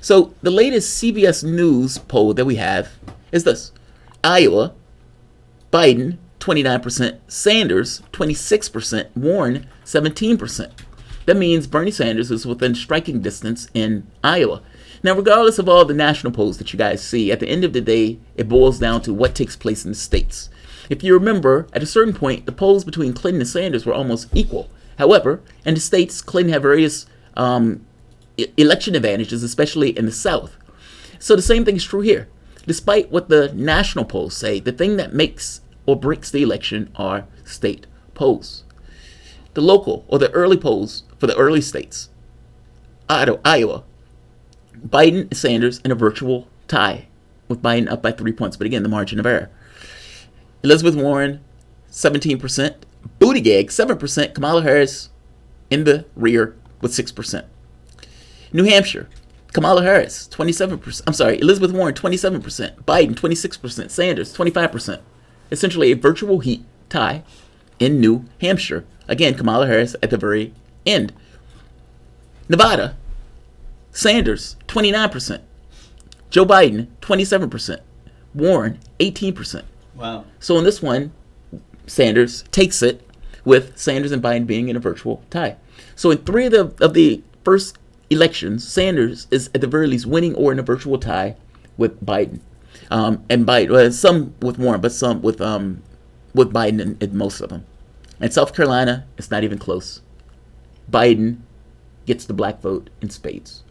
So the latest CBS News poll that we have is this. Iowa, Biden, 29%, Sanders, 26%, Warren, 17%. That means Bernie Sanders is within striking distance in Iowa. Now, regardless of all the national polls that you guys see, at the end of the day, it boils down to what takes place in the states. If you remember, at a certain point, the polls between Clinton and Sanders were almost equal. However, in the states, Clinton had various election advantages, especially in the South. So the same thing is true here. Despite what the national polls say, the thing that makes or breaks the election are state polls. The local or the early polls for the early states, Iowa, Biden and Sanders in a virtual tie, with Biden up by 3 points, but again, the margin of error. Elizabeth Warren, 17%. Buttigieg, 7%. Kamala Harris in the rear with 6%. New Hampshire, Kamala Harris, 27%. I'm sorry, Elizabeth Warren, 27%. Biden, 26%. Sanders, 25%. Essentially a virtual heat tie in New Hampshire. Again, Kamala Harris at the very end. Nevada, Sanders, 29%. Joe Biden, 27%. Warren, 18%. Wow. So in this one, Sanders takes it with Sanders and Biden being in a virtual tie. So in 3 of the first elections, Sanders is at the very least winning or in a virtual tie with Biden. And Biden, well, some with Warren, but some with Biden in most of them. In South Carolina, it's not even close. Biden gets the black vote in spades.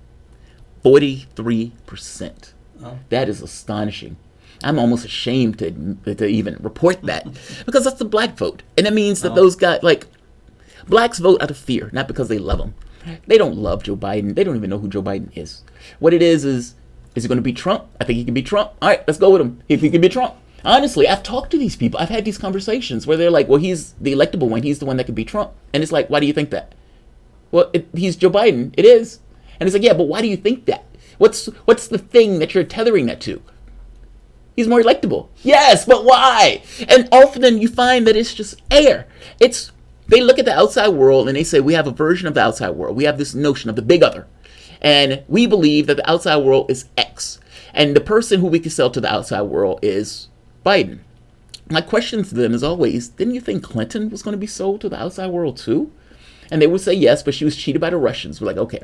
43%. Oh. That is astonishing. I'm almost ashamed to even report that because that's the black vote. And it means that those guys, like, blacks vote out of fear, not because they love him. They don't love Joe Biden. They don't even know who Joe Biden is. What it is it going to be Trump? I think he can be Trump. All right, let's go with him. If he can be Trump. Honestly, I've talked to these people. I've had these conversations where they're like, well, he's the electable one. He's the one that could be Trump. And it's like, why do you think that? Well, he's Joe Biden. It is. And it's like, yeah, but why do you think that? What's the thing that you're tethering that to? He's more electable. Yes, but why? And often you find that it's just air. They look at the outside world and they say, we have a version of the outside world. We have this notion of the big other. And we believe that the outside world is X. And the person who we can sell to the outside world is Biden. My question to them is always, didn't you think Clinton was going to be sold to the outside world too? And they would say yes, but she was cheated by the Russians. We're like, okay.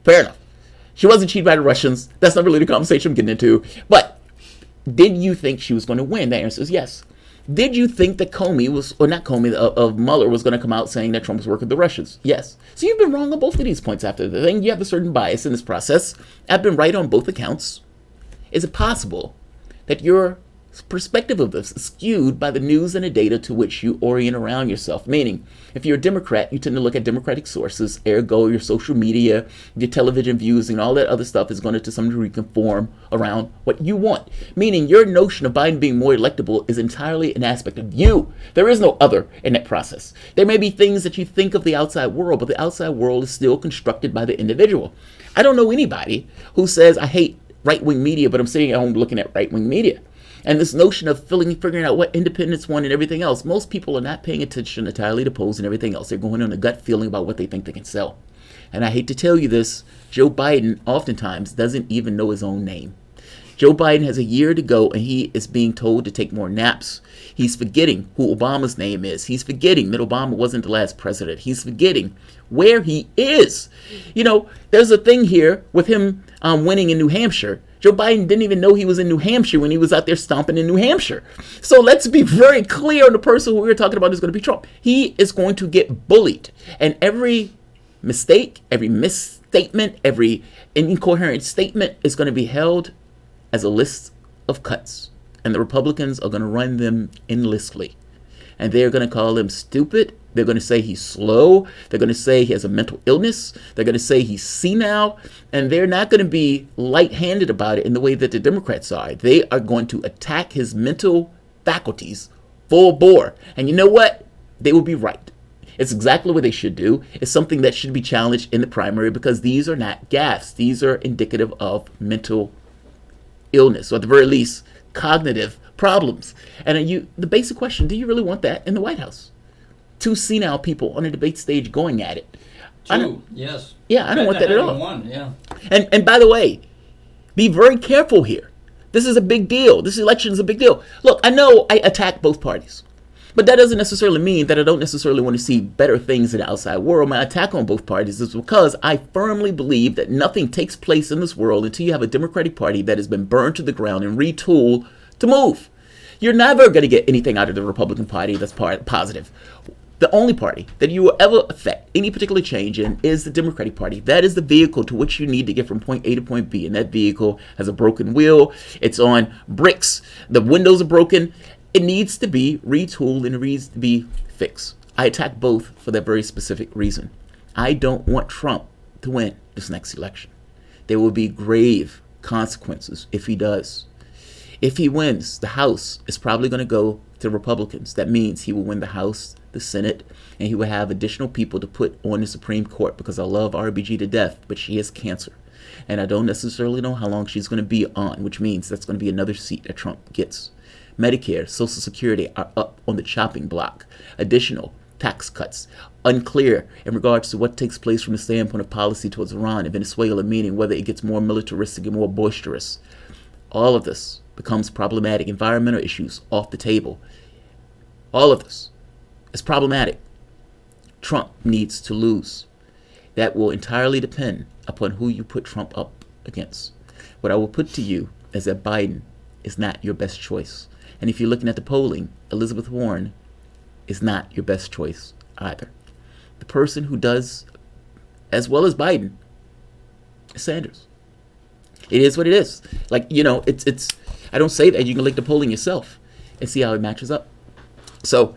Fair enough. She wasn't cheated by the Russians. That's not really the conversation I'm getting into. But did you think she was going to win? The answer is yes. Did you think that Mueller was going to come out saying that Trump was working with the Russians? Yes. So you've been wrong on both of these points after the thing. You have a certain bias in this process. I've been right on both accounts. Is it possible that your perspective of this is skewed by the news and the data to which you orient around yourself? Meaning, if you're a Democrat, you tend to look at Democratic sources, ergo your social media, your television views, and all that other stuff is going to some degree conform around what you want. Meaning, your notion of Biden being more electable is entirely an aspect of you. There is no other in that process. There may be things that you think of the outside world, but the outside world is still constructed by the individual. I don't know anybody who says, I hate right-wing media, but I'm sitting at home looking at right-wing media. And this notion of figuring out what independents want and everything else, most people are not paying attention entirely to polls and everything else. They're going on a gut feeling about what they think they can sell. And I hate to tell you this, Joe Biden oftentimes doesn't even know his own name. Joe Biden has a year to go and he is being told to take more naps. He's forgetting who Obama's name is. He's forgetting that Obama wasn't the last president. He's forgetting where he is. You know, there's a thing here with him winning in New Hampshire. Joe Biden didn't even know he was in New Hampshire when he was out there stomping in New Hampshire. So let's be very clear on the person who we're talking about is going to be Trump. He is going to get bullied. And every mistake, every misstatement, every incoherent statement is going to be held as a list of cuts. And the Republicans are going to run them endlessly. And they're going to call him stupid. They're going to say he's slow. They're going to say he has a mental illness. They're going to say he's senile. And they're not going to be light-handed about it in the way that the Democrats are. They are going to attack his mental faculties full bore. And you know what? They will be right. It's exactly what they should do. It's something that should be challenged in the primary because these are not gaffes. These are indicative of mental illness, or at the very least, cognitive problems. And the basic question, do you really want that in the White House? Two senile people on a debate stage going at it. Yes. Yeah, I don't want that at all. One, yeah. And by the way, be very careful here. This is a big deal. This election is a big deal. Look, I know I attack both parties, but that doesn't necessarily mean that I don't necessarily want to see better things in the outside world. My attack on both parties is because I firmly believe that nothing takes place in this world until you have a Democratic Party that has been burned to the ground and retooled to move. You're never going to get anything out of the Republican Party that's positive. The only party that you will ever affect any particular change in is the Democratic Party. That is the vehicle to which you need to get from point A to point B. And that vehicle has a broken wheel. It's on bricks. The windows are broken. It needs to be retooled and it needs to be fixed. I attack both for that very specific reason. I don't want Trump to win this next election. There will be grave consequences if he does. If he wins, the House is probably going to go to Republicans. That means he will win the House, the Senate, and he will have additional people to put on the Supreme Court because I love RBG to death, but she has cancer. And I don't necessarily know how long she's going to be on, which means that's going to be another seat that Trump gets. Medicare, Social Security are up on the chopping block. Additional tax cuts. Unclear in regards to what takes place from the standpoint of policy towards Iran and Venezuela, meaning whether it gets more militaristic and more boisterous. All of this becomes problematic. Environmental issues off the table. All of this is problematic. Trump needs to lose. that will entirely depend upon who you put Trump up against. What I will put to you is that Biden is not your best choice. And if you're looking at the polling, Elizabeth Warren is not your best choice either. The person who does as well as Biden is Sanders. It is what it is. Like, you know, it's I don't say that. You can look at the polling yourself and see how it matches up. So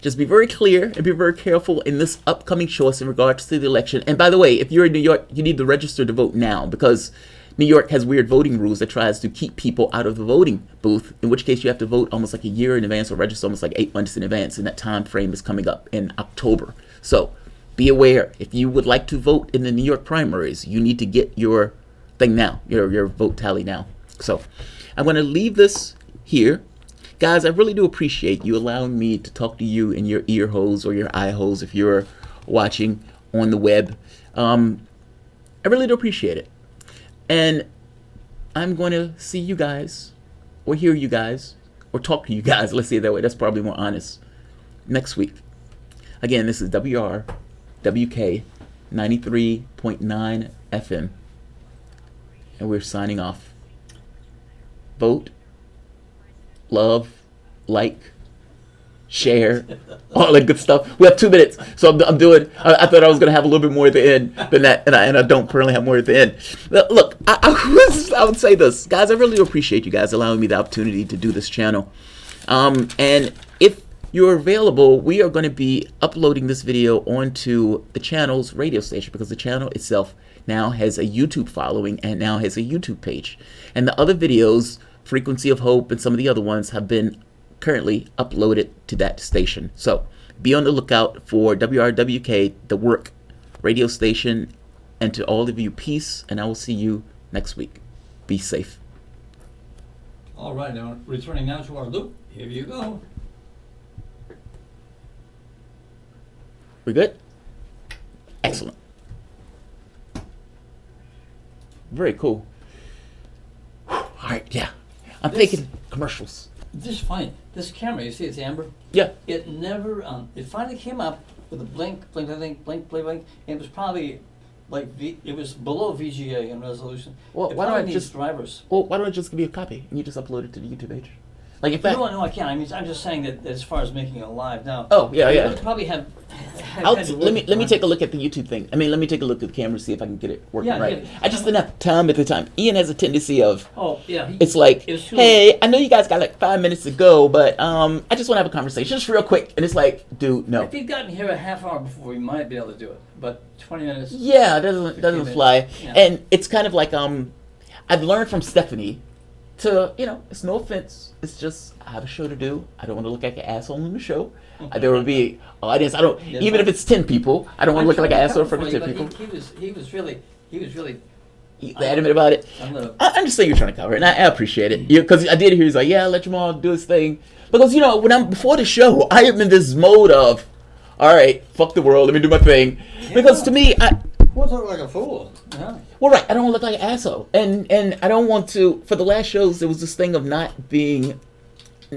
just be very clear and be very careful in this upcoming choice in regards to the election. And by the way, if you're in New York, you need to register to vote now, because New York has weird voting rules that tries to keep people out of the voting booth, in which case you have to vote almost like a year in advance or register almost like 8 months in advance, and that time frame is coming up in October. So be aware, if you would like to vote in the New York primaries, you need to get your thing now, your vote tally now. So I'm going to leave this here. Guys, I really do appreciate you allowing me to talk to you in your ear holes or your eye holes if you're watching on the web. I really do appreciate it. And I'm going to see you guys, or hear you guys, or talk to you guys, let's say it that way, that's probably more honest, next week. Again, this is WRWK 93.9 FM, and we're signing off. Vote, love, like, share, all that good stuff. We have 2 minutes, so I'm doing. I thought I was going to have a little bit more at the end than that, and I don't currently have more at the end. Look, I would say this, guys. I really do appreciate you guys allowing me the opportunity to do this channel. And if you're available, we are going to be uploading this video onto the channel's radio station, because the channel itself now has a YouTube following and now has a YouTube page. And the other videos, Frequency of Hope and some of the other ones, have been currently uploaded to that station. So be on the lookout for WRWK, the work radio station. And to all of you, peace, and I will see you next week. Be safe. All right, now returning now to our loop. Here you go. We good? Excellent. Very cool. All right, yeah. I'm thinking commercials. This is funny. This camera, you see, it's amber. Yeah. It never. It finally came up with a blink, blink, blink, blink, blink, blink. And it was probably like it was below VGA in resolution. Well, it why don't I needs just drivers? Well, why don't I just give you a copy and you just upload it to the YouTube page? Like if that. No, I can't. I mean, I'm just saying that as far as making it live now. Oh yeah, yeah. You'll probably have. Let me take a look at the YouTube thing. I mean, let me take a look at the camera, see if I can get it working right. Yeah. I just didn't have time at the time. Ian has a tendency of. Oh yeah. It's like, it hey, I know you guys got like 5 minutes to go, but I just want to have a conversation, just real quick. And it's like, dude, no. If you'd gotten here a half hour before, we might be able to do it. But 20 minutes. Yeah, it doesn't fly. Yeah. And it's kind of like I've learned from Stephanie to, you know, it's no offense. It's just I have a show to do. I don't want to look like an asshole on the show. There will be audience. I don't even if it's 10 people. I don't want to look like an asshole in front of 10 people. He was really Adamant about it. I understand you're trying to cover it, and I appreciate it. Because I did hear he's like, yeah, let Jamarl do his thing. Because you know, when I'm before the show, I am in this mode of, all right, fuck the world, let me do my thing. Because to me, What's look like a fool? Yeah. Well, right, I don't want to look like an asshole, and I don't want to. For the last shows, there was this thing of not being,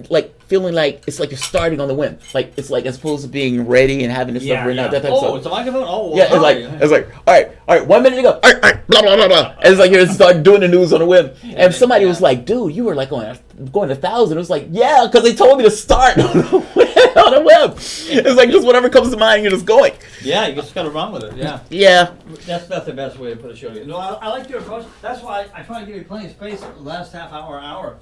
like, feeling like it's like you're starting on the whim, like it's like as opposed to being ready and having this stuff written out. That type of stuff. It's a microphone. Oh, well, yeah, it's like, all right, 1 minute to go. All right, blah blah blah blah. And it's like you're start doing the news on the whim. And somebody was like, dude, you were like going 1,000. It was like, yeah, because they told me to start on the web. It's like just whatever comes to mind, you're just going. Yeah, you just got to run with it. Yeah. Yeah. That's the best way to put a show together. No, I like your approach. That's why I try to give you plenty of space the last half hour.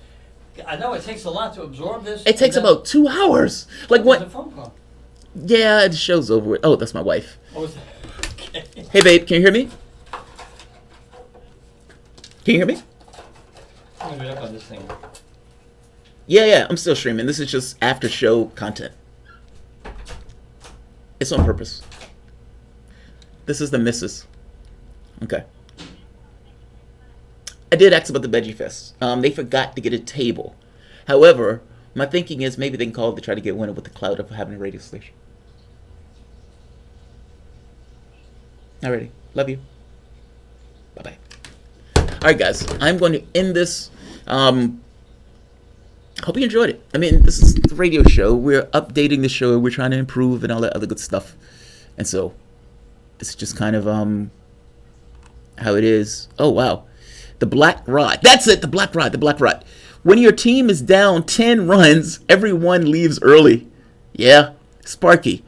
I know it takes a lot to absorb this. It takes about 2 hours. Like what? what? A phone call. Yeah, the show's over with. Oh, that's my wife. What was that? Okay. Hey, babe, can you hear me? Can you hear me? I'm gonna be up on this thing. Yeah, I'm still streaming. This is just after show content. It's on purpose. This is the missus. Okay. I did ask about the Veggie Fest. They forgot to get a table. However, my thinking is maybe they can call to try to get one with the clout of having a radio station. Alrighty. Love you. Bye-bye. Alright, guys. I'm going to end this. Hope you enjoyed it. I mean, this is the radio show. We're updating the show. We're trying to improve and all that other good stuff. And so, It's just kind of how it is. Oh wow, the black rod. That's it. The black rod. The black rod. When your team is down 10 runs, everyone leaves early. Yeah, Sparky.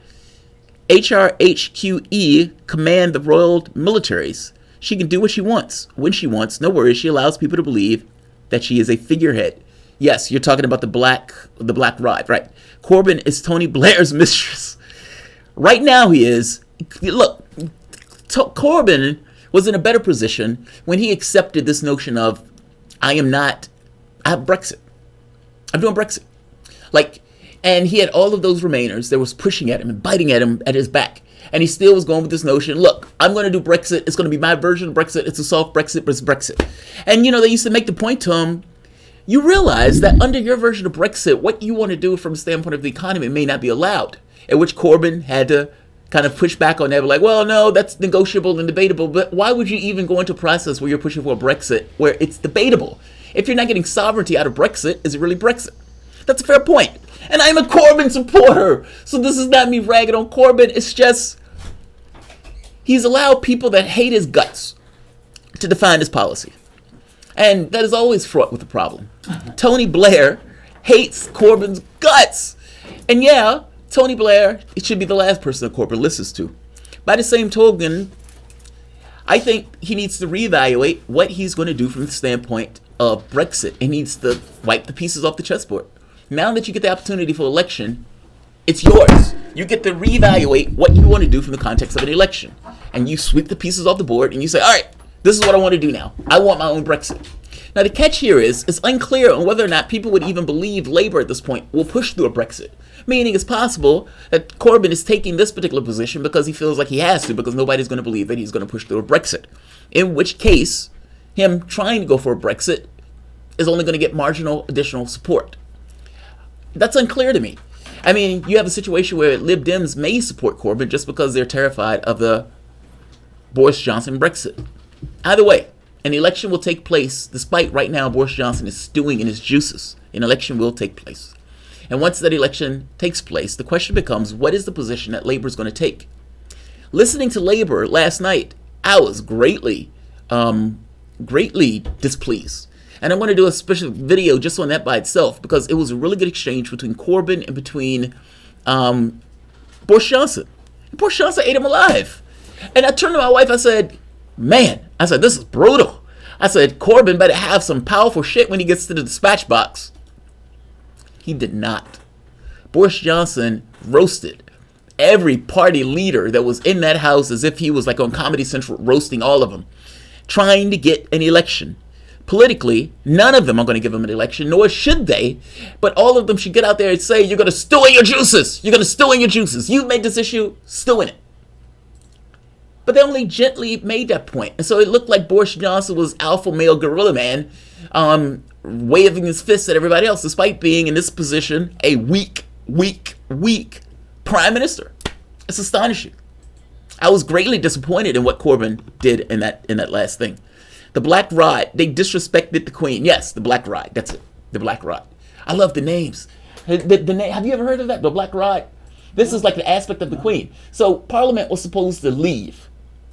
HRHQE command the royal militaries. She can do what she wants, when she wants. No worries. She allows people to believe that she is a figurehead. Yes, you're talking about the black rod, right? Corbyn is Tony Blair's mistress. Right now he is. Look, Corbyn was in a better position when he accepted this notion of, I have Brexit. I'm doing Brexit. And he had all of those Remainers that was pushing at him and biting at him at his back. And he still was going with this notion, look, I'm going to do Brexit. It's going to be my version of Brexit. It's a soft Brexit, but it's Brexit. And, they used to make the point to him, you realize that under your version of Brexit, what you want to do from the standpoint of the economy may not be allowed. At which Corbyn had to kind of push back on that. Like, well, no, that's negotiable and debatable. But why would you even go into a process where you're pushing for a Brexit where it's debatable? If you're not getting sovereignty out of Brexit, is it really Brexit? That's a fair point. And I'm a Corbyn supporter. So this is not me ragging on Corbyn. It's just he's allowed people that hate his guts to define his policy. And that is always fraught with a problem. Tony Blair hates Corbyn's guts. And yeah, Tony Blair, it should be the last person that Corbyn listens to. By the same token, I think he needs to reevaluate what he's going to do from the standpoint of Brexit. He needs to wipe the pieces off the chessboard. Now that you get the opportunity for election, it's yours. You get to reevaluate what you want to do from the context of an election. And you sweep the pieces off the board and you say, all right, this is what I want to do now. I want my own Brexit. Now the catch here is, it's unclear on whether or not people would even believe Labour at this point will push through a Brexit. Meaning it's possible that Corbyn is taking this particular position because he feels like he has to, because nobody's going to believe that he's going to push through a Brexit. In which case, him trying to go for a Brexit is only going to get marginal additional support. That's unclear to me. I mean, you have a situation where Lib Dems may support Corbyn just because they're terrified of the Boris Johnson Brexit. Either way, an election will take place, despite right now Boris Johnson is stewing in his juices. An election will take place. And once that election takes place, the question becomes, what is the position that Labour is going to take? Listening to Labour last night, I was greatly displeased. And I'm going to do a special video just on that by itself, because it was a really good exchange between Corbyn and between Boris Johnson. Boris Johnson ate him alive. And I turned to my wife, I said, man, this is brutal. I said, Corbyn better have some powerful shit when he gets to the dispatch box. He did not. Boris Johnson roasted every party leader that was in that house as if he was like on Comedy Central roasting all of them, trying to get an election. Politically, none of them are going to give him an election, nor should they. But all of them should get out there and say, you're going to stew in your juices. You're going to stew in your juices. You've made this issue, stew in it. But they only gently made that point. And so it looked like Boris Johnson was alpha male gorilla man, waving his fists at everybody else, despite being in this position a weak prime minister. It's astonishing. I was greatly disappointed in what Corbyn did in that last thing. The Black Rod, they disrespected the Queen. Yes, the Black Rod. That's it. The Black Rod. I love the names. The name. Have you ever heard of that? The Black Rod. This is like the aspect of the Queen. So Parliament was supposed to leave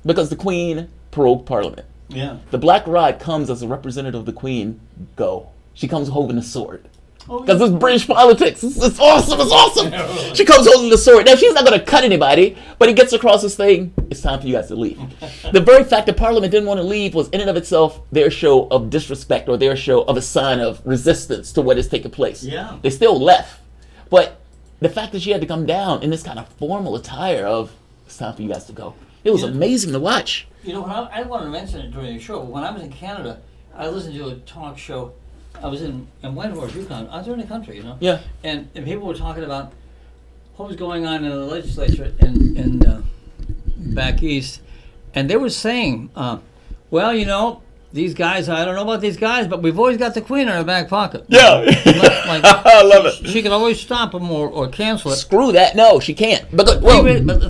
because the Queen prorogued Parliament. Yeah. The Black Rod comes as a representative of the Queen. Go. She comes holding a sword. Oh, Because it's British politics. It's awesome. It's awesome. She comes holding the sword. Now, she's not going to cut anybody, but he gets across this thing. It's time for you guys to leave. The very fact that Parliament didn't want to leave was in and of itself their show of disrespect, or their show of a sign of resistance to what is taking place. Yeah. They still left. But the fact that she had to come down in this kind of formal attire of, it's time for you guys to go. It was amazing to watch. You know, I wanted to mention it during the show. When I was in Canada, I listened to a talk show. I was in Wentworth, Yukon. I was in the country, you know. Yeah. And people were talking about what was going on in the legislature in back east, and they were saying, well, you know, these guys, I don't know about these guys, but we've always got the Queen in our back pocket. Yeah. Like, I love it. She can always stop them or cancel it. Screw that. No, she can't. But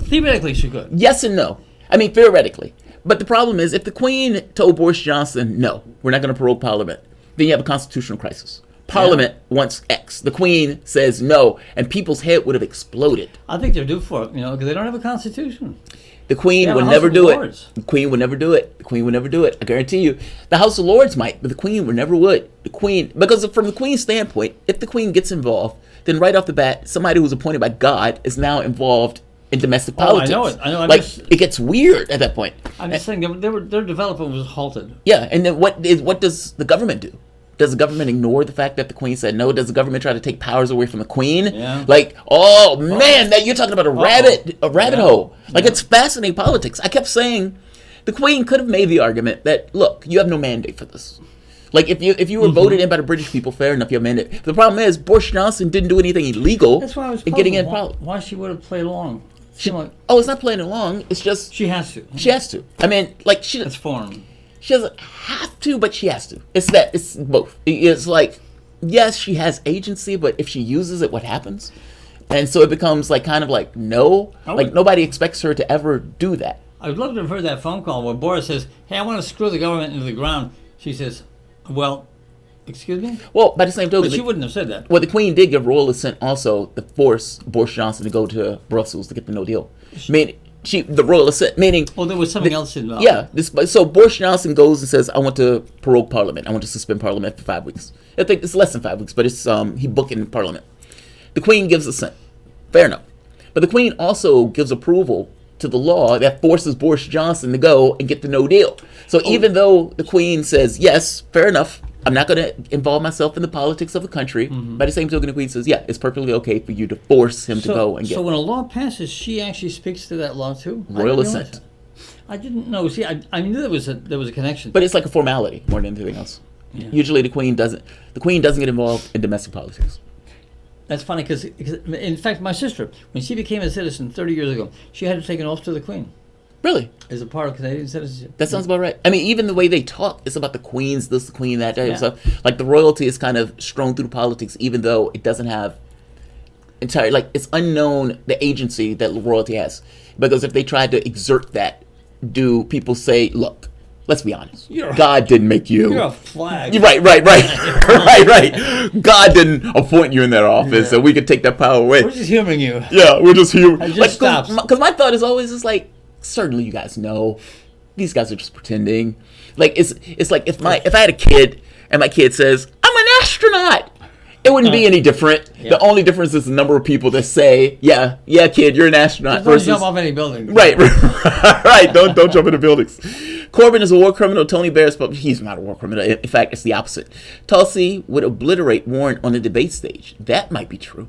Theoretically, she could. Yes and no. I mean, theoretically. But the problem is, if the Queen told Boris Johnson, no, we're not going to prorogue Parliament, then you have a constitutional crisis. Parliament wants X. The Queen says no, and people's head would have exploded. I think they're due for it, because they don't have a constitution. The Queen Yeah, would the never House of do Lords. it. The Queen would never do it. The Queen would never do it. I guarantee you. The House of Lords might, but the Queen would never would. The Queen, because from the Queen's standpoint, if the Queen gets involved, then right off the bat, somebody who's appointed by God is now involved in domestic politics. I know it. I know. Like, it gets weird at that point. I'm just saying their development was halted. Yeah, and then what does the government do? Does the government ignore the fact that the Queen said no? Does the government try to take powers away from the Queen? Yeah. Like, oh man, that you're talking about a rabbit hole. Like, it's fascinating politics. I kept saying the Queen could have made the argument that, look, you have no mandate for this. Like, if you were voted in by the British people, fair enough, you have a mandate. But the problem is Boris Johnson didn't do anything illegal That's why I was in getting in puzzled power. why she would have played along. It's not playing along. It's just She has to. she has to. I mean, like she It's foreign. She doesn't have to, but she has to. It's both. It's like, yes, she has agency, but if she uses it, what happens? And so it becomes like kind of like no, like nobody expects her to ever do that. I would love to have heard that phone call where Boris says, "Hey, I want to screw the government into the ground." She says, "Well, excuse me." Well, by the same token, But she wouldn't have said that. well, the Queen did give royal assent also to force Boris Johnson to go to Brussels to get the no deal. I mean, the royal assent, meaning. Well, there was something else involved. Yeah, so Boris Johnson goes and says, "I want to prorogue Parliament. I want to suspend Parliament for 5 weeks." I think it's less than 5 weeks, but it's he booked in Parliament. The Queen gives assent. Fair enough, but the Queen also gives approval to the law that forces Boris Johnson to go and get the no deal. So even though the Queen says yes, fair enough, I'm not going to involve myself in the politics of the country. By the same token, the Queen says, yeah, it's perfectly okay for you to force him to go and get. So when a law passes, she actually speaks to that law too. Royal I didn't realize assent. that. I didn't know. See, I knew there was a connection. But it's like a formality more than anything else. Yeah. Usually the Queen doesn't get involved in domestic politics. That's funny because, in fact, my sister, when she became a citizen 30 years ago, she had to take an oath to the Queen Really? as a part of Canadian citizenship. That sounds about right. I mean, even the way they talk, it's about the Queen's this, the Queen that, type Yeah. of stuff. Like the royalty is kind of strewn through politics, even though it doesn't have entire, like it's unknown the agency that royalty has. Because if they tried to exert that, do people say, look, let's be honest, God didn't make you. You're a flag. Right. right. God didn't appoint you in that office, so we could take that power away. We're just humoring you. Yeah, we're just here. It just stops. Because my thought is always is like, certainly you guys know, these guys are just pretending. Like it's like if I had a kid and my kid says, I'm an astronaut, it wouldn't be any different. Yeah. The only difference is the number of people that say, yeah, kid, you're an astronaut. Don't jump off any building. Right. Don't jump into buildings. Corbyn is a war criminal. Tony Blair is, but he's not a war criminal. In fact, it's the opposite. Tulsi would obliterate Warren on the debate stage. That might be true.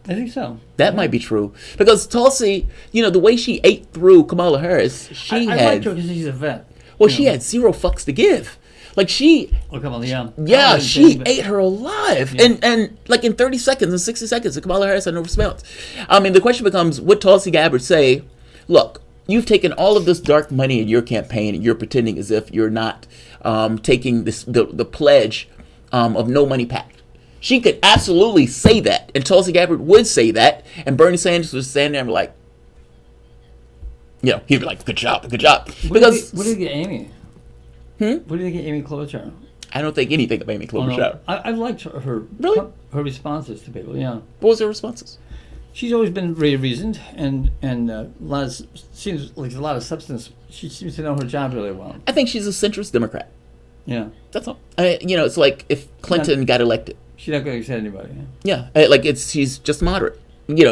I think so. That might be true. Because Tulsi, the way she ate through Kamala Harris, I liked her because she's a vet. Well, she had zero fucks to give. Like she, Oh, come on, yeah. yeah, she ate her alive. Yeah. And like in 30 seconds, in 60 seconds, Kamala Harris had no response. I mean, the question becomes, would Tulsi Gabbard say, look, you've taken all of this dark money in your campaign and you're pretending as if you're not taking the pledge of no money pact. She could absolutely say that, and Tulsi Gabbard would say that, and Bernie Sanders was standing there and be like, he'd be like, good job. What Because did you get Amy? What did you get Amy Klobuchar? I don't think anything of Amy Klobuchar. I liked her Really? her responses to people. Yeah, What was her responses? she's always been very reasoned and seems like a lot of substance. She seems to know her job really well. I think she's a centrist Democrat. Yeah, That's all. It's like if Clinton got elected. she's not going to upset anybody. Yeah, she's just moderate.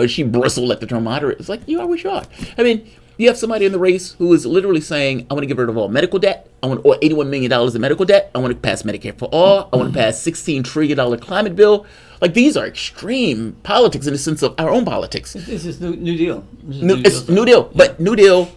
She bristled at the term moderate. It's like, you are what you are. I mean, you have somebody in the race who is literally saying, I want to get rid of all medical debt. I want $81 million in medical debt. I want to pass Medicare for all. I want to pass $16 trillion climate bill. Like, these are extreme politics in the sense of our own politics. This is New Deal. It's New Deal, but New Deal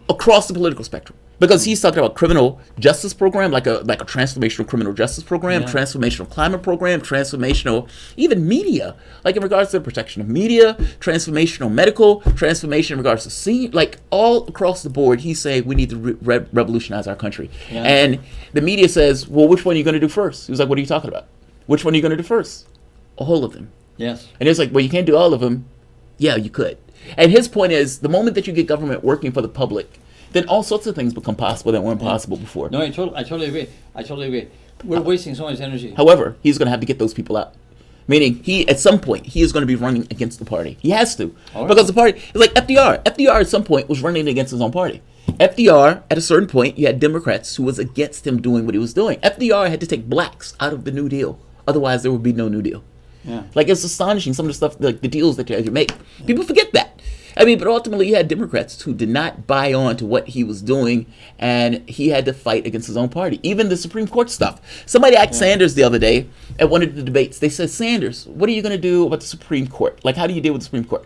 across the political spectrum. Because he's talking about criminal justice program, like a transformational criminal justice program, transformational climate program, transformational even media, like in regards to the protection of media, transformational medical, transformation in regards to like all across the board. He's saying we need to revolutionize our country. Yeah. And the media says, well, which one are you going to do first? He was like, what are you talking about? Which one are you going to do first? All of them. Yes. And it's like, well, you can't do all of them. Yeah, you could. And his point is, the moment that you get government working for the public, then all sorts of things become possible that weren't possible before. No, I totally agree. I totally agree. We're wasting so much energy. However, he's going to have to get those people out. Meaning, at some point, he is going to be running against the party. He has to. All right. Because the party, it's like FDR. FDR at some point was running against his own party. FDR, at a certain point, you had Democrats who was against him doing what he was doing. FDR had to take blacks out of the New Deal. Otherwise, there would be no New Deal. Yeah. Like, it's astonishing, some of the stuff, like the deals that you had to make. People forget that. I mean, but ultimately, you had Democrats who did not buy on to what he was doing, and he had to fight against his own party. Even the Supreme Court stuff. Somebody asked Sanders the other day at one of the debates, they said, Sanders, what are you going to do about the Supreme Court? Like, how do you deal with the Supreme Court?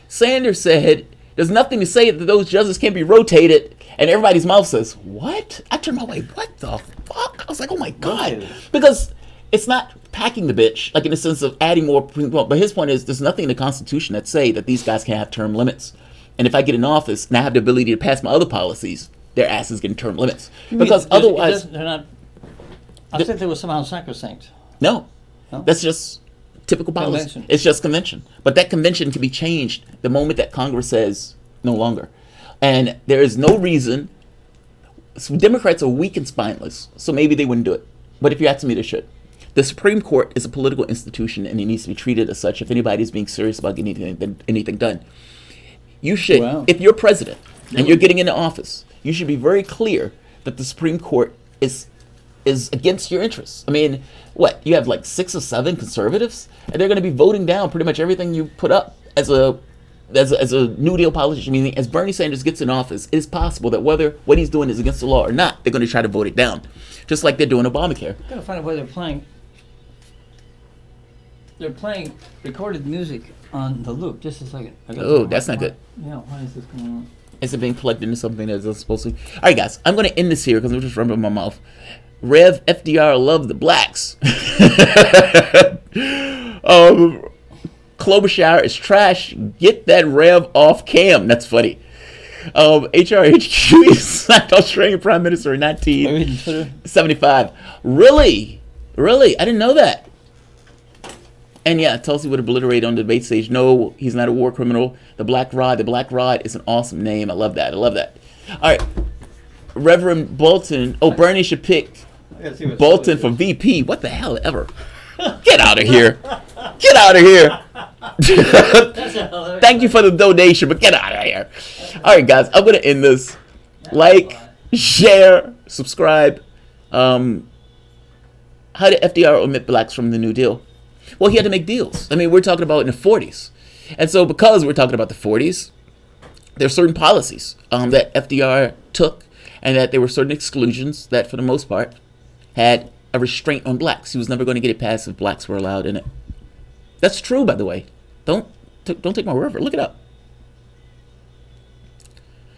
Sanders said, there's nothing to say that those judges can't be rotated, and everybody's mouth says, what? I turned my way, what the fuck? I was like, oh my God. Rotated. Because it's not packing the bitch, like in the sense of adding more. But his point is, there's nothing in the Constitution that say that these guys can't have term limits. And if I get in office and I have the ability to pass my other policies, their ass is getting term limits. Because otherwise, they're not. I think they were somehow sacrosanct. no, No? that's just typical policy. Convention. It's just convention. But that convention can be changed the moment that Congress says no longer. And there is no reason. So Democrats are weak and spineless, so maybe they wouldn't do it. But if you ask me, they should. The Supreme Court is a political institution, and it needs to be treated as such if anybody is being serious about getting anything done. You should, Wow. if you're president and you're getting into office, you should be very clear that the Supreme Court is against your interests. I mean, what, you have like 6 or 7 conservatives, and they're going to be voting down pretty much everything you put up as a New Deal politician. Meaning, as Bernie Sanders gets in office, it is possible that whether what he's doing is against the law or not, they're going to try to vote it down, just like they're doing Obamacare. Gotta find out where they're playing. They're playing recorded music on the loop. Just a second. Oh, that's not good. Yeah, why is this going on? Is it being plugged into something that it's supposed to? All right, guys, I'm going to end this here because I'm just rubbing my mouth. Rev FDR love the blacks. Klobuchar is trash. Get that Rev off cam. That's funny. HRHQ is Australian Prime Minister in Are you reading Twitter? 1975. Really? I didn't know that. And yeah, Tulsi would obliterate on the debate stage. No, he's not a war criminal. The Black Rod is an awesome name. I love that. All right. Reverend Bolton. Oh, Bernie should pick I gotta see what Bolton for VP. What the hell ever? Get out of here. Get out of here. Thank you for the donation, but get out of here. All right, guys, I'm going to end this. Like, share, subscribe. How did FDR omit blacks from the New Deal? Well, he had to make deals. I mean, we're talking about in the 40s. And so because we're talking about the 40s, there are certain policies that FDR took, and that there were certain exclusions that, for the most part, had a restraint on blacks. He was never going to get it passed if blacks were allowed in it. That's true, by the way. Don't take my word for it. Look it up.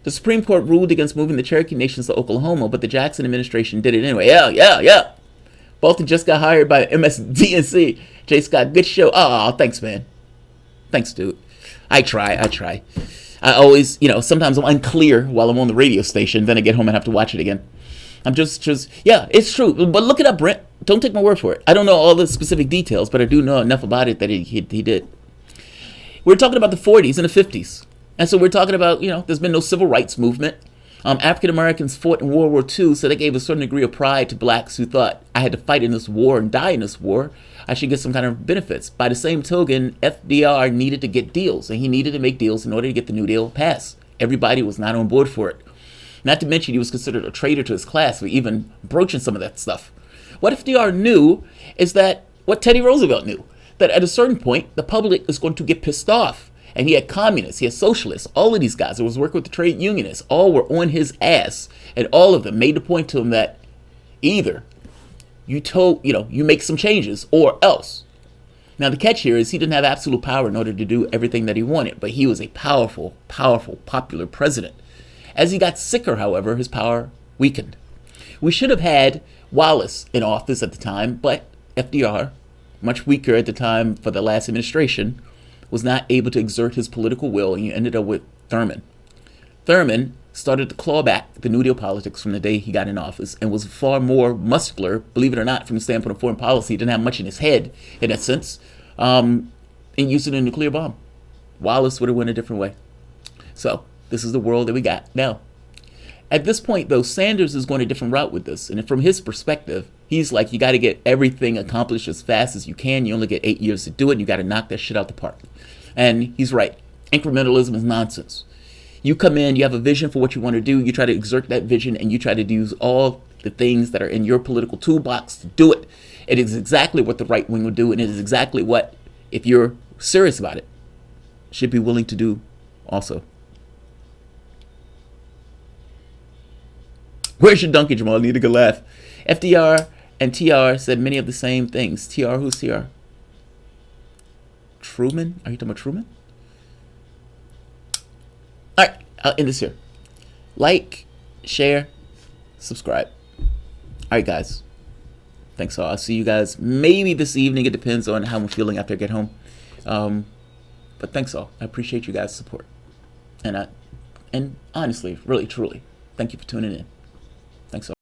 The Supreme Court ruled against moving the Cherokee Nations to Oklahoma, but the Jackson administration did it anyway. Yeah. Bolton just got hired by MSDNC. Jay Scott, good show. Oh, thanks, man. Thanks, dude. I try. I always, sometimes I'm unclear while I'm on the radio station. Then I get home and have to watch it again. I'm just, yeah, it's true. But look it up, Brent. Don't take my word for it. I don't know all the specific details, but I do know enough about it that he did. We're talking about the 40s and the 50s. And so we're talking about, there's been no civil rights movement. African Americans fought in World War II, so they gave a certain degree of pride to blacks who thought, I had to fight in this war and die in this war. I should get some kind of benefits. By the same token, FDR needed to get deals, and he needed to make deals in order to get the New Deal passed. Everybody was not on board for it. Not to mention he was considered a traitor to his class for even broaching some of that stuff. What FDR knew is that what Teddy Roosevelt knew, that at a certain point, the public is going to get pissed off. And he had communists, he had socialists, all of these guys that was working with the trade unionists, all were on his ass. And all of them made the point to him that either you make some changes or else. Now the catch here is he didn't have absolute power in order to do everything that he wanted, but he was a powerful, popular president. As he got sicker, however, his power weakened. We should have had Wallace in office at the time, but FDR, much weaker at the time for the last administration, was not able to exert his political will, and you ended up with Thurman. Thurman started to claw back the New Deal politics from the day he got in office and was far more muscular, believe it or not, from the standpoint of foreign policy. He didn't have much in his head, in that sense, and using a nuclear bomb. Wallace would have went a different way. So this is the world that we got now. At this point, though, Sanders is going a different route with this. And from his perspective, he's like, you got to get everything accomplished as fast as you can. You only get 8 years to do it. And you got to knock that shit out the park. And he's right. Incrementalism is nonsense. You come in, you have a vision for what you want to do. You try to exert that vision, and you try to use all the things that are in your political toolbox to do it. It is exactly what the right wing will do. And it is exactly what, if you're serious about it, should be willing to do also. Where's your donkey, Jamal? I need a good laugh. FDR and TR said many of the same things. TR, who's TR? Truman? Are you talking about Truman? All right, I'll end this here. Like, share, subscribe. All right, guys. Thanks all. I'll see you guys maybe this evening. It depends on how I'm feeling after I get home. But thanks all. I appreciate you guys' support. And honestly, really, truly, thank you for tuning in. Thanks all.